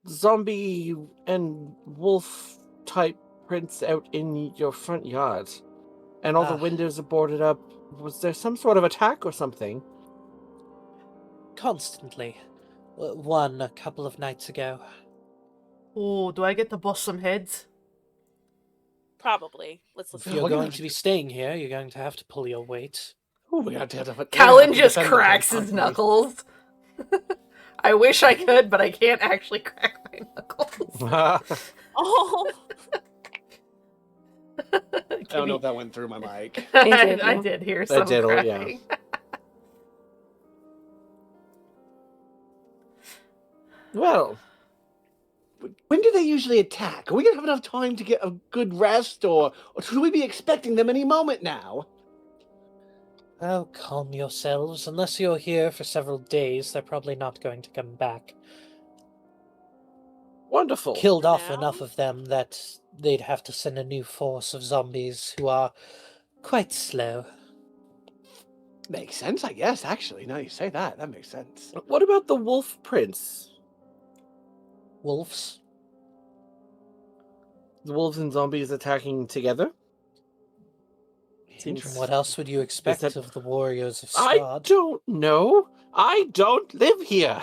zombie and wolf type prints out in your front yard? And all the windows are boarded up. Was there some sort of attack or something? Constantly. One a couple of nights ago. oh, do I get to bust some heads? Probably. Let's If listen. you're We're gonna going to be staying here, you're going to have to pull your weight. Oh, we got to Callan just cracks his knuckles. I wish I could, but I can't actually crack my knuckles. Oh, I don't know if that went through my mic. I did hear some did, yeah. cracking. Well, When do they usually attack? Are we gonna have enough time to get a good rest, or should we be expecting them any moment now? Oh, calm yourselves. Unless you're here for several days, they're probably not going to come back. wonderful. Killed off now? enough of them that they'd have to send a new force of zombies who are quite slow. Makes sense, I guess, actually. Now you say that, that makes sense. What about the wolf prince? Wolves? The wolves and zombies attacking together? And what else would you expect that- of the warriors of I Strahd? don't know. I don't live here.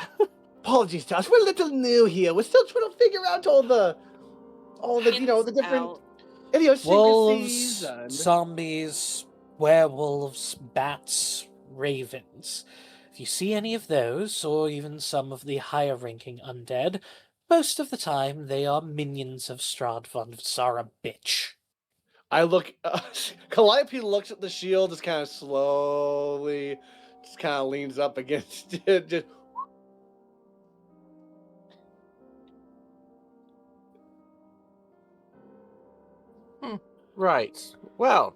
Apologies to us, we're a little new here. We're still trying to figure out all the you know, the Hints different out. idiosyncrasies Wolves, and... zombies, werewolves, bats, ravens. If you see any of those, or even some of the higher-ranking undead, most of the time they are minions of Strahd von Zara bitch. I look, Calliope looks at the shield, just kind of slowly, just kind of leans up against it, just... Right. Well,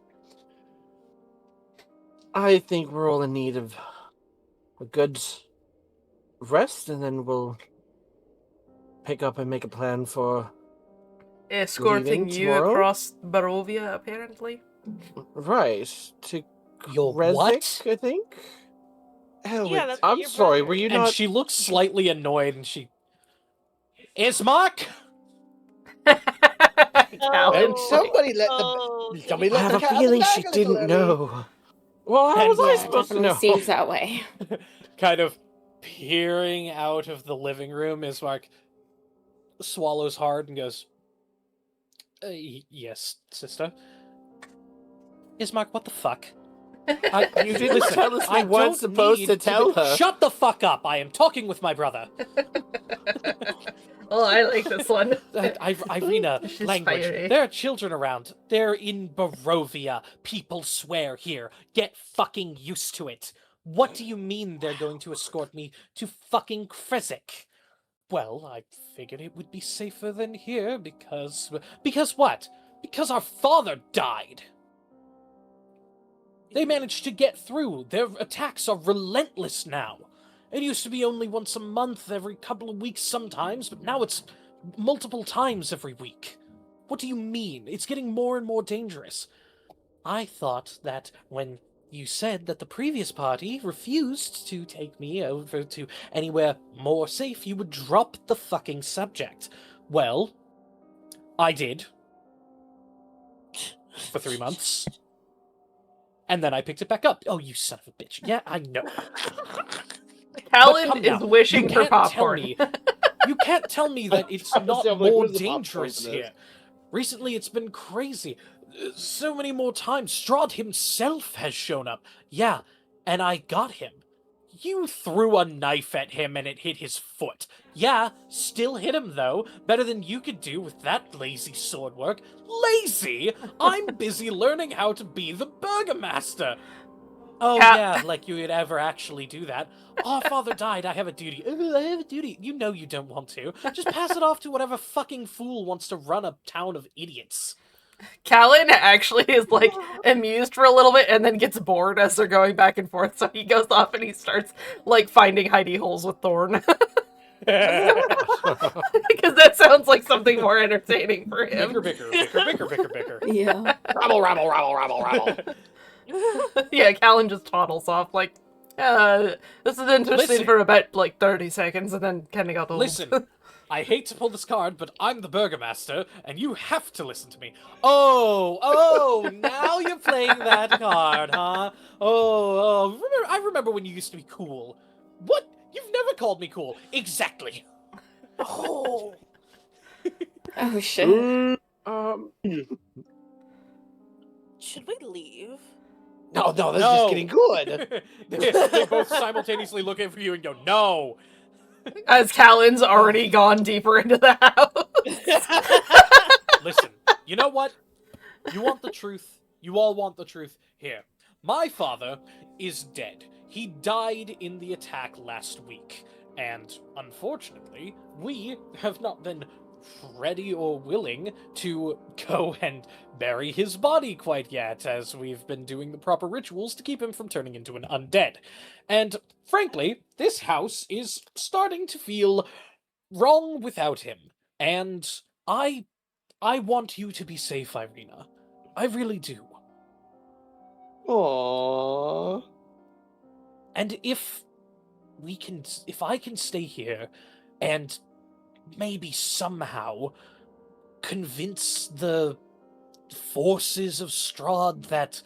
I think we're all in need of a good rest, and then we'll pick up and make a plan for Escorting leaving you tomorrow. across Barovia, apparently. Right. To Your Krezik, what? I think? Oh, Yeah, that's I'm your sorry, brother. were you And not... she looks slightly annoyed, and she... Ismark? Callan. and somebody let Oh, the did somebody he I let have the a cat out of the feeling she bag a little didn't early. know. Well, how And- was I Yeah, it supposed to definitely know? seems that way. kind of peering out of the living room, Ismark swallows hard and goes, yes, sister. Ismark, what the fuck? You didn't tell us we I weren't don't supposed need to tell her. Shut the fuck up! I am talking with my brother. Oh, I like this one. Irina, She's language. fiery. There are children around. They're in Barovia. People swear here. Get fucking used to it. What do you mean they're going to escort me to fucking Krezik? Well, I figured it would be safer than here because... Because what? Because our father died. They managed to get through. Their attacks are relentless now. It used to be only once a month, every couple of weeks sometimes, but now it's multiple times every week. What do you mean? It's getting more and more dangerous. I thought that when you said that the previous party refused to take me over to anywhere more safe, you would drop the fucking subject. Well, I did. For 3 months. And then I picked it back up. Oh, you son of a bitch. Yeah, I know. Callan is wishing for popcorn. You can't tell me that it's I was not like, more where's the popcorn dangerous for this? here. Recently, it's been crazy. So many more times. Strahd himself has shown up. Yeah, and I got him. You threw a knife at him and it hit his foot. Yeah, still hit him though. Better than you could do with that lazy sword work. Lazy? I'm busy learning how to be the Burgomaster. Oh yeah, like you would ever actually do that. Our father died, I have a duty. I have a duty. You know you don't want to. Just pass it off to whatever fucking fool wants to run a town of idiots. Callan actually is like amused for a little bit and then gets bored as they're going back and forth, so he goes off and he starts like finding hidey holes with Thorn. Because that sounds like something more entertaining for him. Bicker. Yeah. Rabble. Yeah, Callan just toddles off like, this is interesting Listen. for about like 30 seconds and then kind of got old. Listen, I hate to pull this card, but I'm the Burgomaster, and you have to listen to me. Oh, now you're playing that card, huh? I remember when you used to be cool. What? You've never called me cool. Exactly. Oh. Oh shit. Should we leave? No, this is just getting good. They both simultaneously look at you and go, no. As Callan's already gone deeper into the house. Listen, you know what? You want the truth. You all want the truth. Here. My father is dead. He died in the attack last week. And unfortunately, we have not been ready or willing to go and bury his body quite yet, as we've been doing the proper rituals to keep him from turning into an undead. And frankly, this house is starting to feel wrong without him. And I want you to be safe, Irina. I really do. Aww. And if I can stay here and maybe somehow convince the forces of Strahd that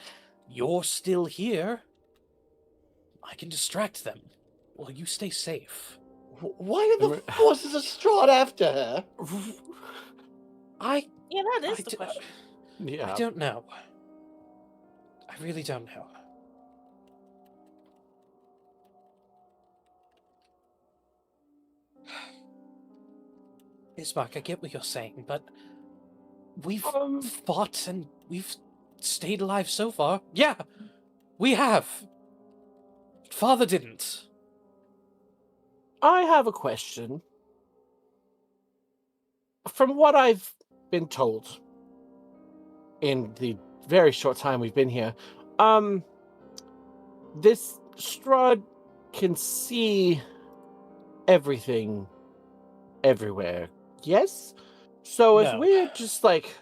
you're still here, I can distract them while you stay safe. Why are the forces of Strahd after her? Yeah, that is the question. Yeah. I don't know. I really don't know. Ismark, I get what you're saying, but we've fought and we've stayed alive so far. Yeah, we have. Father didn't. I have a question. From what I've been told in the very short time we've been here, this Strahd can see everything everywhere. Yes? So if No. we're just like,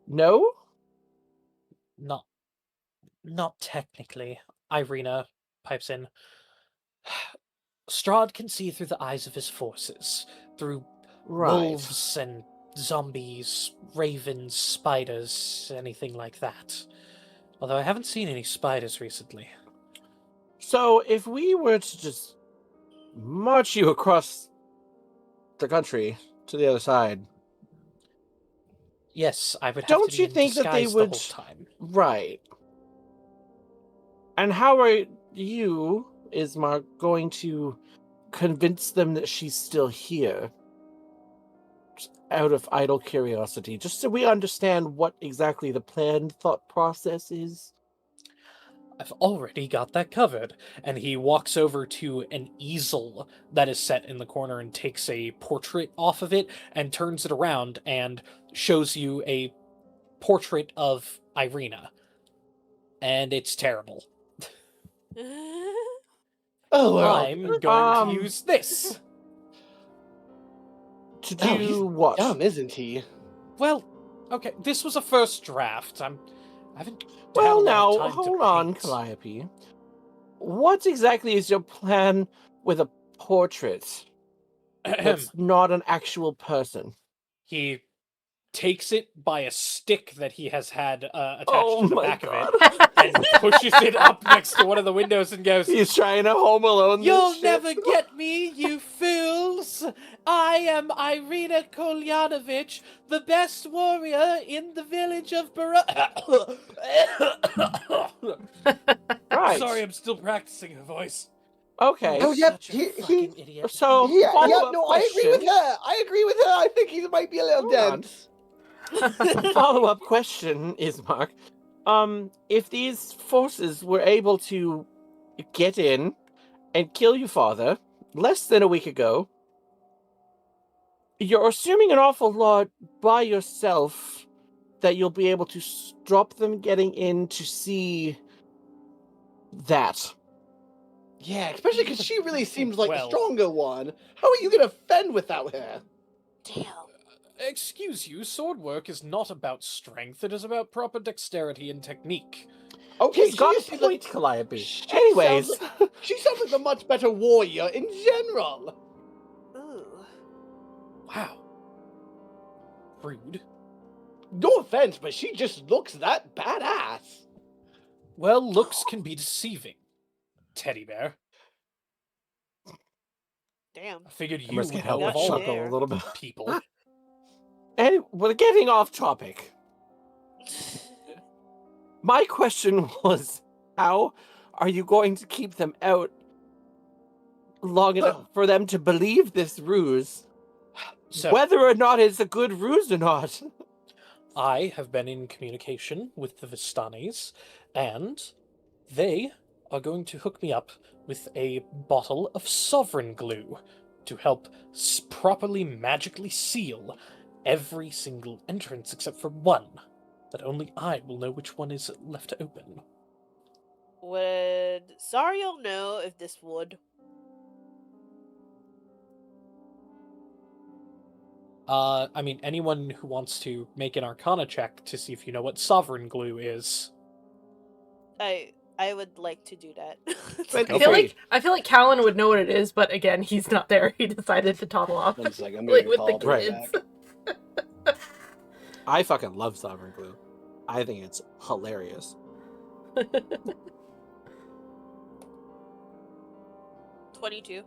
no? Not technically. Irina pipes in. Strahd can see through the eyes of his forces, through Right. wolves and zombies, ravens, spiders, anything like that. Although I haven't seen any spiders recently. So if we were to just march you across the country to the other side, Yes, I would have don't to be you in think that they disguise would... the whole time. Right. And how are you, Ismark, going to convince them that she's still here? Just out of idle curiosity, just so we understand what exactly the planned thought process is. I've already got that covered. And he walks over to an easel that is set in the corner and takes a portrait off of it and turns it around and shows you a portrait of Irina. And it's terrible. Oh well. I'm going to use this. To Oh, he's do what? dumb, isn't he? Well, okay, this was a first draft. I haven't had a Well, lot now, of time hold to on, paint. Calliope. What exactly is your plan with a portrait that's not an actual person? He takes it by a stick that he has had attached Oh to the my back God. of it and pushes it up next to one of the windows and goes, He's trying to Home Alone "You'll this shit. never get me, you fools! I am Irina Kolyanovich, the best warrior in the village of Right. Sorry, I'm still practicing her voice. Okay. Oh, yep, Such a he- fucking idiot. So, Yeah, follow-up no, I agree with question. her. I agree with her. I think he might be a little Hold on. dense. Follow-up question is, Mark, if these forces were able to get in and kill your father less than a week ago, you're assuming an awful lot by yourself that you'll be able to stop them getting in to see that. Yeah, especially because she really seems like the Well- stronger one. How are you gonna fend without her? Damn. Excuse you, sword work is not about strength, it is about proper dexterity and technique. Okay, He's got she a seems point, like, Calliope. she Anyways, she sounds like a much better warrior in general. Ooh. Wow. Rude. No offense, but she just looks that badass. Well, looks can be deceiving, teddy bear. Damn. I figured you Emrys would can't know help of but all chuckle a there. little bit. people. And we're getting off topic. My question was, how are you going to keep them out long enough for them to believe this ruse? So, Whether or not it's a good ruse or not. I have been in communication with the Vistanis, and they are going to hook me up with a bottle of sovereign glue to help properly magically seal every single entrance except for one. But only I will know which one is left open. Would Zariel know if this would? I mean, anyone who wants to make an Arcana check to see if you know what sovereign glue is. I would like to do that. But Go I feel for like it. Callan would know what it is, but again, he's not there. He decided to toddle off. One second, I'm Like gonna with call the her kids. back. I fucking love Sovereign Glue. I think it's hilarious. 22.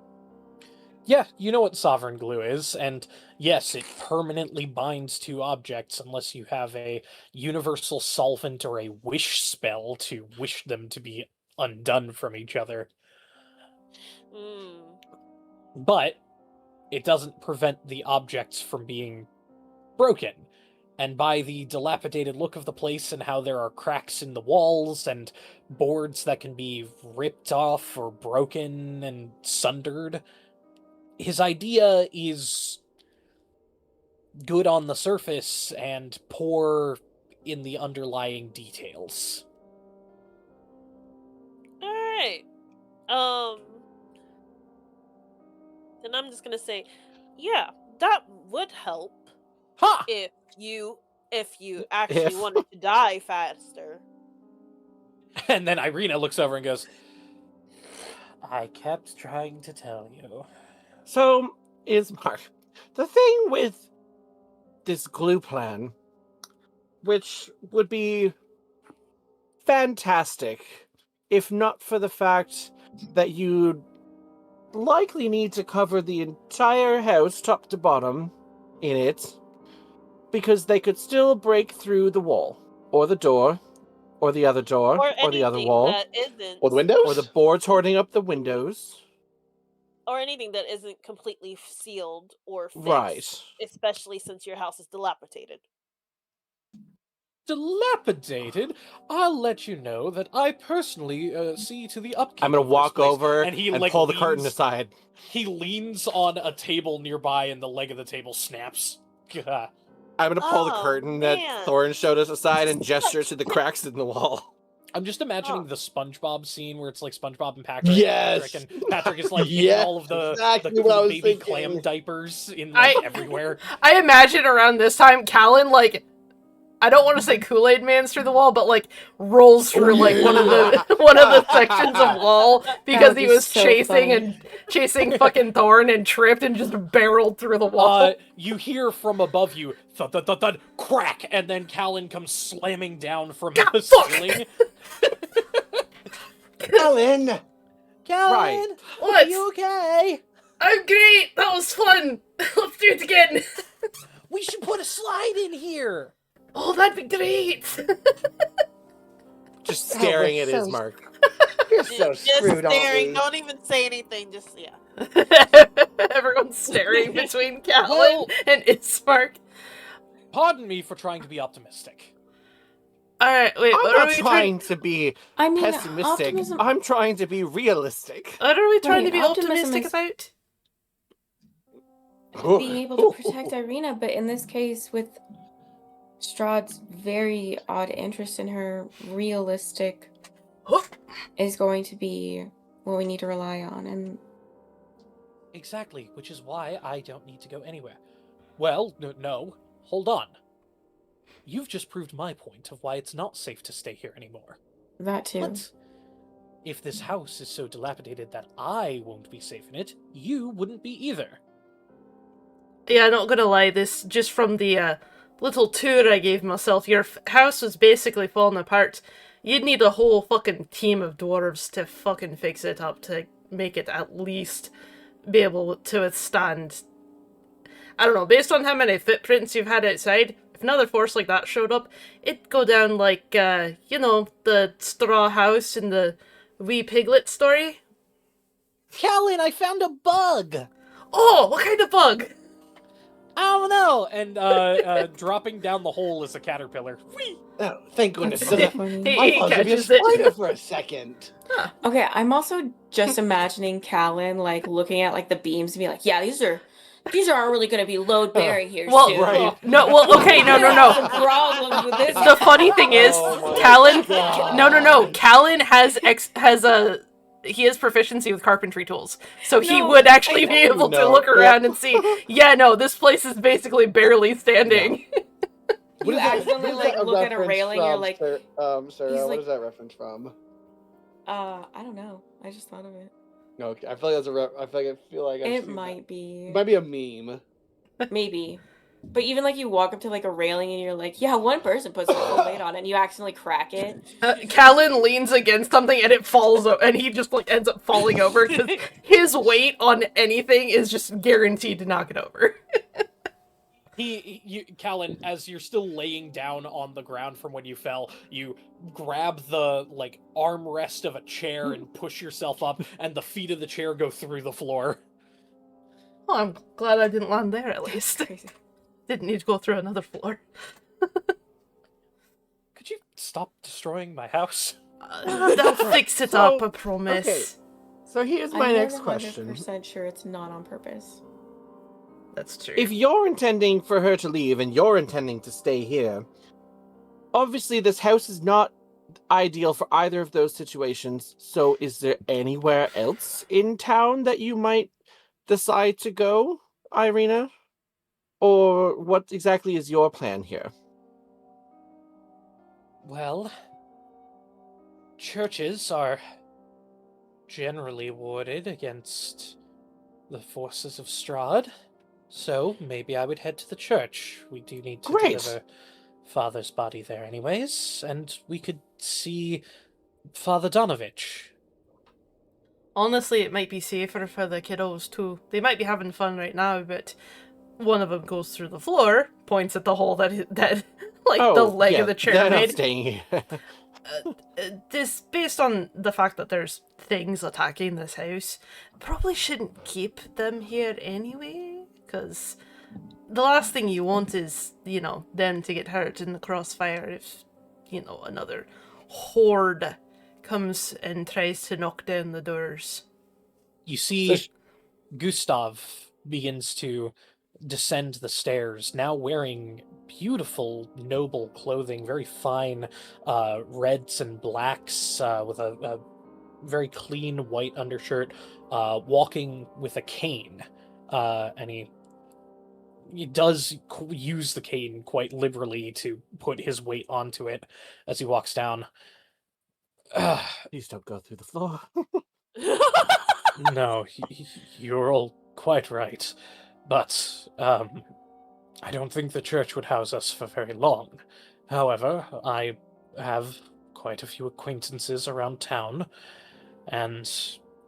Yeah, you know what sovereign glue is, and yes, it permanently binds to objects unless you have a universal solvent or a wish spell to wish them to be undone from each other. Hmm. But it doesn't prevent the objects from being broken. And by the dilapidated look of the place and how there are cracks in the walls and boards that can be ripped off or broken and sundered, his idea is good on the surface and poor in the underlying details. Alright. right. Then I'm just gonna say, yeah, that would help Ha! if you actually If. wanted to die faster. And then Irina looks over and goes, I kept trying to tell you. So, Ismark, the thing with this glue plan, which would be fantastic, if not for the fact that you'd likely need to cover the entire house, top to bottom, in it, because they could still break through the wall, or the door, or the other door, Or or the other anything wall, that isn't Or the windows? or the boards hoarding up the windows. or anything that isn't completely sealed or fixed, Right. especially since your house is dilapidated. Dilapidated? I'll let you know that I personally see to the upkeep. I'm gonna of this walk place. over and he and like pull the curtain leans- aside. He leans on a table nearby, and the leg of the table snaps. Gah. I'm gonna pull the Oh, curtain man. that Thorin showed us aside and gesture to the cracks in the wall. I'm just imagining Oh. the SpongeBob scene where it's like SpongeBob and Patrick. Yes. And Patrick is like hitting Yes, all of the exactly what I was baby thinking. clam diapers in like everywhere. I imagine around this time, Callan, like, I don't want to say Kool-Aid Man's through the wall, but like rolls through like one of the sections of wall because would he be was so chasing funny. fucking Thorn and tripped and just barreled through the wall. You hear from above you, thud, thud, thud, thud, crack, and then Callan comes slamming down from the ceiling. Ellen! Callan, Right. What? are you okay? I'm great. That was fun. Let's do it again. We should put a slide in here. Oh, that'd be great. Just staring at so- Ismark. You're so Just screwed, aren't staring, we? don't even say anything, just yeah. Everyone's staring between Callan Well- and Ismark. Pardon me for trying to be optimistic. Alright, wait, I'm what are not we trying to be I mean, pessimistic. optimism. I'm trying to be realistic. What are we trying Right, to be optimism optimistic is- about? Being able to protect Irina, but in this case, with Strahd's very odd interest in her, realistic is going to be what we need to rely on. And Exactly, which is why I don't need to go anywhere. Well, no, hold on. You've just proved my point of why it's not safe to stay here anymore. that too. But if this house is so dilapidated that I won't be safe in it, you wouldn't be either. Yeah, not gonna lie, this, just from the little tour I gave myself, your house was basically falling apart. You'd need a whole fucking team of dwarves to fucking fix it up to make it at least be able to withstand. I don't know, based on how many footprints you've had outside, if another force like that showed up, it'd go down like, you know, the straw house in the wee piglet story. Callan, I found a bug! Oh, what kind of bug? I don't know! And dropping down the hole is a caterpillar. Whee! Oh, thank goodness. That's So so that- funny. He I thought it was catches a it. spider for a second. Okay, I'm also just imagining Callan like looking at like the beams and be like, yeah, these aren't really going to be load bearing here Well, soon. right. No, well, okay, no. Some problems with this. The funny thing is, Oh my Callan. God. No. Callan has he has proficiency with carpentry tools, so he No, would actually I be able to know. look around and see. Yeah, no, this place is basically barely standing. You accidentally like look at a railing, you're like, Sarah, he's what like- is that reference from? I don't know. I just thought of it. No, okay, I feel like that's a I feel like I've It seen might be. That. Might be a meme. Maybe. But even like you walk up to like a railing and you're like, yeah, one person puts their full weight on it and you accidentally crack it. Callan leans against something and it falls, and he just like ends up falling over because his weight on anything is just guaranteed to knock it over. Callan, as you're still laying down on the ground from when you fell, you grab the, like, armrest of a chair and push yourself up, and the feet of the chair go through the floor. Well, I'm glad I didn't land there at least. Crazy. Didn't need to go through another floor. Could you stop destroying my house? They'll fix it So, up, I promise. okay. So here's my I'm next 100% question. sure it's not on purpose. That's true. If you're intending for her to leave and you're intending to stay here, obviously this house is not ideal for either of those situations. So is there anywhere else in town that you might decide to go, Irina? Or what exactly is your plan here? Well, churches are generally warded against the forces of Strahd, so maybe I would head to the church. We do need to Great. deliver Father's body there anyways, and we could see Father Donovich. Honestly, it might be safer for the kiddos too. They might be having fun right now, but one of them goes through the floor, points at the hole that like the leg of the chair they're not made. staying here. This, based on the fact that there's things attacking this house, probably shouldn't keep them here anyway, because the last thing you want is, them to get hurt in the crossfire if, another horde comes and tries to knock down the doors. You see Gustav begins to descend the stairs, now wearing beautiful, noble clothing, very fine reds and blacks, with a very clean white undershirt, walking with a cane. And he does use the cane quite liberally to put his weight onto it as he walks down. Please don't go through the floor. No, you're all quite right. But, I don't think the church would house us for very long. However, I have quite a few acquaintances around town, and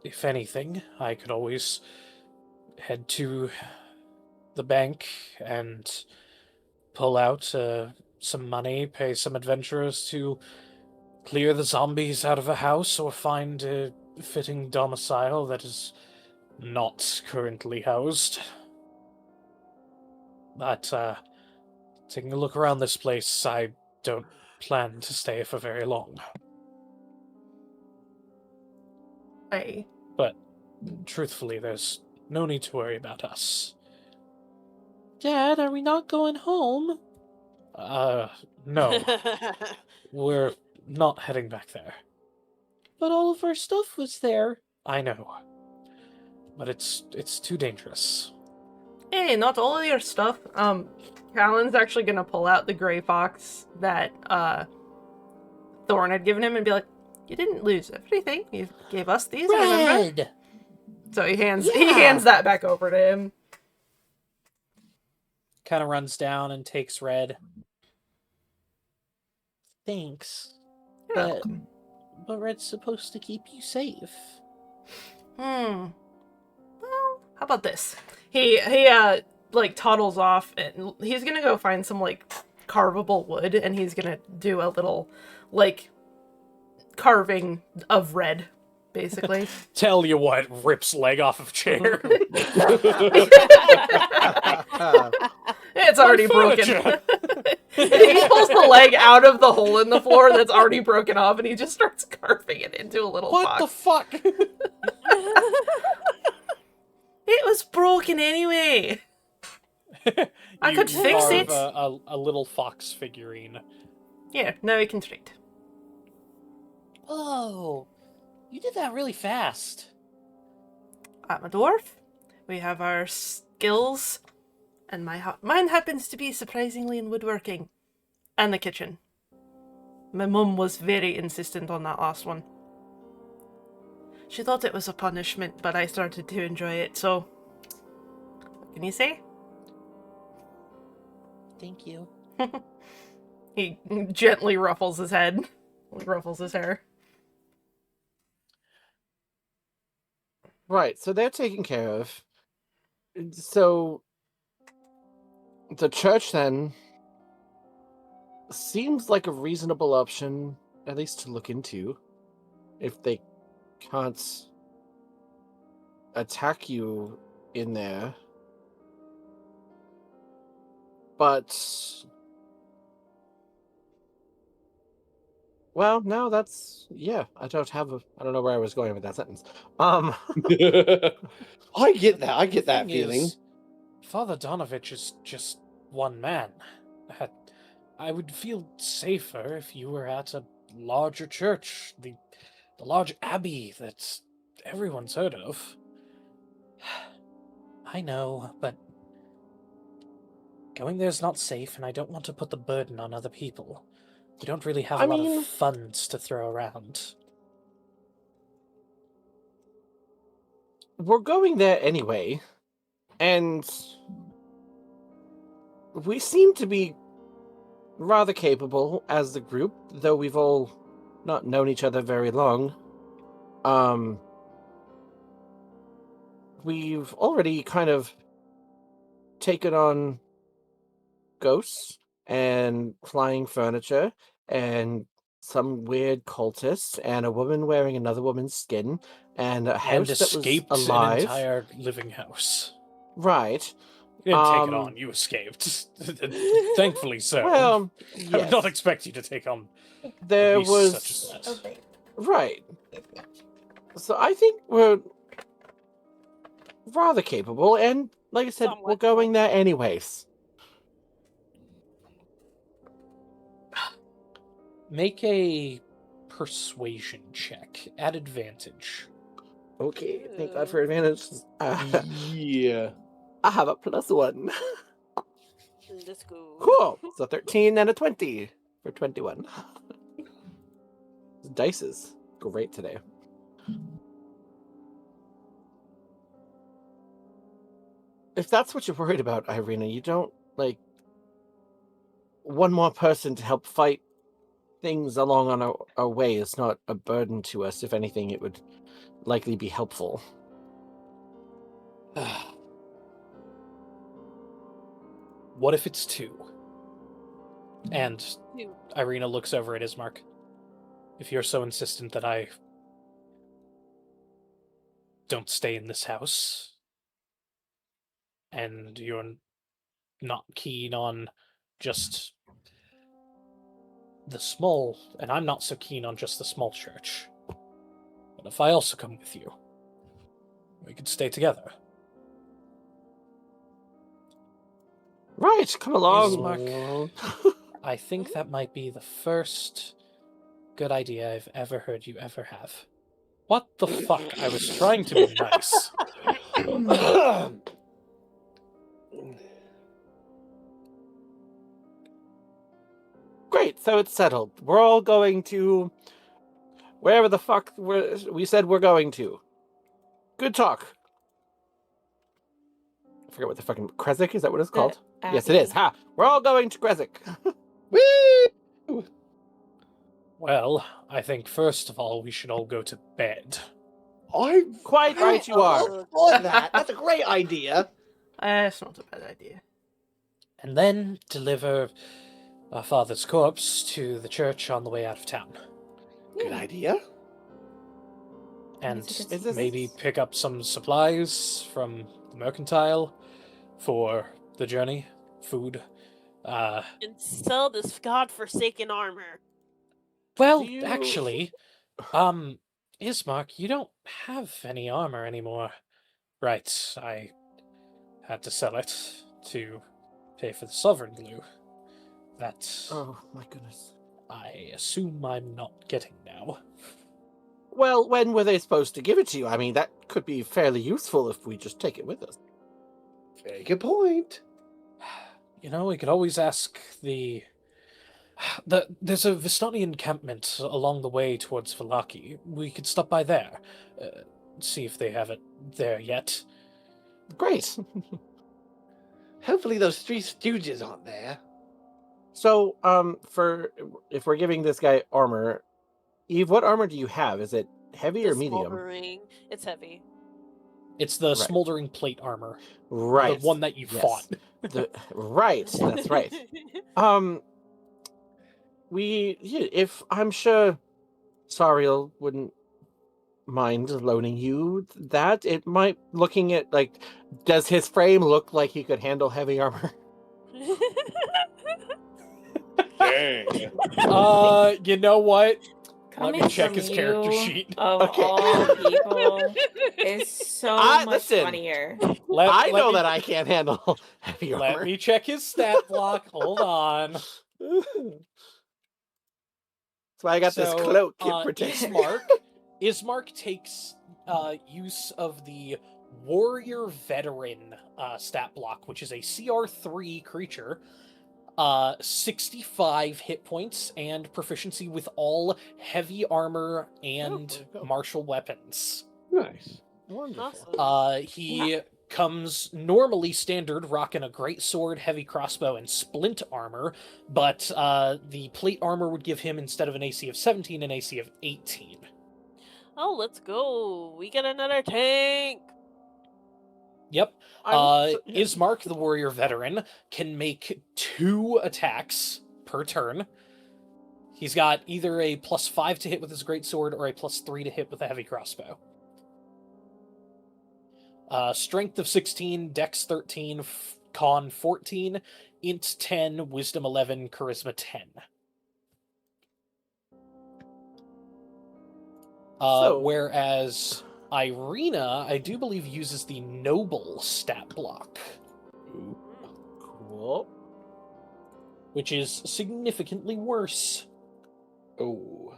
if anything, I could always head to the bank and pull out some money, pay some adventurers to clear the zombies out of a house, or find a fitting domicile that is not currently housed. But, taking a look around this place, I don't plan to stay for very long. Hey. But, truthfully, there's no need to worry about us. Dad, are we not going home? No. We're not heading back there. But all of our stuff was there. I know. But it's too dangerous. Hey, not all of your stuff. Callan's actually gonna pull out the gray fox that Thorn had given him and be like, "You didn't lose everything. You gave us these, remember?" Red! So he hands that back over to him. Kind of runs down and takes Red. Thanks. You're But, welcome. but Red's supposed to keep you safe. Well, how about this? He like toddles off and he's gonna go find some like carvable wood and he's gonna do a little like carving of Red, basically. Tell you what, rips leg off of chair. It's already broken. He pulls the leg out of the hole in the floor that's already broken off and he just starts carving it into a little What the fox. fuck? It was broken anyway. I You could fix carve it. A little fox figurine. Yeah, now he can trade. Oh, you did that really fast. I'm a dwarf. We have our skills, and mine happens to be surprisingly in woodworking and the kitchen. My mum was very insistent on that last one. She thought it was a punishment, but I started to enjoy it, so what can you say? Thank you. He gently ruffles his head, ruffles his hair. Right, so they're taken care of. So the church then seems like a reasonable option, at least to look into, if they can't attack you in there. But well, no, that's I don't know where I was going with that sentence. I get that. I get that Thing feeling. is, Father Donovich is just one man. I would feel safer if you were at a larger church, the large abbey that everyone's heard of. I know, but going there's not safe, and I don't want to put the burden on other people. We don't really have a lot of funds to throw around. We're going there anyway, and we seem to be rather capable as the group, though we've all not known each other very long. We've already kind of taken on ghosts and flying furniture and some weird cultists and a woman wearing another woman's skin and a house And that was escaped alive. an entire living house. Right. You didn't take it on, you escaped. Thankfully so. Well, yes. I would not expect you to take on there was such a mess. Right. So I think we're rather capable, and like I said, we're going there anyways. Make a persuasion check at advantage. Okay, thank God for advantage. Yeah. I have a +1. Let's go. Cool. So 13 and a 20 for 21. The dice is great today. If that's what you're worried about, Irina, you don't, like, one more person to help fight things along on our way is not a burden to us. If anything, it would likely be helpful. What if it's 2? And Irina looks over at Ismark. If you're so insistent that I don't stay in this house, and you're not keen on just the small, and I'm not so keen on just the small church, but if I also come with you, we could stay together. Right, come along. Ismark, I think that might be the first good idea I've ever heard you ever have. What the fuck? I was trying to be nice. Great, so it's settled. We're all going to wherever the fuck we said we're going to. Good talk. I forget what the fucking Kresik, is that what it's called? Yes, it is. Ha! We're all going to Kresik. Woo! Well, I think first of all we should all go to bed. I'm quite right you are. For that. That's a great idea. It's not a bad idea. And then deliver our father's corpse to the church on the way out of town. Good idea. And maybe pick up some supplies from the mercantile for the journey, food. And sell this godforsaken armor. Well, actually, Ismark, you don't have any armor anymore. Right, I had to sell it to pay for the sovereign glue. That... Oh, my goodness. I assume I'm not getting now. Well, when were they supposed to give it to you? I mean, that could be fairly useful if we just take it with us. Very good point. You know, we could always ask there's a Vistani encampment along the way towards Vallaki. We could stop by there, see if they have it there yet. Great. Hopefully those 3 stooges aren't there. So, if we're giving this guy armor, Eve, what armor do you have? Is it heavy or medium? Smoldering. It's heavy. It's the smoldering plate armor. Right. The one that you fought. Right, that's right. If I'm sure Sariel wouldn't mind loaning you that, it might, looking at, like, does his frame look like he could handle heavy armor? Dang. You know what? Let Coming me check from his character you, sheet. Of all people, is so much funnier. I know that I can't handle heavy armor. Let me check his stat block. Hold on. That's why I got this cloak. It protects me. Ismark takes use of the Warrior Veteran stat block, which is a CR3 creature. 65 hit points and proficiency with all heavy armor and martial weapons. Nice. Wonderful. Awesome. He comes normally standard, rocking a great sword, heavy crossbow, and splint armor, but the plate armor would give him, instead of an AC of 17, an AC of 18. Oh, let's go. We get another tank. Yep. Yeah. Ismark, the warrior veteran, can make 2 attacks per turn. He's got either a +5 to hit with his greatsword or a +3 to hit with a heavy crossbow. Strength of 16, Dex 13, Con 14, Int 10, Wisdom 11, Charisma 10. Whereas Irina, I do believe, uses the Noble stat block, Cool. which is significantly worse. Oh.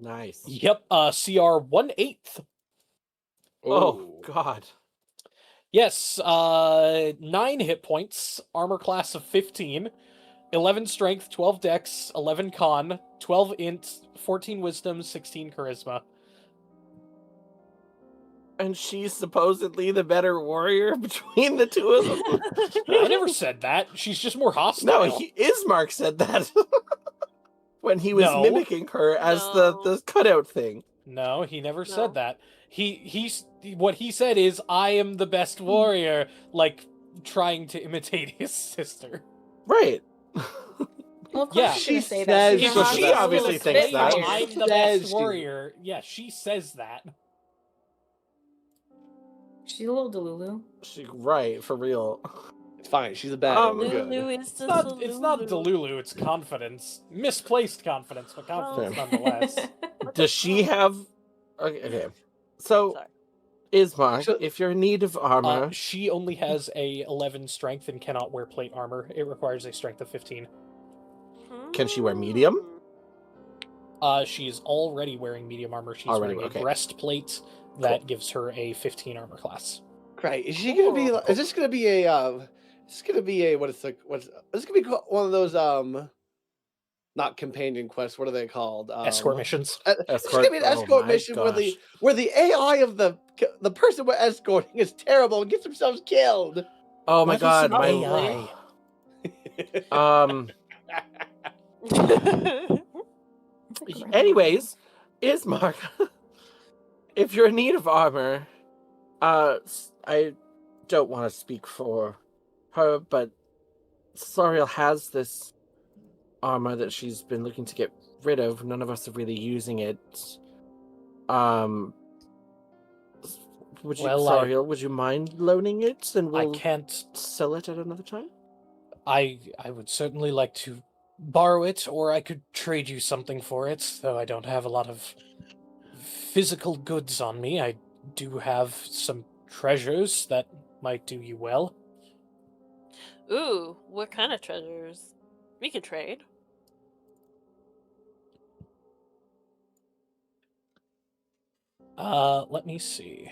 Nice. Yep, CR 1/8. Oh, God. Yes, 9 hit points, armor class of 15, 11 strength, 12 dex, 11 con, 12 int, 14 wisdom, 16 charisma. And she's supposedly the better warrior between the two of them? I never said that. She's just more hostile. No, Ismark said that when he was No. mimicking her as the cutout thing. No, he never No. said that. What he said is, "I am the best warrior," like trying to imitate his sister. Right. Well, of course Yeah. she's She gonna say says that. she's So the she best obviously warrior. thinks that. I'm the Says best she's- warrior. Yeah, she says that. She's a little delulu. Right, for real. It's fine. She's a bad. We're Lulu good. is the It's not Delulu, it's confidence. Misplaced confidence, but confidence Fair. nonetheless. Does she have... Okay. So, Sorry. Ismark, So- if you're in need of armor... She only has a 11 strength and cannot wear plate armor. It requires a strength of 15. Can she wear medium? She's already wearing medium armor. She's Already, wearing okay. a breastplate that Cool. gives her a 15 armor class. Great. Is she gonna be? Cool. Is this gonna be a? Is this gonna be a? Is this gonna be one of those? Not companion quests. What are they called? Escort missions. It's gonna be an Oh escort my mission gosh. where the AI of the person we're escorting is terrible and gets themselves killed. Oh my What is god, an my... AI? Anyways, Ismark, if you're in need of armor, I don't want to speak for her, but Soriel has this armor that she's been looking to get rid of. None of us are really using it. Soriel, would you mind loaning it, and we'll I can't. sell it at another time? I would certainly like to borrow it, or I could trade you something for it, though I don't have a lot of physical goods on me. I do have some treasures that might do you well. Ooh, what kind of treasures? We could trade. Let me see.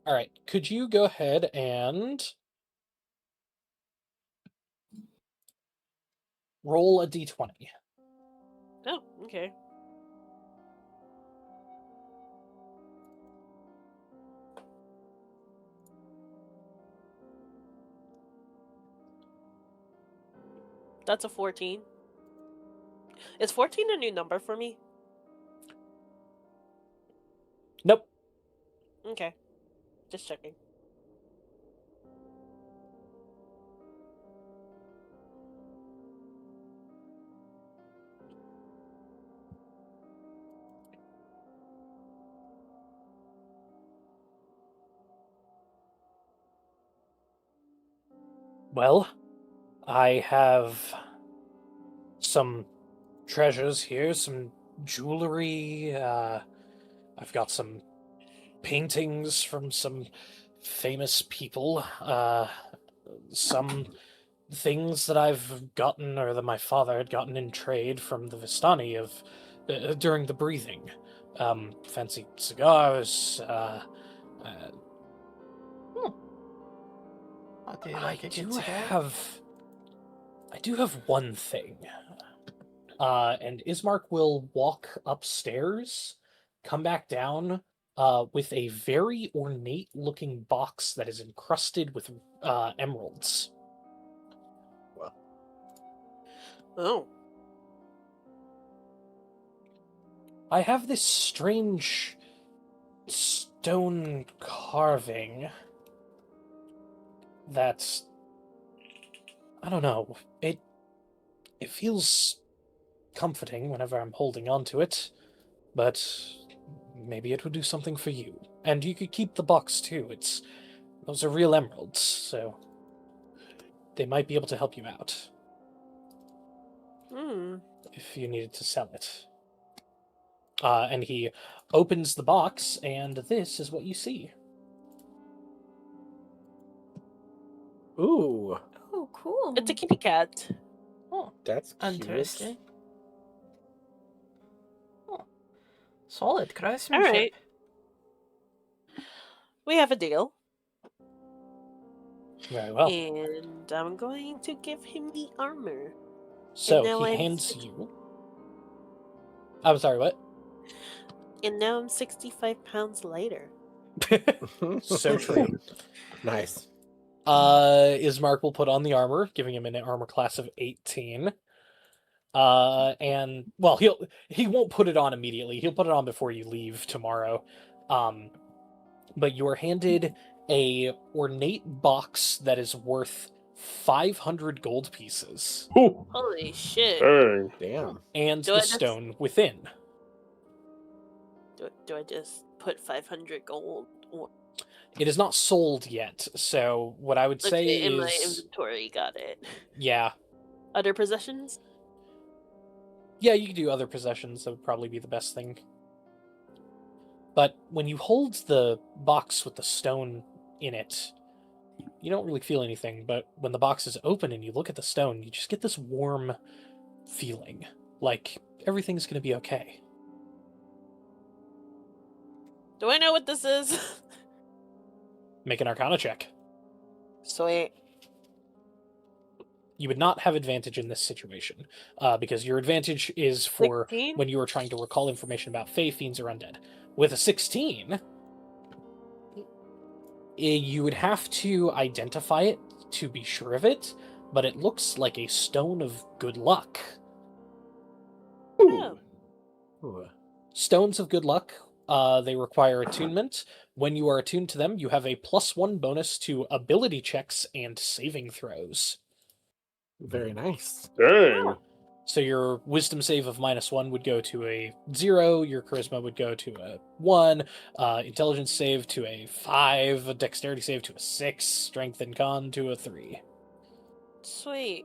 All right, could you go ahead and roll a d20? Oh, okay. That's a 14. Is 14 a new number for me? Nope. Okay. Just checking. Well, I have some treasures here, some jewelry. I've got some paintings from some famous people. Some things that I've gotten, or that my father had gotten in trade from the Vistani of during the breathing. Fancy cigars. I do like a good cigar. I do have one thing. And Ismark will walk upstairs, come back down, with a very ornate-looking box that is encrusted with emeralds. Oh. I have this strange stone carving that, I don't know, it feels comforting whenever I'm holding on to it, but maybe it would do something for you. And you could keep the box too. Those are real emeralds, so they might be able to help you out if you needed to sell it. And he opens the box, and this is what you see. Ooh, Oh, cool. It's a kitty cat. Oh, that's cute. interesting. Oh, solid All craftsmanship. right. We have a deal. Very well. And I'm going to give him the armor. So now he I'm hands six- you. I'm sorry, what? And now I'm 65 pounds lighter. So true. Nice. Ismark will put on the armor, giving him an armor class of 18. And well, he won't put it on immediately. He'll put it on before you leave tomorrow. But you are handed a ornate box that is worth 500 gold pieces, Ooh, Holy shit. dang. Damn. and Do the I just- stone within. Do I just put 500 gold or It is not sold yet, so what I would say in my is, inventory? Got it. yeah, Other possessions? yeah, you could do other possessions. That would probably be the best thing. But when you hold the box with the stone in it, you don't really feel anything. But when the box is open and you look at the stone, you just get this warm feeling, like everything's going to be okay. Do I know what this is? Make an Arcana check. Sweet. You would not have advantage in this situation, because your advantage is for 16? when you are trying to recall information about Fey, Fiends, or Undead. With a 16, you would have to identify it to be sure of it, but it looks like a stone of good luck. Oh. Ooh. Stones of good luck, they require attunement. When you are attuned to them, you have a +1 bonus to ability checks and saving throws. Very nice. Dang. So your wisdom save of -1 would go to a 0, your charisma would go to a 1, intelligence save to a 5, a dexterity save to a 6, strength and con to a 3. Sweet.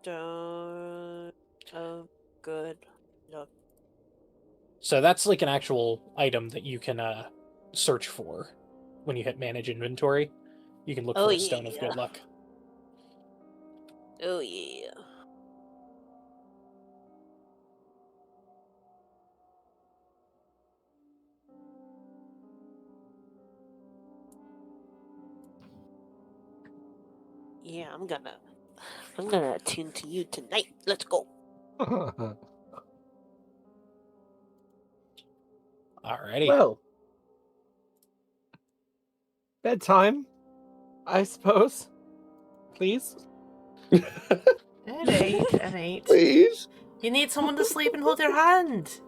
Stone of good luck. So that's like an actual item that you can search for when you hit manage inventory. You can look Oh, for a stone of yeah. good luck. Oh yeah. Yeah, I'm gonna attune to you tonight. Let's go. Alrighty. Well, bedtime, I suppose. Please. Alright. Please? You need someone to sleep and hold your hand.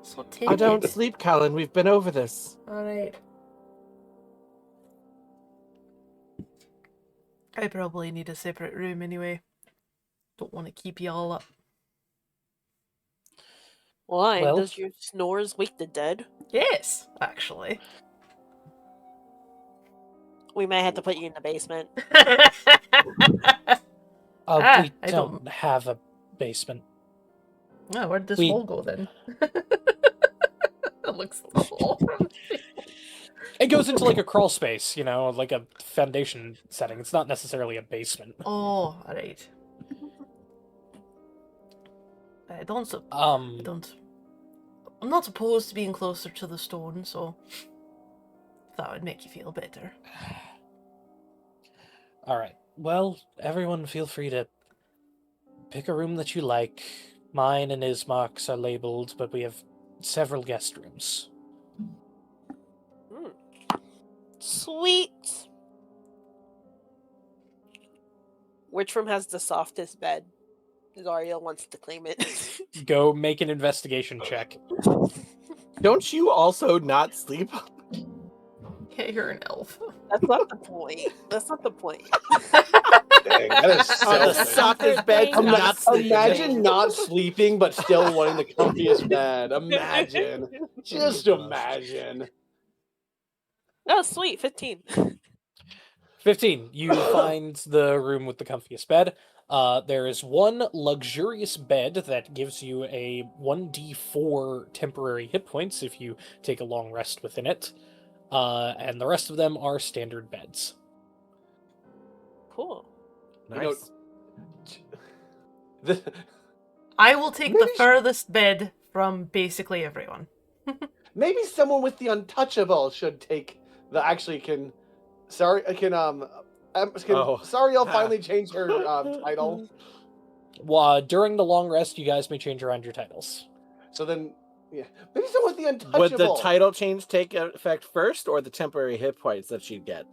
So take I don't it. sleep, Callan. We've been over this. Alright. I probably need a separate room anyway. Don't want to keep you all up. Why? Well- Does your snores wake the dead? Yes, actually. We might have to put you in the basement. We I don't have a basement. Oh, where did this We- hole go then? It looks a little from the It goes into like a crawl space, like a foundation setting. It's not necessarily a basement. Oh, alright. I don't. I'm not opposed to being closer to the stone, so that would make you feel better. All right. Well, everyone, feel free to pick a room that you like. Mine and Ismark's are labeled, but we have several guest rooms. Sweet. Which room has the softest bed? Zariel wants to claim it. Go make an investigation check. Don't you also not sleep? Yeah, you're an elf. That's not the point. That's not the point. Dang, that is On the selfish. softest bed, Comfort not sleeping. Imagine not sleeping but still wanting the comfiest bed. Imagine. Just imagine. Oh, sweet. 15. 15. You find the room with the comfiest bed. There is one luxurious bed that gives you a 1d4 temporary hit points if you take a long rest within it. And the rest of them are standard beds. Cool. Nice. I will take the furthest bed from basically everyone. Maybe someone with the untouchable should take the Sariel finally change her title? During the long rest, you guys may change around your titles. So then, yeah, maybe someone with the untouchable. Would the title change take effect first, or the temporary hit points that she'd get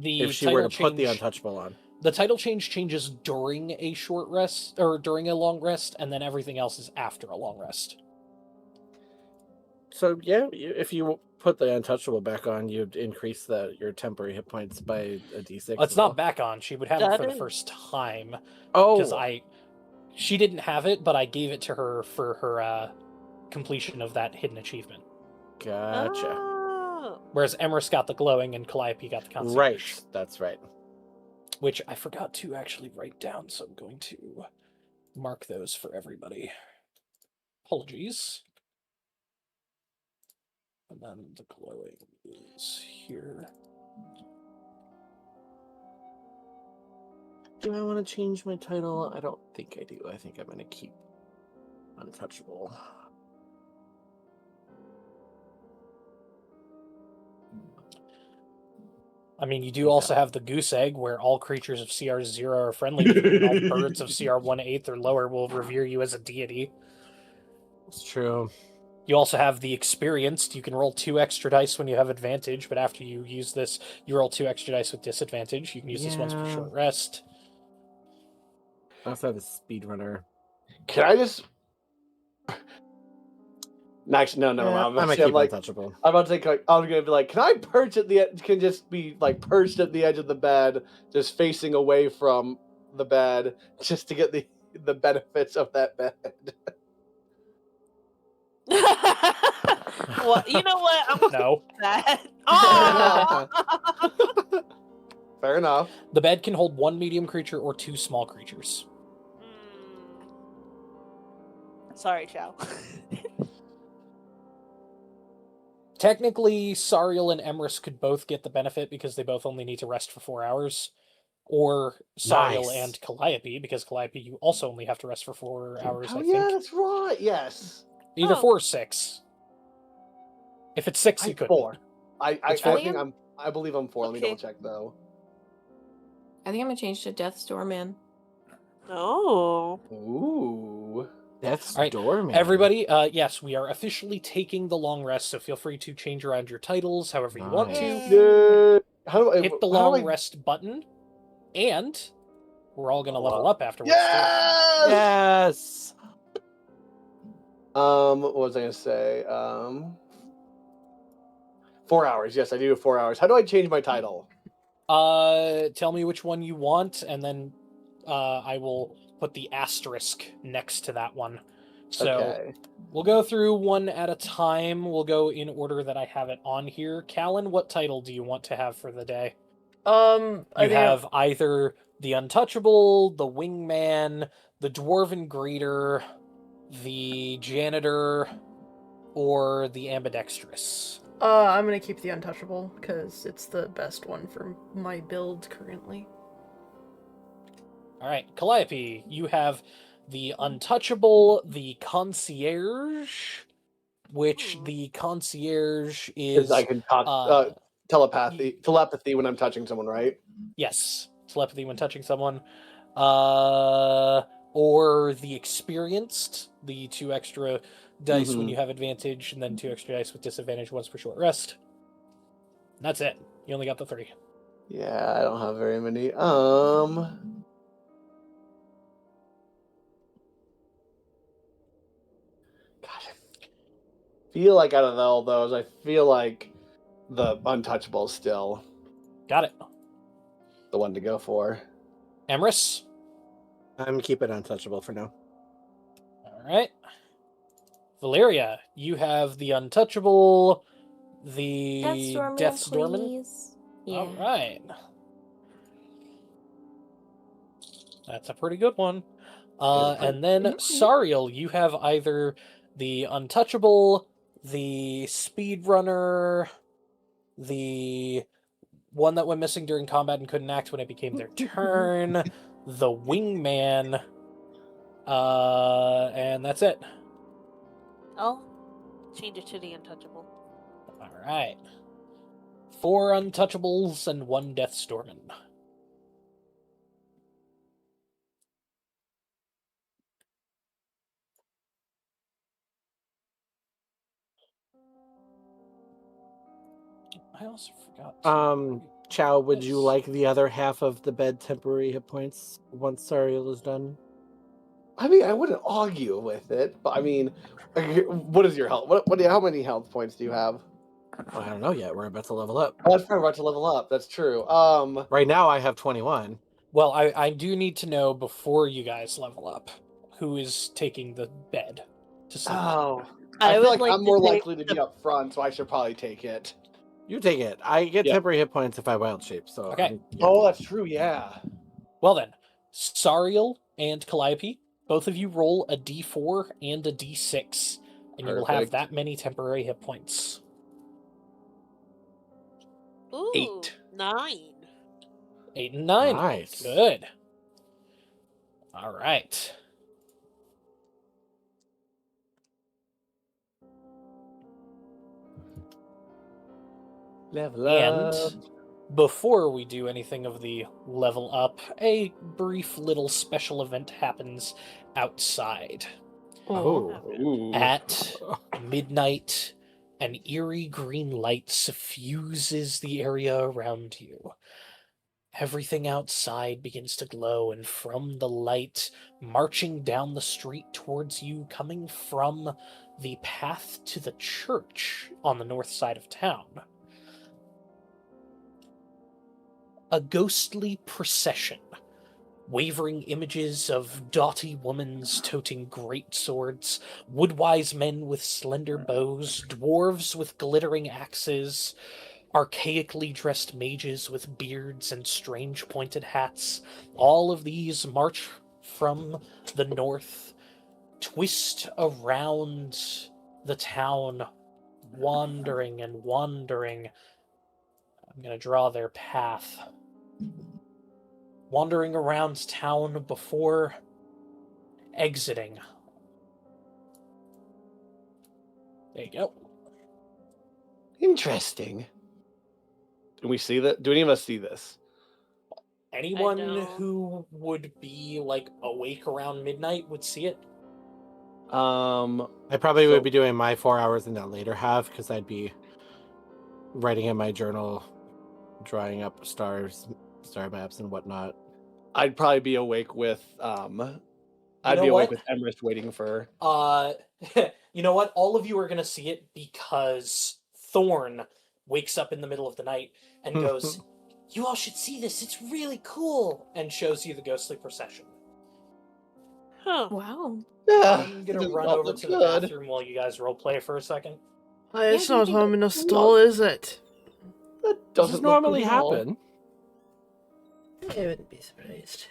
if she were to put the untouchable on? The title changes during a short rest, or during a long rest, and then everything else is after a long rest. So yeah, if you put the untouchable back on, you'd increase your temporary hit points by a d6. It's not back on. She would have it for the first time. Oh, because she didn't have it, but I gave it to her for her completion of that hidden achievement. Gotcha. Oh. Whereas Emrys got the glowing and Calliope got the concierge. Right, that's right. Which I forgot to actually write down, so I'm going to mark those for everybody. Apologies. And then the glowing is here. Do I want to change my title? I don't think I do. I think I'm going to keep untouchable. I mean, you do also have the goose egg, where all creatures of CR 0 are friendly to you, and all birds of CR 1/8 or lower will revere you as a deity. It's true. You also have the experienced. You can roll 2 extra dice when you have advantage, but after you use this, you roll 2 extra dice with disadvantage. You can use this once for short rest. I also have the speedrunner. Can I just? Actually, no. I'm gonna keep untouchable. I'm about to say, I'm gonna be like, can I perch at the edge? Can just be like perched at the edge of the bed, just facing away from the bed, just to get the benefits of that bed. Well, you know what? I'm No. that. Oh! Fair enough. The bed can hold 1 medium creature or 2 small creatures. Sorry, Chow. Technically, Sariel and Emrys could both get the benefit because they both only need to rest for 4 hours. Or Sariel Nice. and Calliope, because Calliope, you also only have to rest for 4 hours, Oh I yeah, think. that's right. Yes. Either Oh. 4 or 6. If it's 6, you could. 4. I It's 4? I believe I'm 4. Let me Okay. double check though. I think I'm gonna change to Death's Doorman. Oh. Ooh. That's All right, Doorman. Everybody, yes, we are officially taking the long rest, so feel free to change around your titles however you want to. Nice. How do I Hit the how do long I- rest button, and we're all going to level up afterwards. Yes. Yes. What was I gonna say? 4 hours. Yes, I do 4 hours. How do I change my title? Tell me which one you want, and then I will put the asterisk next to that one. So Okay. we'll go through one at a time. We'll go in order that I have it on here. Callan, what title do you want to have for the day? I You think have either the Untouchable, the Wingman, the Dwarven Greeter, the Janitor, or the Ambidextrous? I'm gonna keep the Untouchable, because it's the best one for my build currently. All right, Calliope, you have the Untouchable, the Concierge, which the Concierge Because is I can talk telepathy when I'm touching someone, right? yes, telepathy when touching someone, or the Experienced, the 2 extra dice when Mhm. you have advantage, and then 2 extra dice with disadvantage once per short rest. And that's it. You only got the 3. Yeah, I don't have very many. Gosh, I feel like out of all those, I feel like the Untouchable is still Got it. the one to go for. Emrys. I'm keeping Untouchable for now. All right. Valeria, you have the Untouchable, the Death's Dorman, Dorman. please. Yeah. All right. That's a pretty good one. And then Sariel, you have either the Untouchable, the Speedrunner, the one that went missing during combat and couldn't act when it became their turn, the Wingman, and that's it. I'll change it to the Untouchable. All right. 4 Untouchables and 1 Deathstorman. I also forgot. Chow, would you Yes. like the other half of the bed temporary hit points once Sariel is done? I mean, I wouldn't argue with it, but I mean, what is your health? How many health points do you have? Well, I don't know yet. We're about to level up. Oh, that's probably about to level up. That's true. Right now, I have 21. Well, I do need to know before you guys level up who is taking the bed to sleep. Oh, I I feel would like like I'm to more take likely to be up front, so I should probably take it. You take it. I get Yeah. temporary hit points if I wild shape. So Okay. Oh, that's true. Yeah. Well then, Sariel and Calliope, both of you roll a d4 and a d6, and you will have Perfect. that many temporary hit points. Ooh, 8. 9. 8 and 9. Nice. Good. All right. Level And up. before we do anything of the level up, a brief little special event happens outside. Oh. Ooh. At midnight, an eerie green light suffuses the area around you. Everything outside begins to glow, and from the light, marching down the street towards you, coming from the path to the church on the north side of town, a ghostly procession, wavering images of doughty womans toting great swords, woodwise men with slender bows, dwarves with glittering axes, archaically dressed mages with beards and strange pointed hats. All of these march from the north, twist around the town, wandering and wandering. I'm going to draw their path. Wandering around town before exiting. There you go. Interesting. Can we see that? Do any of us see this? Anyone don't. who would be like awake around midnight would see it. I probably would be doing my 4 hours in that later half because I'd be writing in my journal, drawing up star maps and whatnot. I'd probably be awake with I'd know be awake what? with Emrys waiting for. You know what? All of you are gonna see it because Thorn wakes up in the middle of the night and goes, "You all should see this. It's really cool," and shows you the ghostly procession. Huh. Wow. Yeah, I'm it gonna does run not over look to the good. bathroom while you guys roleplay for a second. It's Yeah, not you can ominous at all, is it? That Does doesn't this look normally good at all. happen? I wouldn't be surprised.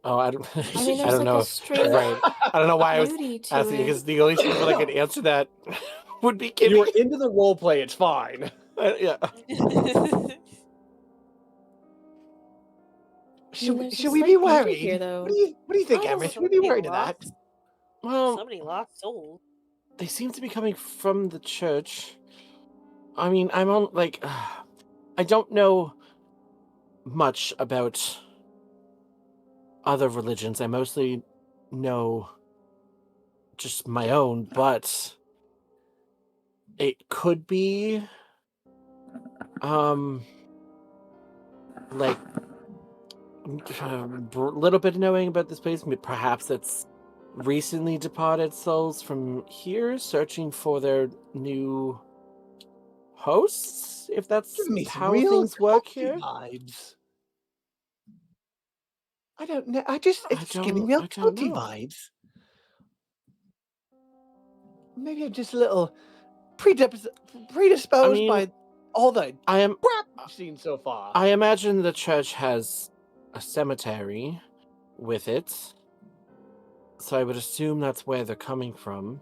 Oh, I don't. I mean, I there's don't like know. a string Right. I don't know why I was nudity to asking it. because the only people that could answer that would be Kimmy. You were into the role play. It's fine. Yeah. mean, there's a Should we slight be beauty worried? here, though. What do you think, Oh, Emma? Should we be worried of that? Well, So many lost souls. they seem to be coming from the church. I mean, I'm on like, I don't know much about other religions. I mostly know just my own, but it could be, like a little bit knowing about this place. Perhaps it's recently departed souls from here searching for their new hosts, if that's Giving me some how real things work culty here. vibes. I don't know. It's just giving real I don't culty know. vibes. Maybe I'm just a little predisposed I mean, by all the I am. crap I've seen so far. I imagine the church has a cemetery with it, so I would assume that's where they're coming from.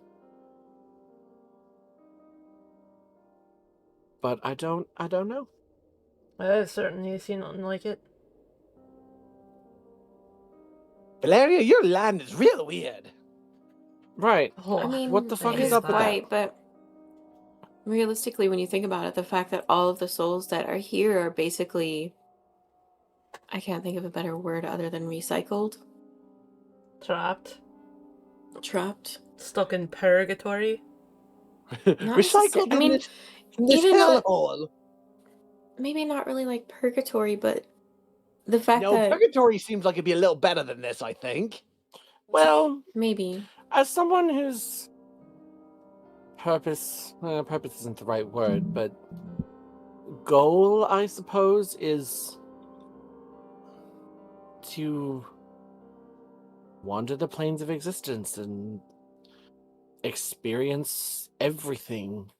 But I don't know. I've certainly seen nothing like it. Valeria, your land is real weird. Right. Oh, I mean, what the fuck it is is up with that? quite, but realistically, when you think about it, the fact that all of the souls that are here are basically, I can't think of a better word other than recycled, trapped, trapped. stuck in purgatory. Not Recycled I in mean, this even not, hellhole. maybe not really like purgatory, but the fact No, that purgatory seems like it'd be a little better than this, I think. Well, maybe. as someone whose purpose isn't the right word, but goal, I suppose, is to wander the planes of existence and experience everything.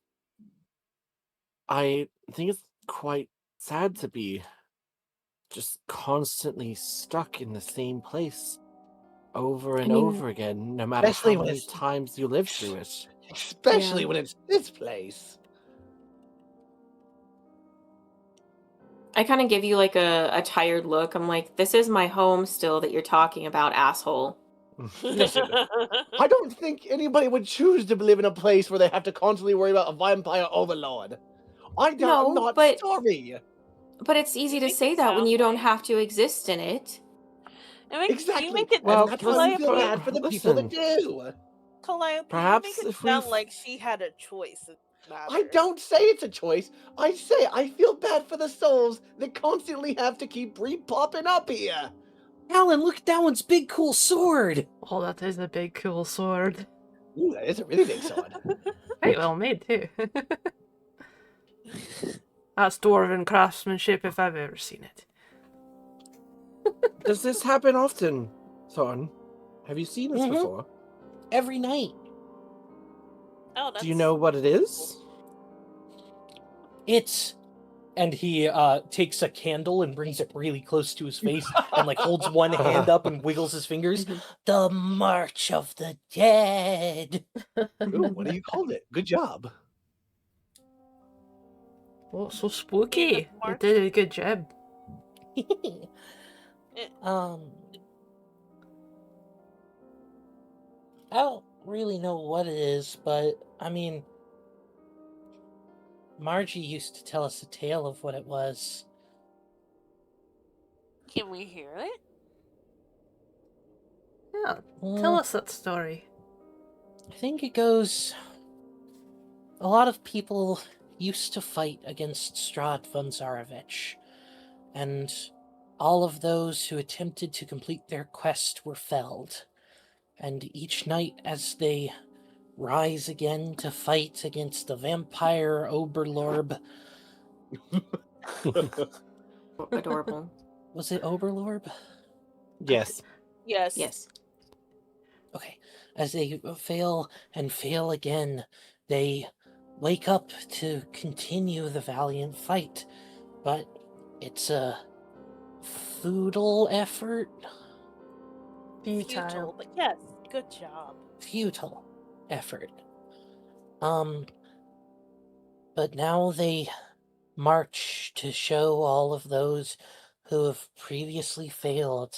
I think it's quite sad to be just constantly stuck in the same place over I and mean, over again, no matter how Especially when many it's times you live through it. especially Yeah. when it's this place. I kind of give you like a tired look. I'm like, this is my home still that you're talking about, asshole. Listen, I don't think anybody would choose to live in a place where they have to constantly worry about a vampire overlord. I'm No, not but sorry. it's easy You to make say it that when sound you don't like have to exist in it. you Exactly. make it Well, And that's why we feel Calliope, bad for the people that do. Calliope, you make perhaps it if sound we've like she had a choice in the I matter. don't say it's a choice. I say I feel bad for the souls that constantly have to keep re-popping up here. Alan, look at that one's big cool sword. Oh, that is a big cool sword. Ooh, that is a really big sword. Quite well made too. That's dwarven craftsmanship if I've ever seen it. Does this happen often, Thorn? Have you seen this Mhm. before? Every night. Oh, that's Do you know what it is? It's and he takes a candle and brings it really close to his face and like holds one hand up and wiggles his fingers. The March of the Dead. Ooh, what do you call it? Good job. Oh, so Name spooky. of You March. did a good job. um I don't really know what it is, but I mean Margie used to tell us a tale of what it was. Can we hear it? Yeah, tell Mm, us that story. I think it goes. A lot of people used to fight against Strahd von Zarovich, and all of those who attempted to complete their quest were felled. And each night, as they rise again to fight against the vampire Oberlorb, Adorable. was it Oberlorb? Yes. Yes. Yes. Okay. As they fail and fail again, they wake up to continue the valiant fight. But it's a futile effort. Futile, but yes, good job. Futile effort. But now they march to show all of those who have previously failed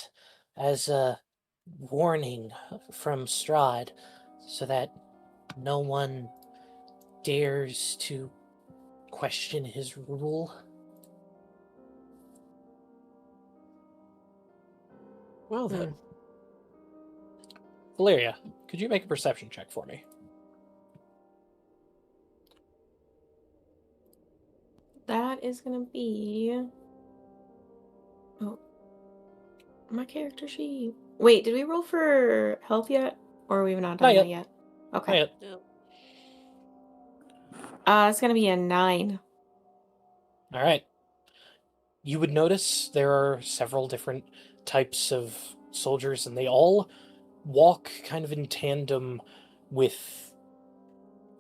as a warning from Strahd, so that no one dares to question his rule. Well then, Valeria, could you make a perception check for me? That is gonna be. Oh, my character sheet. Wait, did we roll for health yet, or we've not done Not that yet. yet? Okay. Not yet. No. It's gonna be a 9. All right. You would notice there are several different types of soldiers, and they all walk kind of in tandem with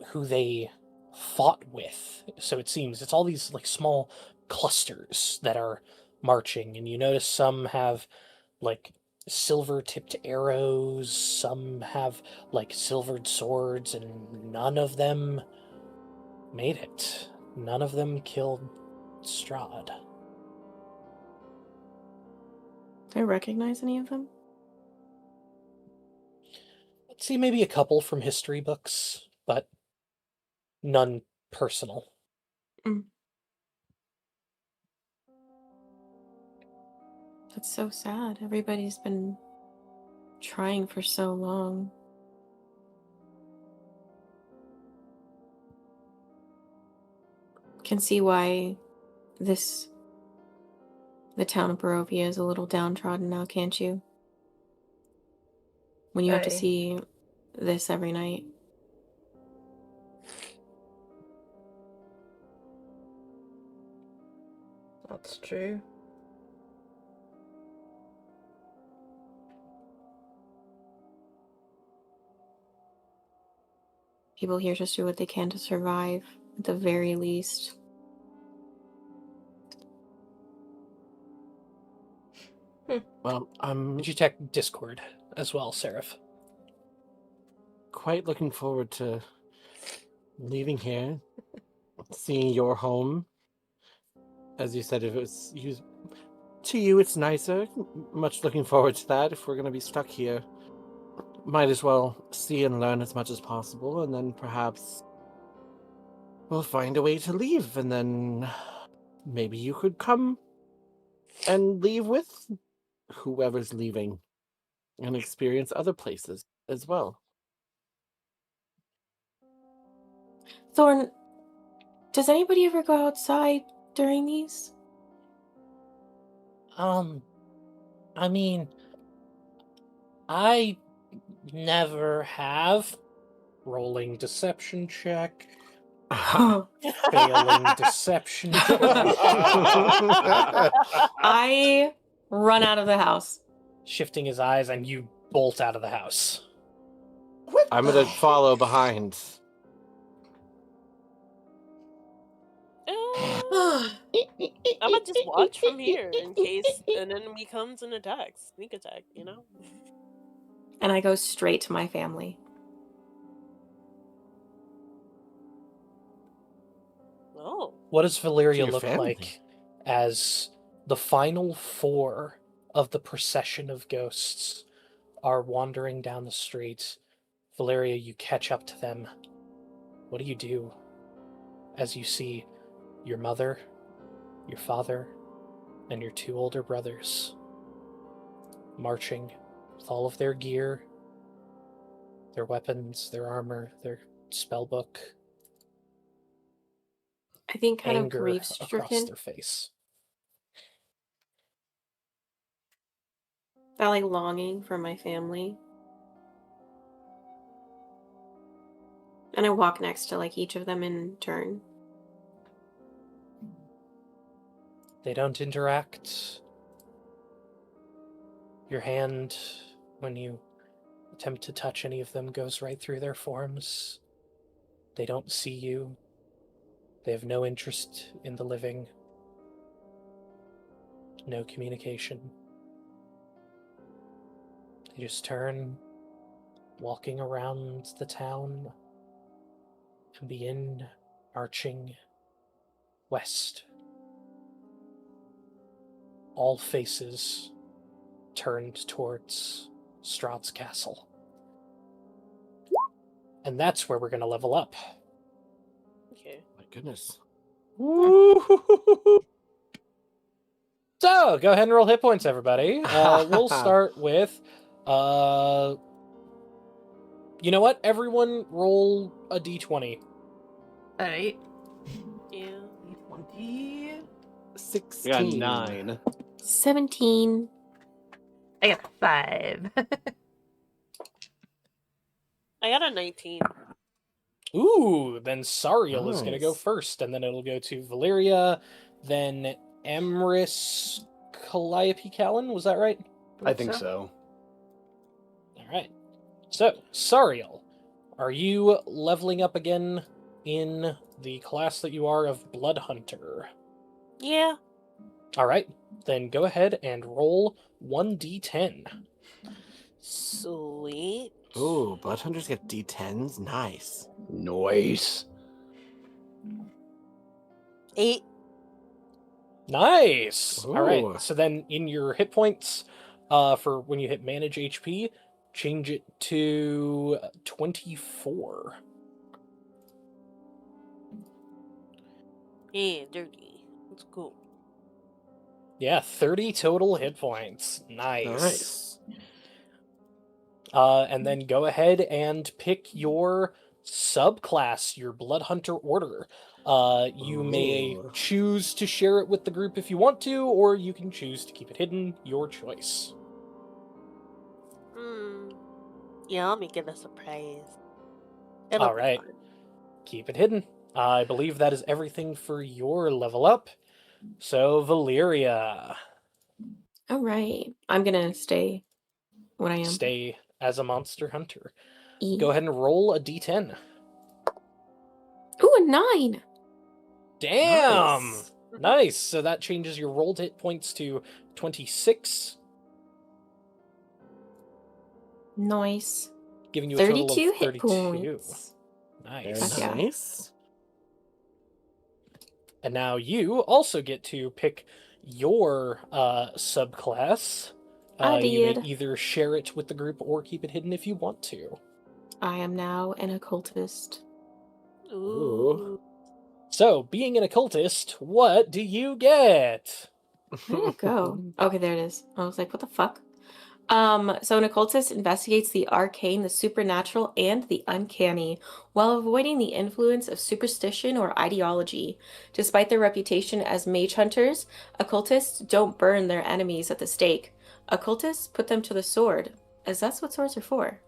who they fought with. So it seems it's all these like small clusters that are marching, and you notice some have like silver tipped arrows, some have like silvered swords, and none of them made it. None of them killed Strahd. Do I recognize any of them? I'd see maybe a couple from history books, but none personal. That's so sad. Everybody's been trying for so long. Can see why the town of Barovia is a little downtrodden now, can't you? When you have to Aye. see this every night. That's true. People here just do what they can to survive, at the very least. well, I'm Did you check Discord as well, Seraph? quite looking forward to leaving here, seeing your home. As you said, if it was you, to you, it's nicer. Much looking forward to that. If we're going to be stuck here, might as well see and learn as much as possible, and then perhaps we'll find a way to leave, and then maybe you could come and leave with whoever's leaving and experience other places as well. Thorn, does anybody ever go outside during these? I mean, I never have. Rolling deception check. Oh. Failing deception check. I run out of the house. Shifting his eyes, and you bolt out of the house. I'm going to follow behind. I'm gonna just watch from here in case an enemy comes and attacks. Sneak attack, you know? And I go straight to my family. Oh. What does Valeria your look family? like as the final 4 of the procession of ghosts are wandering down the street? Valeria, you catch up to them. What do you do as you see your mother, your father, and your 2 older brothers marching with all of their gear, their weapons, their armor, their spellbook, I think kind of anger grief across stricken. their face? That like longing for my family. And I walk next to like each of them in turn. They don't interact. Your hand, when you attempt to touch any of them, goes right through their forms. They don't see you. They have no interest in the living. No communication. They just turn, walking around the town, and begin marching west. All faces turned towards Strahd's castle. And that's where we're going to level up. Okay. My goodness. So, go ahead and roll hit points, everybody. We'll start with... you know what? Everyone roll a d20. Alright. Yeah. 20. 16. I got 9. 17. I got 5. I got a 19. Ooh, then Sariel is going to go Nice. first, and then it'll go to Valeria, then Emrys, Calliope Callan, was that right? I think so. All right. So, Sariel, are you leveling up again in the class that you are of Blood Hunter? Yeah. All right, then go ahead and roll 1d10. Sweet. Ooh, Bloodhunters get D10s? Nice. Nice. 8. Nice. All right. Ooh. So then, in your hit points, for when you hit manage HP, change it to 24. Yeah, dirty. Let's go. Yeah, 30 total hit points. Nice. And then go ahead and pick your subclass, your Blood Hunter order. You may Ooh. choose to share it with the group if you want to, or you can choose to keep it hidden. Your choice. Yeah, I'll make it a surprise. All right. Keep it hidden. I believe that is everything for your level up. So, Valeria, All right. I'm gonna stay what I am. stay as a monster hunter. E. Go ahead and roll a d10. Ooh, a 9. Damn! Nice. Nice. So that changes your rolled hit points to 26, Nice. giving you a total 32 of hit 32. points. Very Nice. Fuck yeah. nice. And now you also get to pick your subclass. I You may did. either share it with the group or keep it hidden if you want to. I am now an occultist. Ooh. So, being an occultist, what do you get? Where did it go? Okay, there it is. I was like, what the fuck? So an occultist investigates the arcane, the supernatural, and the uncanny, while avoiding the influence of superstition or ideology. Despite their reputation as mage hunters, occultists don't burn their enemies at the stake. Occultists put them to the sword, as that's what swords are for.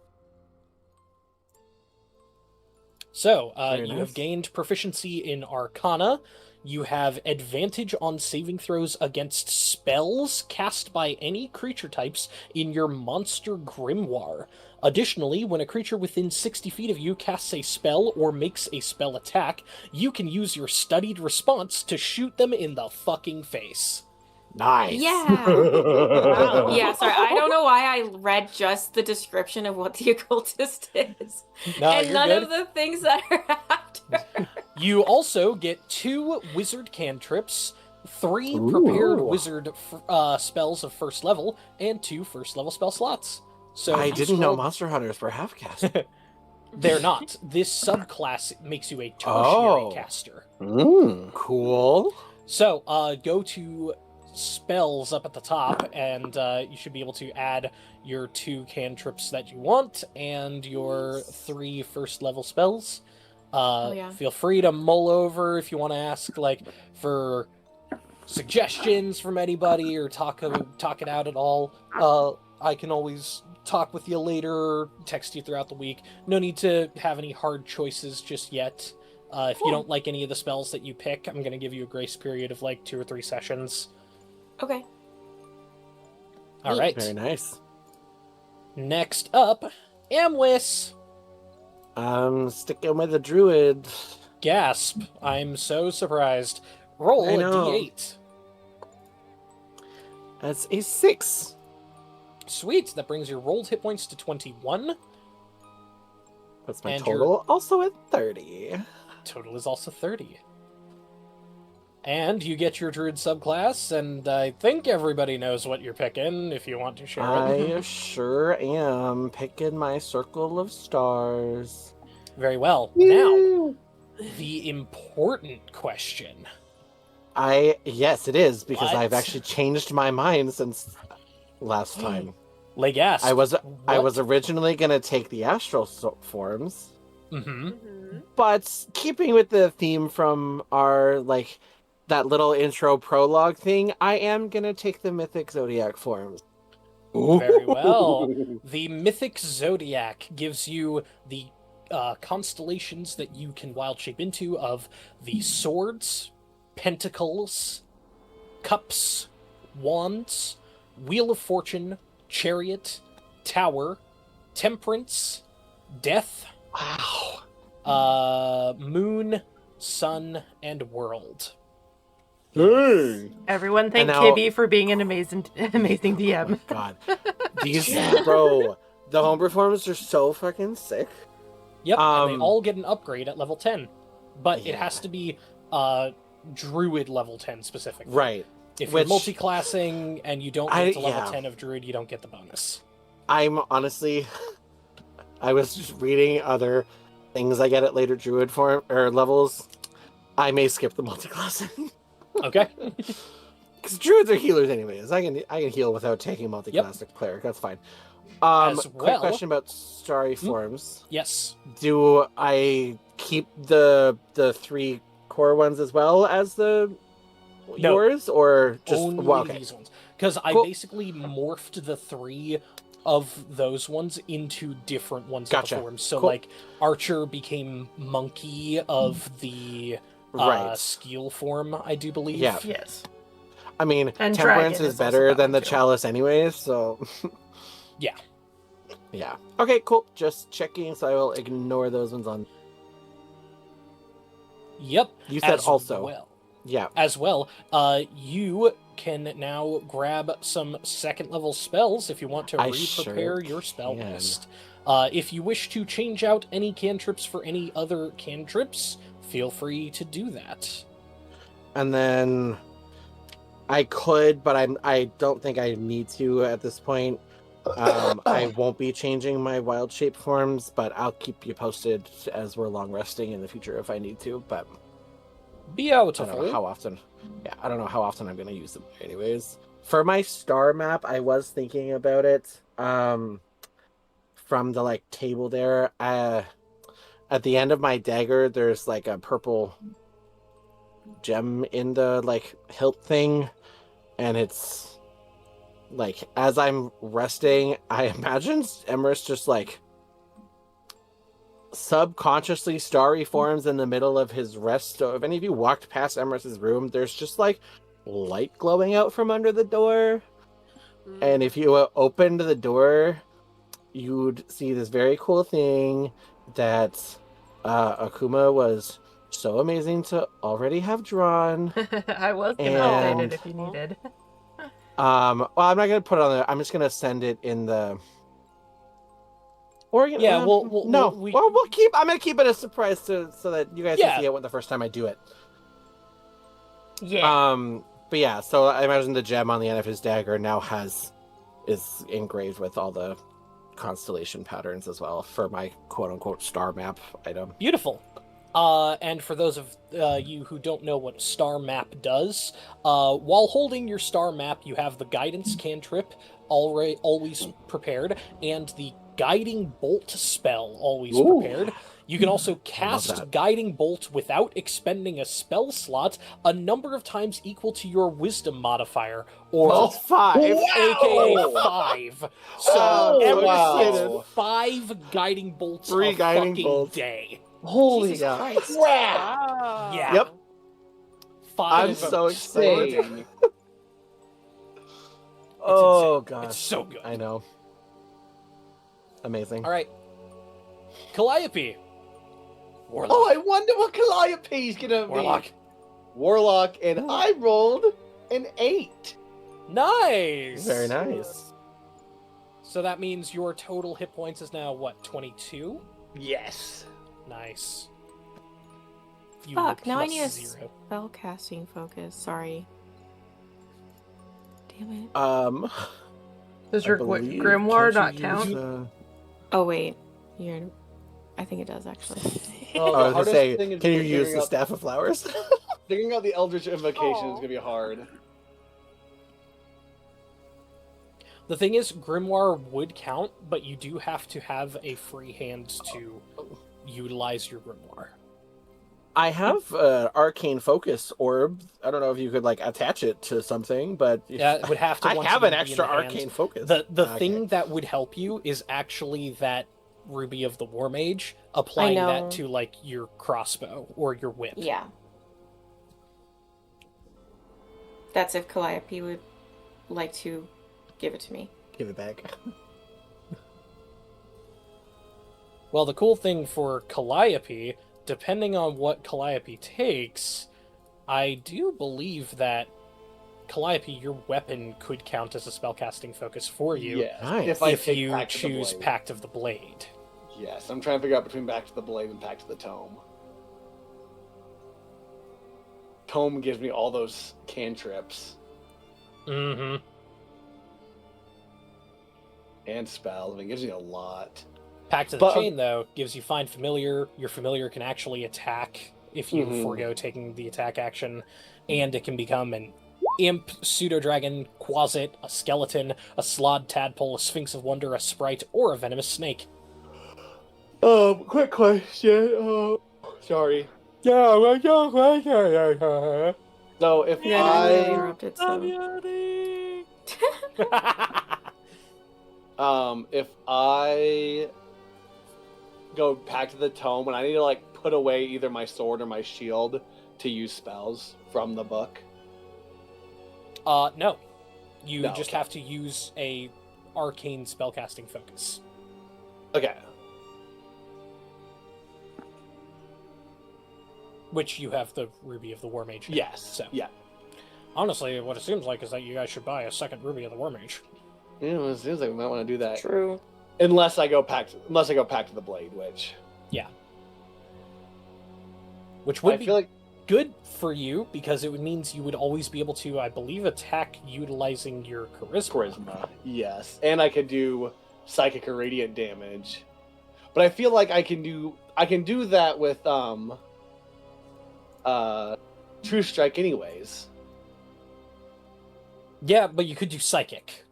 So, Very you nice. have gained proficiency in Arcana. You have advantage on saving throws against spells cast by any creature types in your monster grimoire. Additionally, when a creature within 60 feet of you casts a spell or makes a spell attack, you can use your studied response to shoot them in the fucking face. Nice. Yeah. Wow. Yeah, sorry, I don't know why I read just the description of what the occultist is. No, and you're none good. of the things that are after. You also get 2 wizard cantrips, 3 prepared Ooh. wizard spells of first level, and 2 first level spell slots. So I you didn't know scroll- monster hunters were half cast. They're not. This subclass makes you a tertiary Oh. caster. Cool. So, go to spells up at the top, and you should be able to add your 2 cantrips that you want, and your 3 first level spells. Yeah. Feel free to mull over if you want to ask, like, for suggestions from anybody, or talk it out at all. I can always talk with you later, text you throughout the week. No need to have any hard choices just yet. If you don't like any of the spells that you pick, I'm going to give you a grace period of like 2 or 3 sessions. Okay. All right. Very nice. Next up, Amwis. Sticking with the druid. Gasp. I'm so surprised. Roll I a know. d8. That's a 6. Sweet. That brings your rolled hit points to 21. That's my And total. Also at 30. Total is also 30. And you get your druid subclass, and I think everybody knows what you're picking if you want to share it. I sure am picking my circle of stars. Very well. Now, the important question. Yes, it is, because What? I've actually changed my mind since last time. Legas. I was originally gonna take the astral forms, Mm-hmm. but keeping with the theme from our that little intro prologue thing, I am gonna take the mythic zodiac forms. Very well. The mythic zodiac gives you the constellations that you can wild shape into of the swords, pentacles, cups, wands, wheel of fortune, chariot, tower, temperance, death, Wow. moon, sun, and world. Dang. Everyone thank And now- KB for being an amazing DM. Oh my god. These, bro, the homebrew forms are so fucking sick. Yep, and they all get an upgrade at level 10. But it Yeah. has to be druid level 10 specifically. Right. If Which- you're multi-classing and you don't get to level yeah. 10 of druid, you don't get the bonus. I'm honestly, I was just reading other things I get at later druid form or levels. I may skip the multiclassing. Okay. Because druids are healers anyways. I can heal without taking multiclassic cleric. That's fine. As Quick well- question about starry forms. Yes. Do I keep the 3 core ones as well as No. yours, or just Only well, okay. these ones. Because I Cool. basically morphed the 3 of those ones into different ones Gotcha. of the forms. So, Cool. like, Archer became Monkey of the Right. Skeel form, I do believe. Yeah. Yes. I mean, And temperance dragon is is also better that than one, the too. chalice anyways, so Yeah. yeah. Okay, cool. Just checking, so I will ignore those ones on. Yep. You said as also. Well. Yeah. As well, you can now grab some second level spells if you want to I re-prepare sure your spell can. list. If you wish to change out any cantrips for any other cantrips, feel free to do that. And then I could, but I don't think I need to at this point. I won't be changing my wild shape forms, but I'll keep you posted as we're long resting in the future if I need to. But I don't know Beautiful. how often. Yeah, I don't know how often I'm going to use them. Anyways, for my star map, I was thinking about it. From the table there, at the end of my dagger, there's a purple gem in the hilt thing, and it's as I'm resting, I imagine Emrys just subconsciously starry forms in the middle of his rest. So if any of you walked past Emrys's room, there's just light glowing out from under the door. And if you opened the door, you'd see this very cool thing that Akuma was so amazing to already have drawn. I was gonna And- update it if you needed. Well, I'm not gonna put it on there. I'm just gonna send it in the. Or Yeah, we'll keep. I'm gonna keep it a surprise so that you guys Yeah. can see it the first time I do it. Yeah. But yeah, so I imagine the gem on the end of his dagger now is engraved with all the constellation patterns as well for my quote-unquote star map item. Beautiful. And for those of you who don't know what star map does, while holding your star map, you have the guidance cantrip always prepared, and the guiding bolt spell always Ooh. prepared. You can also cast that. guiding bolt without expending a spell slot a number of times equal to your wisdom modifier, or Oh, 5. aka Wow. 5. So Oh, Emrys wow. gets 5 guiding bolts 3 a guiding fucking bolts. day. Holy Jesus Yeah. Christ. Wow. Yeah. Yep. 5 I'm so excited. Insane. Oh insane. gosh. It's so good. I know. Amazing. All right. Calliope. Warlock. Oh, I wonder what Calliope's gonna be. Warlock. Warlock, and I rolled an 8. Nice! Very nice. So that means your total hit points is now, what, 22? Yes. Nice. You Fuck, now I plus need a 0. spell casting focus. Sorry. Damn it. Does I your believe- grimoire can't you not use, count? Oh, wait. I think it does, actually. Oh, I the was gonna hardest say, thing is can you use figuring the out, Staff of Flowers? figuring out the Eldritch Invocation is Aw. gonna be hard. The thing is, Grimoire would count, but you do have to have a free hand to utilize your Grimoire. I have Arcane Focus Orb. I don't know if you could like attach it to something, but Yeah, it would have to I once have an again be in extra the hand. Arcane Focus. The Okay. thing that would help you is actually that Ruby of the War Mage, I applying know. that to like your crossbow or your whip. Yeah. That's if Calliope would like to give it to me. Give it back. Well, the cool thing for Calliope, depending on what Calliope takes, I do believe that Calliope, your weapon could count as a spellcasting focus for you Yes. Nice. if take you Pact of the choose Blade. Pact of the Blade. Yes, I'm trying to figure out between Pact of the Blade and Pact of the Tome. Tome gives me all those cantrips Mm-hmm. and spells. I mean, it gives me a lot. Pact of the But- Chain, though, gives you Find Familiar. Your Familiar can actually attack if you Mhm. forego taking the attack action, and it can become an Imp, Pseudo-Dragon, Quasit, a Skeleton, a Slod Tadpole, a Sphinx of Wonder, a Sprite, or a Venomous Snake. Quick question. Sorry. So if Yeah, I I interrupted, so. if I go back to the tome and I need to like put away either my sword or my shield to use spells from the book. No. You No, just okay. have to use a arcane spellcasting focus. Okay. Which you have the Ruby of the War Mage. now, Yes. So Yeah. honestly, what it seems like is that you guys should buy a second Ruby of the War Mage. Yeah, well, it seems like we might want to do that. True. Unless I go back to the blade, which Which I would be feel like good for you because it means you would always be able to, I believe, attack utilizing your charisma. charisma. Yes. And I could do psychic or radiant damage. But I feel like I can do that with True Strike anyways. Yeah, but you could do psychic.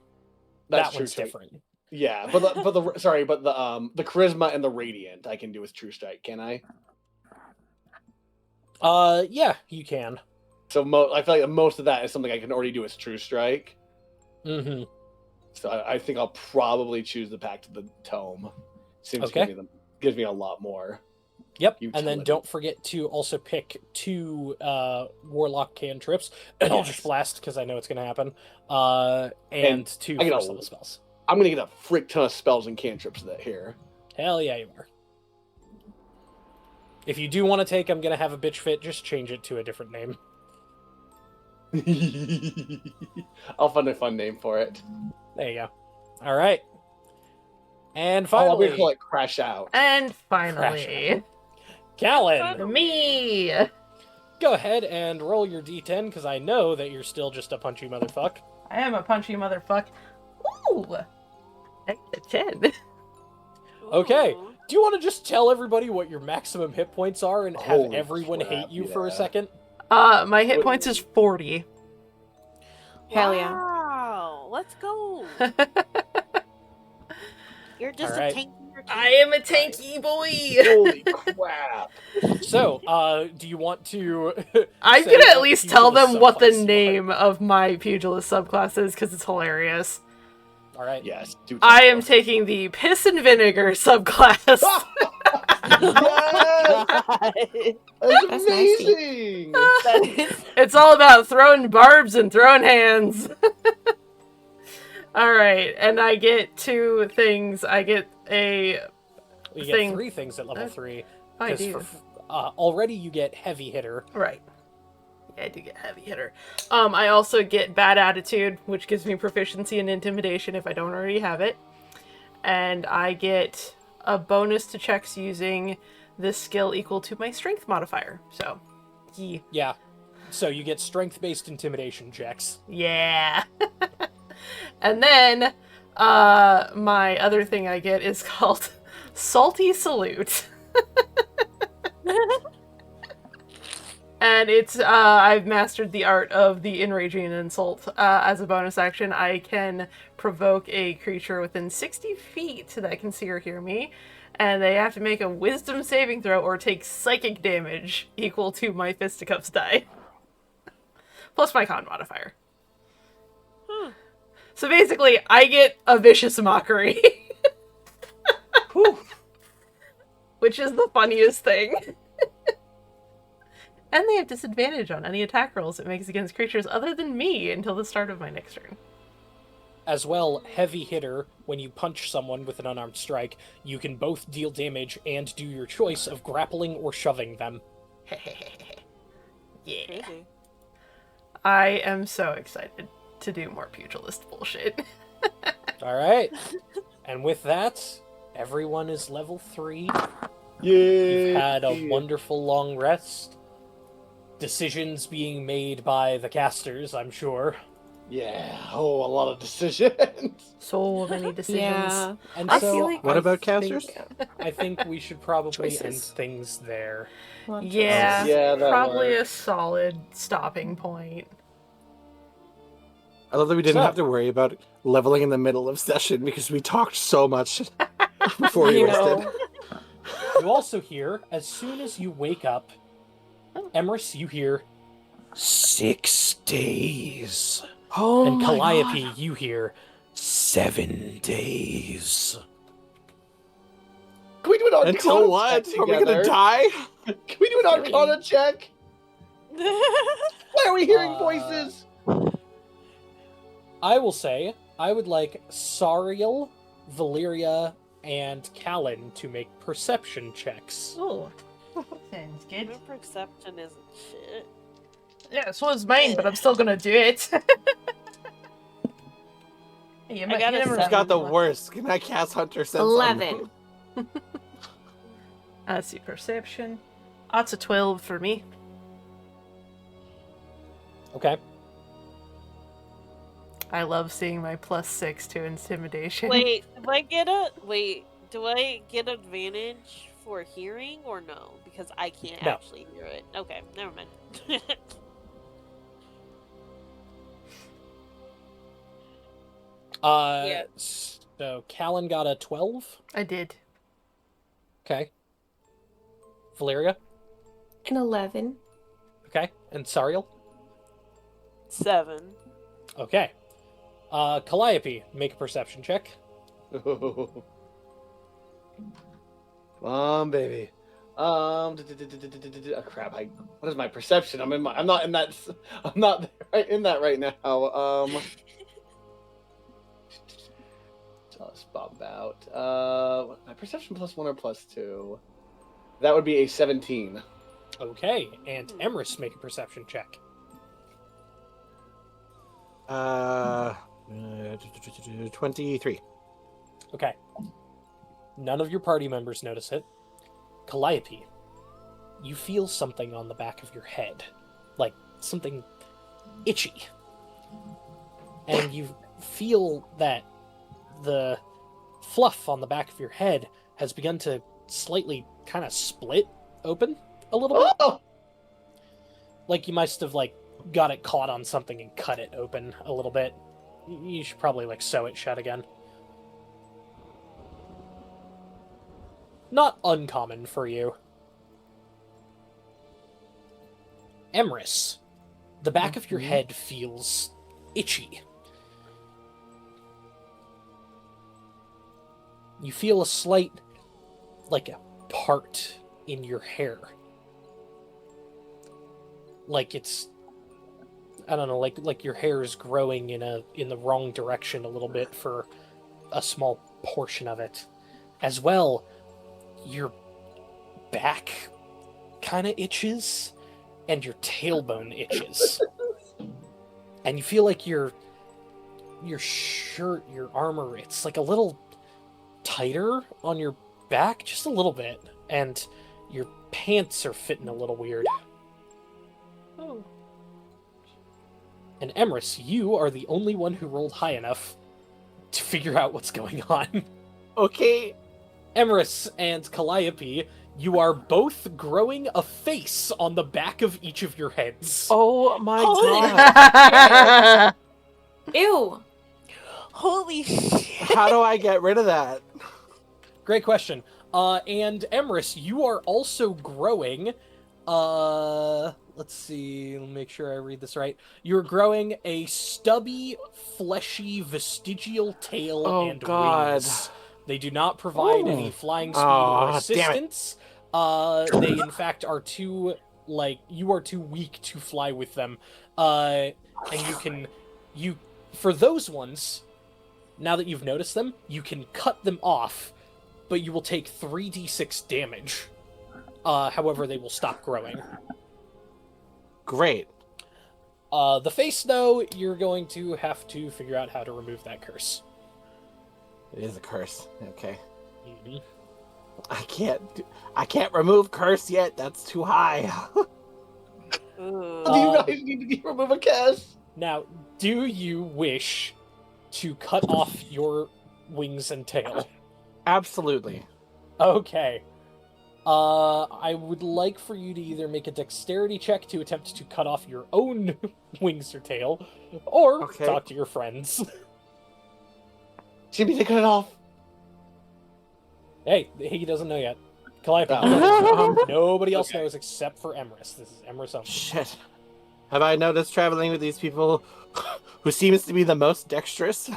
That's that true one's too. different. Yeah, but the charisma and the radiant I can do with True Strike, can I? Yeah, you can. So I feel like most of that is something I can already do with True Strike. Mm-hmm. So I think I'll probably choose the Pact of the Tome. Seems Okay. to gives me a lot more. Yep, and then Utility. don't forget to also pick 2 Warlock cantrips, and Eldritch Blast, because I know it's going to happen, and 2 I get first a- level spells. I'm gonna get a frick ton of spells and cantrips that here. Hell yeah, you are. If you do want to take I'm going to have a bitch fit, just change it to a different name. I'll find a fun name for it. There you go. All right. And Oh, I'm finally, gonna call it Crash Out. And finally, Callan, me. go ahead and roll your d10, because I know that you're still just a punchy motherfuck. I am a punchy motherfuck. Ooh, I get a 10. Okay. Ooh. Do you want to just tell everybody what your maximum hit points are and have Holy everyone crap, hate you for a yeah. second? My hit points is 40. Hell yeah. Wow, let's go. You're just Alright. a tanky. I am a tanky boy. Holy crap! So, do you want to... I'm say gonna at what least tell pugilist them what the subclass you are? name of my pugilist subclass is because it's hilarious. All right. Yes, do I am tell. taking the piss and vinegar subclass. Yes! That's That's nasty. amazing. That is It's all about throwing barbs and throwing hands. Alright, and I get 2 things. I get a... You thing. get 3 things at level 3. I 'cause do. already you get heavy hitter. Right. I do get heavy hitter. I also get bad attitude, which gives me proficiency in intimidation if I don't already have it. And I get a bonus to checks using this skill equal to my strength modifier. So, Yeah. So you get strength-based intimidation checks. yeah. And then, my other thing I get is called Salty Salute. And it's, I've mastered the art of the enraging and insult. As a bonus action, I can provoke a creature within 60 feet that can see or hear me, and they have to make a wisdom saving throw or take psychic damage equal to my fisticuffs die. Plus my con modifier. So basically, I get a vicious mockery. Which is the funniest thing. And they have disadvantage on any attack rolls it makes against creatures other than me until the start of my next turn. As well, heavy hitter, when you punch someone with an unarmed strike, you can both deal damage and do your choice of grappling or shoving them. Yeah. Crazy. I am so excited to do more pugilist bullshit. Alright. And with that, everyone is level 3. Yay! You've had a wonderful long rest. Decisions being made by the casters, I'm sure. Yeah. Oh, a lot of decisions. So many decisions. Yeah. And I so feel like What about think- casters? I think we should probably end Choices. things there. Well, Yeah, Yeah, that probably works. a solid stopping point. I love that we didn't So- have to worry about leveling in the middle of session because we talked so much before we You rested. know. You also hear, as soon as you wake up, Emrys, you hear 6 days. Oh And my Calliope, God. you hear 7 days. Can we do an Arcana Until what? check Are we gonna together? die? Can we do an Arcana check? Why are we hearing Uh, voices? I will say, I would like Sariel, Valyria, and Callan to make perception checks. Oh, sounds good. My perception isn't shit. Yeah, so is mine, but I'm still gonna do it. You I got a never Who's seven. got the worst? Can I cast Hunter Sense? on 11. Let's see, perception. That's a 12 for me. Okay. I love seeing my +6 to intimidation. Wait, do I get advantage for hearing or no? Because I can't No. actually hear it. Okay, never mind. Yeah. So Callan got a 12. I did. Okay. Valyria. An 11. Okay. And Sariel. 7. Okay. Calliope, make a perception check. Come on, baby. Oh, crap. What is my perception? I'm not in that. I'm not right in that right now. Let's bump out. My perception +1 or +2. That would be a 17. Okay. And Emrys, make a perception check. 23. Okay. None of your party members notice it. Calliope, you feel something on the back of your head. Like something itchy. And you feel that the fluff on the back of your head has begun to slightly kind of split open a little bit. Oh! Like you must have like got it caught on something and cut it open a little bit. You should probably like sew it shut again. Not uncommon for you. Emrys, the back of your head feels itchy. You feel a slight, like a part in your hair. Like it's, I don't know, like your hair is growing in the wrong direction a little bit for a small portion of it. As well, your back kind of itches, and your tailbone itches. And you feel like your shirt, your armor, it's like a little tighter on your back, just a little bit, and your pants are fitting a little weird. Oh. And Emrys, you are the only one who rolled high enough to figure out what's going on. Okay. Emrys and Calliope, you are both growing a face on the back of each of your heads. Oh my Holy god. Ew. Holy shit! How do I get rid of that? Great question. And Emrys, you are also growing. Let's see. Let me make sure I read this right. You're growing a stubby, fleshy, vestigial tail Oh, and God. wings. They do not provide Ooh. any flying speed Aw, or damn it. assistance. They in fact are too you are too weak to fly with them. And you for those ones, now that you've noticed them, you can cut them off, but you will take 3d6 damage. However, they will stop growing. Great. The face, though, you're going to have to figure out how to remove that curse. It is a curse. Okay. Mm-hmm. I can't remove curse yet. That's too high. Ooh. Do you guys need to remove a curse? Now, do you wish to cut off your wings and tail? Absolutely. Okay. I would like for you to either make a dexterity check to attempt to cut off your own wings or tail, or Okay. talk to your friends. Jimmy, they cut it off. Hey, he doesn't know yet. Calliope, Oh. nobody else Okay. knows except for Emrys. This is Emrys only. Shit. Have I noticed traveling with these people who seems to be the most dexterous? Is it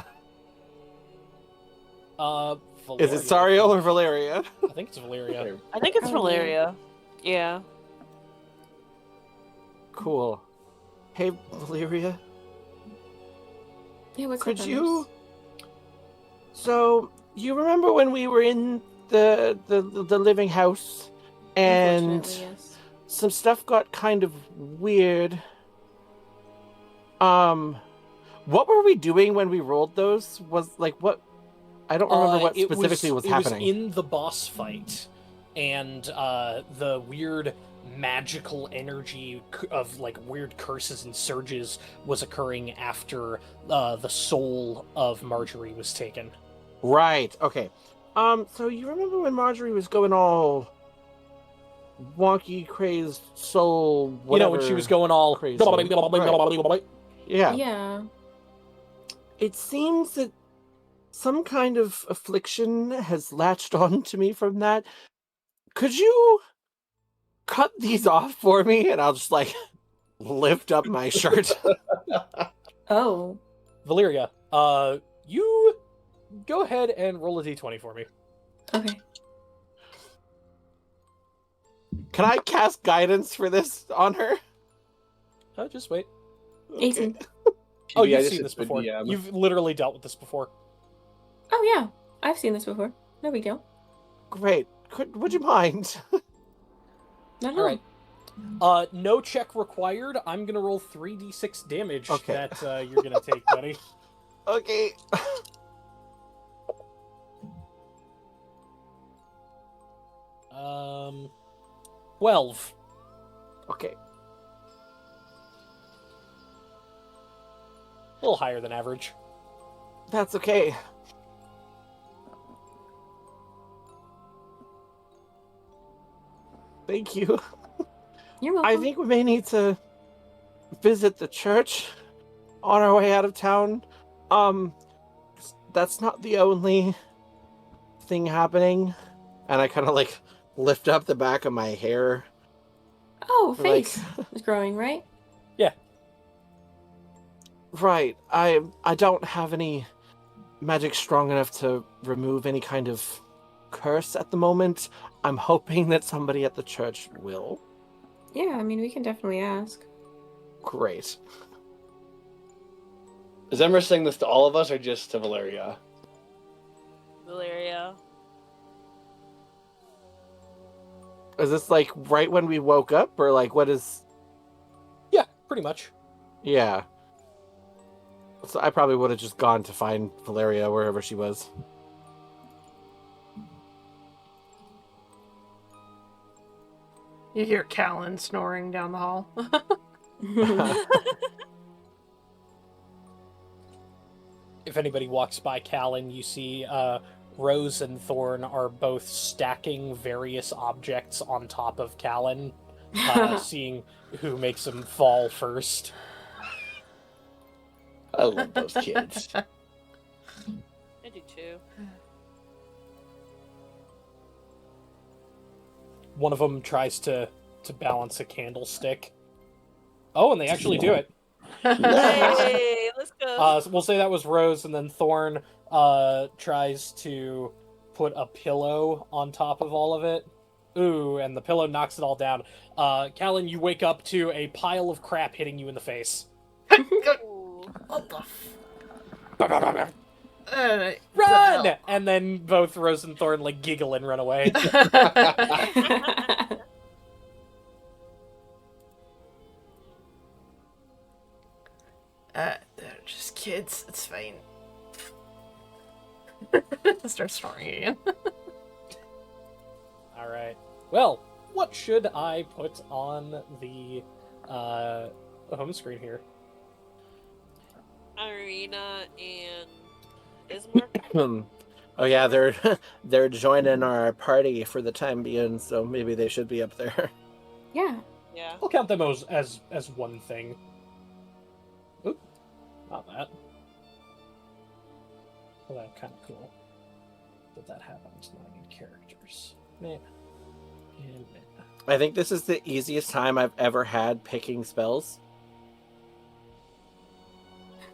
Valeria, Sariel or Valeria? I think it's Valeria. I think it's Oh, Valeria. Yeah. Cool. Hey, Valeria. Yeah, what's Could up, you? So you remember when we were in the living house, and Unfortunately, yes. some stuff got kind of weird. What were we doing when we rolled those? Was like what? I don't remember what specifically was happening. It was in the boss fight, and the weird magical energy of like weird curses and surges was occurring after the soul of Marjorie was taken. Right. Okay. So you remember when Marjorie was going all wonky, crazed, soul, whatever? You know, when she was going all crazy. Yeah. Yeah. It seems that some kind of affliction has latched on to me from that. Could you cut these off for me? And I'll just like lift up my shirt. Oh. Valeria, you go ahead and roll a d20 for me. Okay. Can I cast guidance for this on her? Oh, just wait. 18. Oh, Yeah, you've this seen is this the before. DM. You've literally dealt with this before. Oh, yeah. I've seen this before. No big deal. Great. Would you mind? Not at All all. right. No check required. I'm gonna roll 3d6 damage Okay. that you're gonna take, buddy. Okay. 12. Okay. A little higher than average. That's okay. Thank you. You're welcome. I think we may need to visit the church on our way out of town. That's not the only thing happening. And I kind of like lift up the back of my hair. Oh, like- face is growing, right? Right. I don't have any magic strong enough to remove any kind of curse at the moment. I'm hoping that somebody at the church will. Yeah, I mean, we can definitely ask. Great. Is Emma saying this to all of us or just to Valeria? Valeria. Is this like right when we woke up, or like what is? pretty much. Yeah. So I probably would have just gone to find Valeria wherever she was. You hear Callan snoring down the hall. If anybody walks by Callan, you see Rose and Thorn are both stacking various objects on top of Callan, seeing who makes him fall first. I love those kids. I do too. One of them tries to balance a candlestick. Oh, and they actually do it. Hey, let's go. We'll say that was Rose, and then Thorn tries to put a pillow on top of all of it. Ooh, and the pillow knocks it all down. Callan, you wake up to a pile of crap hitting you in the face. Ooh. What the Run! And then both Rose and Thorn like giggle and run away. They're just kids. It's fine. Start snoring again. All right. Well, what should I put on the home screen here? Irina and Ismark. Oh yeah, they're joining our party for the time being, so maybe they should be up there. Yeah. Yeah. I'll count them as one thing. Oop, not that. Well, that's kind of cool that that happens. 9 characters. Meh. And meh. I think this is the easiest time I've ever had picking spells.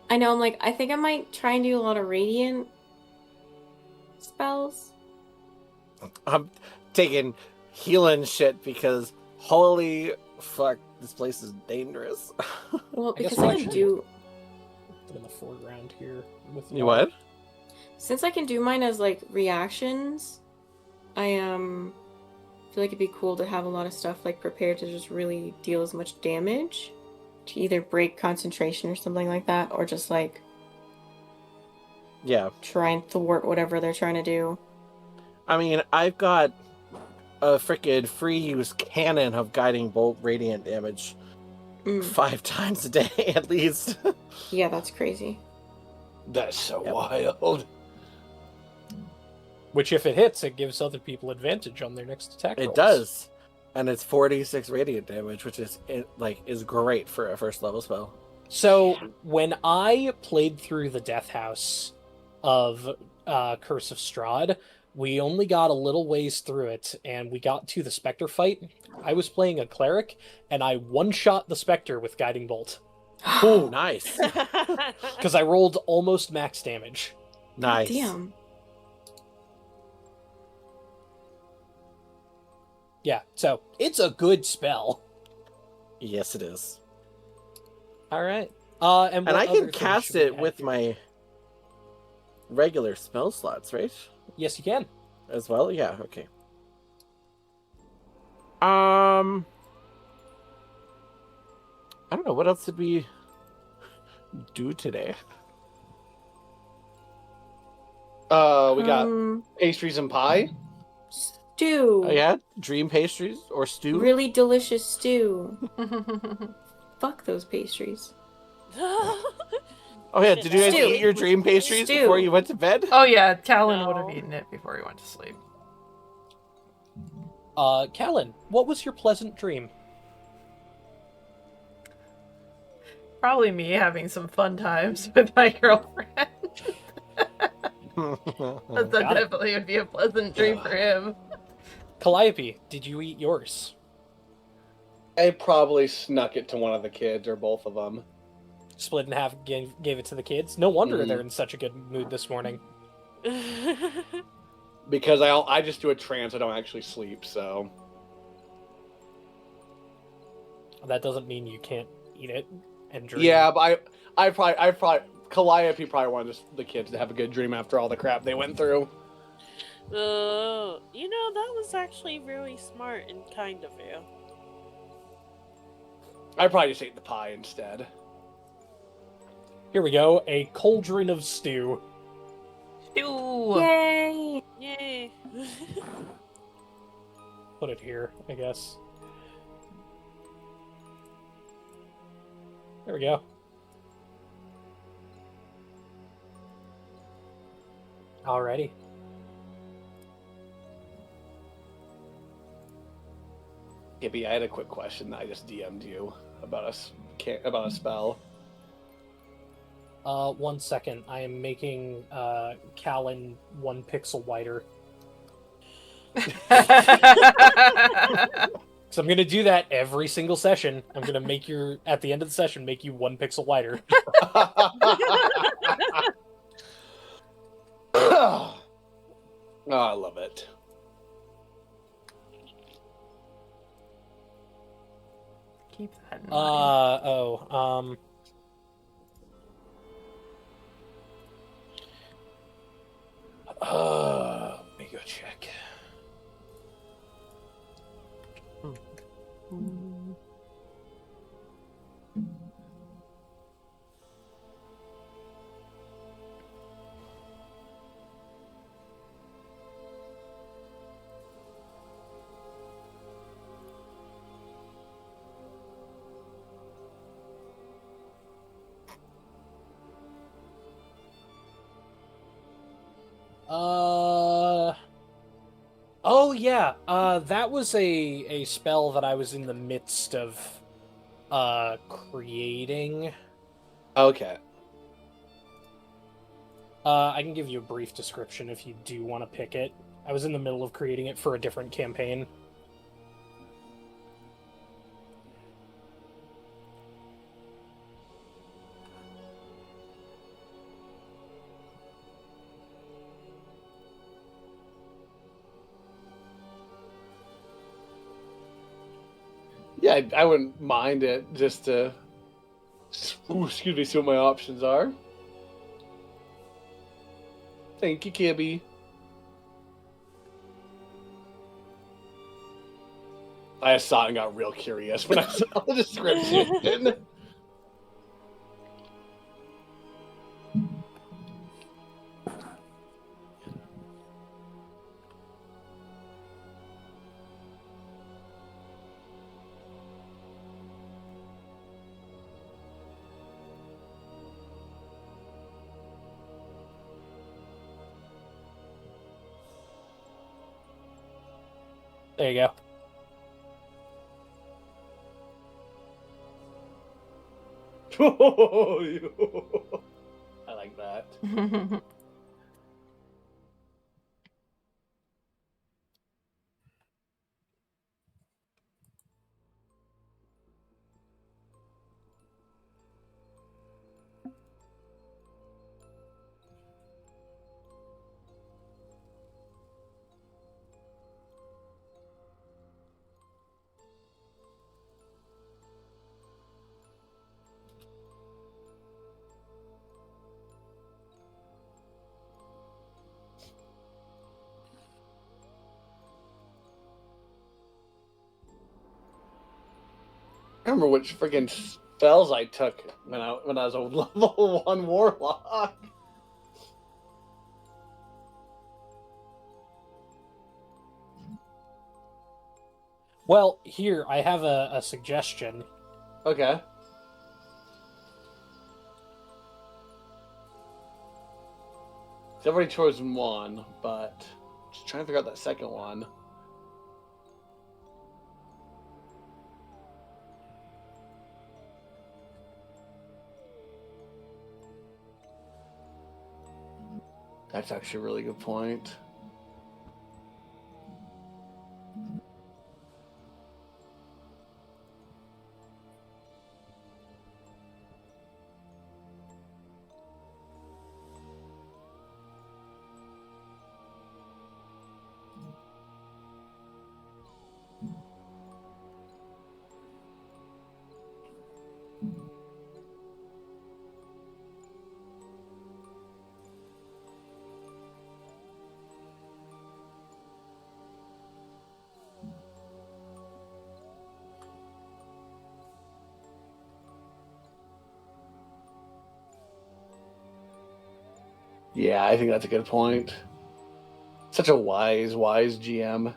I know, I'm like, I think I might try and do a lot of radiant spells. I'm taking healing shit because holy fuck, this place is dangerous. Well, I guess because we'll I can actually do, Put in the foreground here with You what? since I can do mine as like reactions, I feel like it'd be cool to have a lot of stuff like prepared to just really deal as much damage, to either break concentration or something like that, or just like Yeah. try and thwart whatever they're trying to do. I mean, I've got a freaking free use cannon of guiding bolt radiant damage Mm. 5 times a day at least. Yeah, that's crazy. That's so Yep. wild. Which, if it hits, it gives other people advantage on their next attack rolls. It does. And it's 46 radiant damage, which is is great for a first level spell. So, when I played through the Death House of Curse of Strahd, we only got a little ways through it, and we got to the Spectre fight. I was playing a cleric, and I one-shot the Spectre with Guiding Bolt. Ooh, nice. Because I rolled almost max damage. Nice. Damn. Yeah, so it's a good spell. Yes, it is. All right. And And what I other can things cast should we it add with here? my regular spell slots, right? Yes, you can. As well? Yeah, okay. I don't know, what else did we do today? We got pastries and pie. Stew. Oh yeah? Dream pastries or stew? Really delicious stew. Fuck those pastries. Oh yeah, did you guys Stew. eat your dream pastries Stew. before you went to bed? Oh yeah, Callan would have No. eaten it before he went to sleep. Callan, what was your pleasant dream? Probably me having some fun times with my girlfriend. That Got it. definitely would be a pleasant dream for him. Calliope, did you eat yours? I probably snuck it to one of the kids or both of them. Split in half, gave it to the kids? No wonder Mhm. they're in such a good mood this morning. Because I just do a trance, I don't actually sleep, so. That doesn't mean you can't eat it and dream. Yeah, but I probably, Calliope probably wanted the kids to have a good dream after all the crap they went through. You know, that was actually really smart and kind of you. I probably just ate the pie instead. Here we go. A cauldron of stew. Stew. Yay! Yay. Put it here, I guess. There we go. Alrighty. Gibby, I had a quick question that I just DM'd you about a spell. 1 second. I am making Callan 1 pixel wider. So I'm gonna do that every single session. I'm gonna make at the end of the session, make you 1 pixel wider. Oh, I love it. Keep that in mind. Let me go check. Oh yeah. That was a spell that I was in the midst of creating. Okay. I can give you a brief description if you do want to pick it. I was in the middle of creating it for a different campaign. Yeah, I wouldn't mind it just to. Ooh, excuse me, see what my options are. Thank you, Kibby. I just saw it and got real curious when I saw the description. There you I like that. I remember which freaking spells I took when I was a level 1 warlock. Well, here, I have a suggestion. Okay. So I've already chosen one, but just trying to figure out that second one. That's actually a really good point. Yeah, I think that's a good point. Such a wise GM.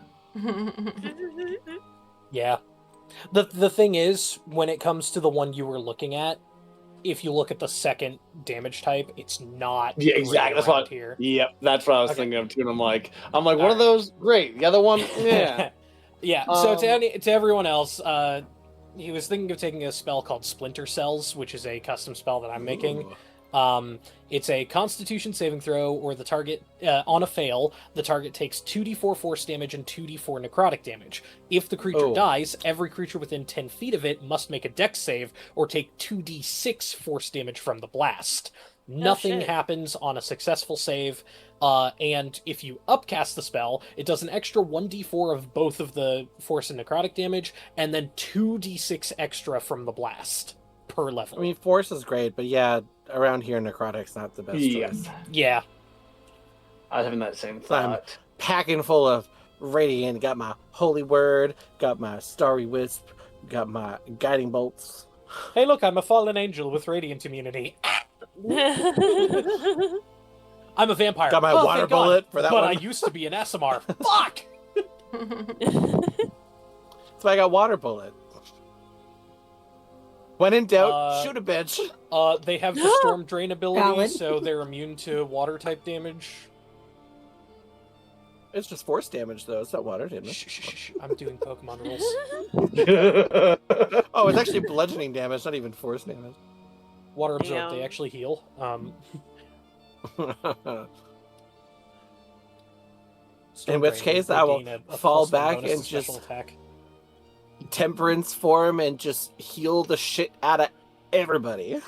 Yeah. The thing is, when it comes to the one you were looking at, if you look at the second damage type, it's not Yeah, great exactly. That's around what. here. Yep, that's what I was Okay. thinking of too. And I'm like, one of Alright. those, great. The other one, yeah. Yeah. So to everyone else, he was thinking of taking a spell called Splinter Cells, which is a custom spell that I'm making. Ooh. It's a Constitution saving throw, or the target on a fail, the target takes 2d4 force damage and 2d4 necrotic damage. If the creature Oh. dies, every creature within 10 feet of it must make a dex save or take 2d6 force damage from the blast. Nothing shit. happens on a successful save, and if you upcast the spell, it does an extra 1d4 of both of the force and necrotic damage, and then 2d6 extra from the blast per level. I mean, force is great, but yeah, around here, necrotic's not the best Yeah. choice. Yeah. I was having that same So I'm thought. packing full of radiant. Got my holy word. Got my starry wisp. Got my guiding bolts. Hey, look, I'm a fallen angel with radiant immunity. I'm a vampire. Got my Oh, water thank God. bullet for that but one. I used to be an SMR. Fuck! So I got water bullet. When in doubt, shoot a bitch. They have the storm drain ability, Valid. so they're immune to water type damage. It's just force damage, though. It's not water damage. Shh. I'm doing Pokemon rules. Oh, it's actually bludgeoning damage, not even force damage. Water absorb, they Yeah. actually heal. Storm In which Drain case, will I will gain a fall +1 back bonus and to special just attack. temperance form and just heal the shit out of everybody.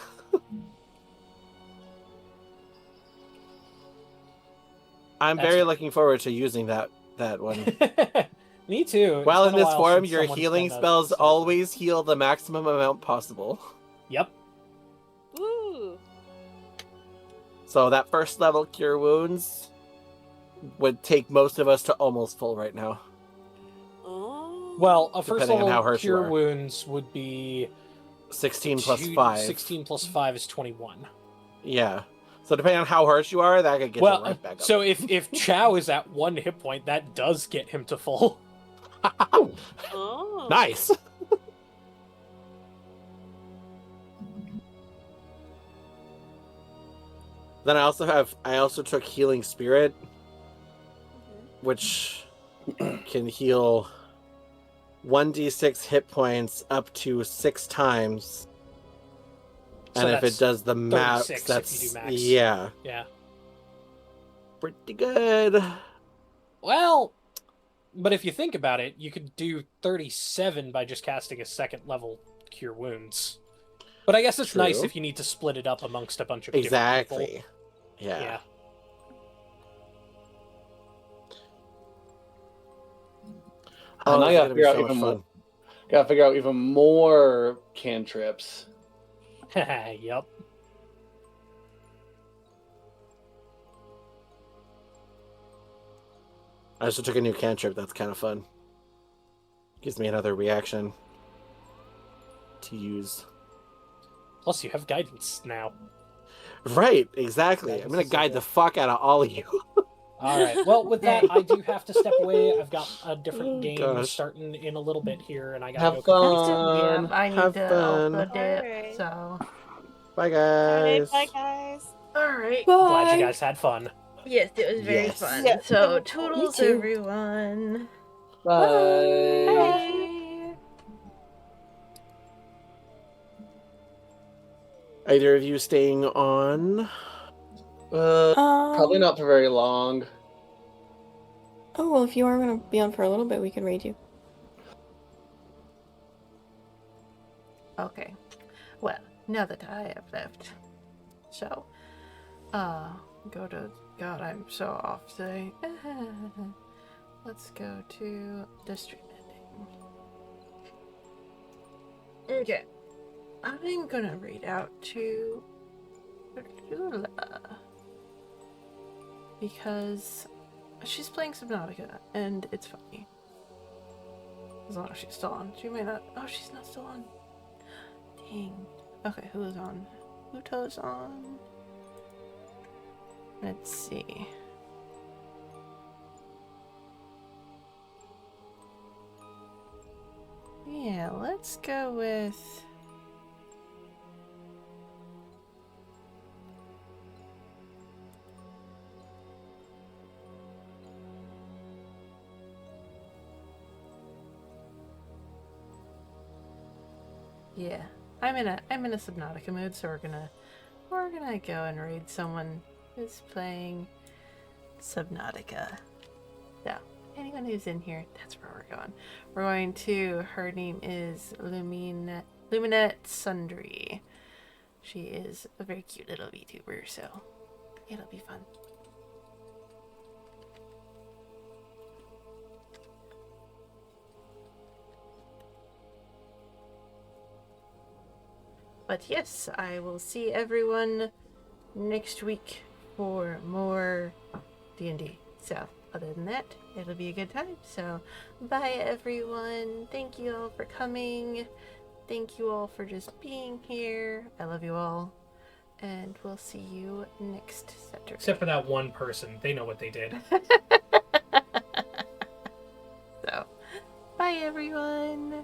I'm That's very fair. looking forward to using that one. Me too. It's While been in a this while form, since your someone's healing been a spells surgeon. always heal the maximum amount possible. Yep. Woo. So that first level cure wounds would take most of us to almost full right now. Oh. Well, a first Depending on how level harsh you cure are. wounds would be 16 plus 5. 16 plus 5 is 21. Yeah. So depending on how harsh you are, that could get you right back up. So if Chow is at 1 hit point, that does get him to full. Oh. Nice. Then I also took Healing Spirit, which can heal 1d6 hit points up to 6 times. So And if that's it does the max, 36 if that's you do max. yeah, Yeah. pretty good. Well, but if you think about it, you could do 37 by just casting a second level cure wounds. But I guess it's True. nice if you need to split it up amongst a bunch of different people. Exactly. Yeah. Yeah. Oh, And I this is gotta gonna be figure out so much even more. fun. Gotta figure out even more cantrips. Yep. I also took a new cantrip. That's kind of fun. Gives me another reaction to use. Plus, you have guidance now. Right, exactly. Guidance I'm gonna is guide so the fuck out of all of you. All right. Well, with that, I do have to step away. I've got a different Oh, game gosh. starting in a little bit here, and I gotta Have go. complete fun. something. Yeah, I need Have to fun. also dip, Alright. so... Bye, Alright, guys. bye guys. Alright. Glad you guys had fun. Yes, it was very Yes. fun. Yeah. So, Me toodles, too. everyone. Bye. Bye. Either of you staying on? Probably not for very long. Oh, well, if you are going to be on for a little bit, we can raid you. Okay. Well, now that I have left. So, go to... God, I'm so off today. Let's go to the stream ending. Okay. I'm gonna read out to Lula. Because she's playing Subnautica, and it's funny. As long as she's still on. She may not... Oh, she's not still on. Dang. Okay, who is on? Pluto's on. Let's see. Yeah, let's go with... Yeah, I'm in a Subnautica mood, so we're gonna go and raid someone who's playing Subnautica. So, anyone who's in here, that's where we're going. We're going to, her name is Luminette Sundry. She is a very cute little VTuber, so it'll be fun. But yes, I will see everyone next week for more D&D. So, other than that, it'll be a good time. So, bye everyone. Thank you all for coming. Thank you all for just being here. I love you all. And we'll see you next Saturday. Except for that one person. They know what they did. So, bye everyone.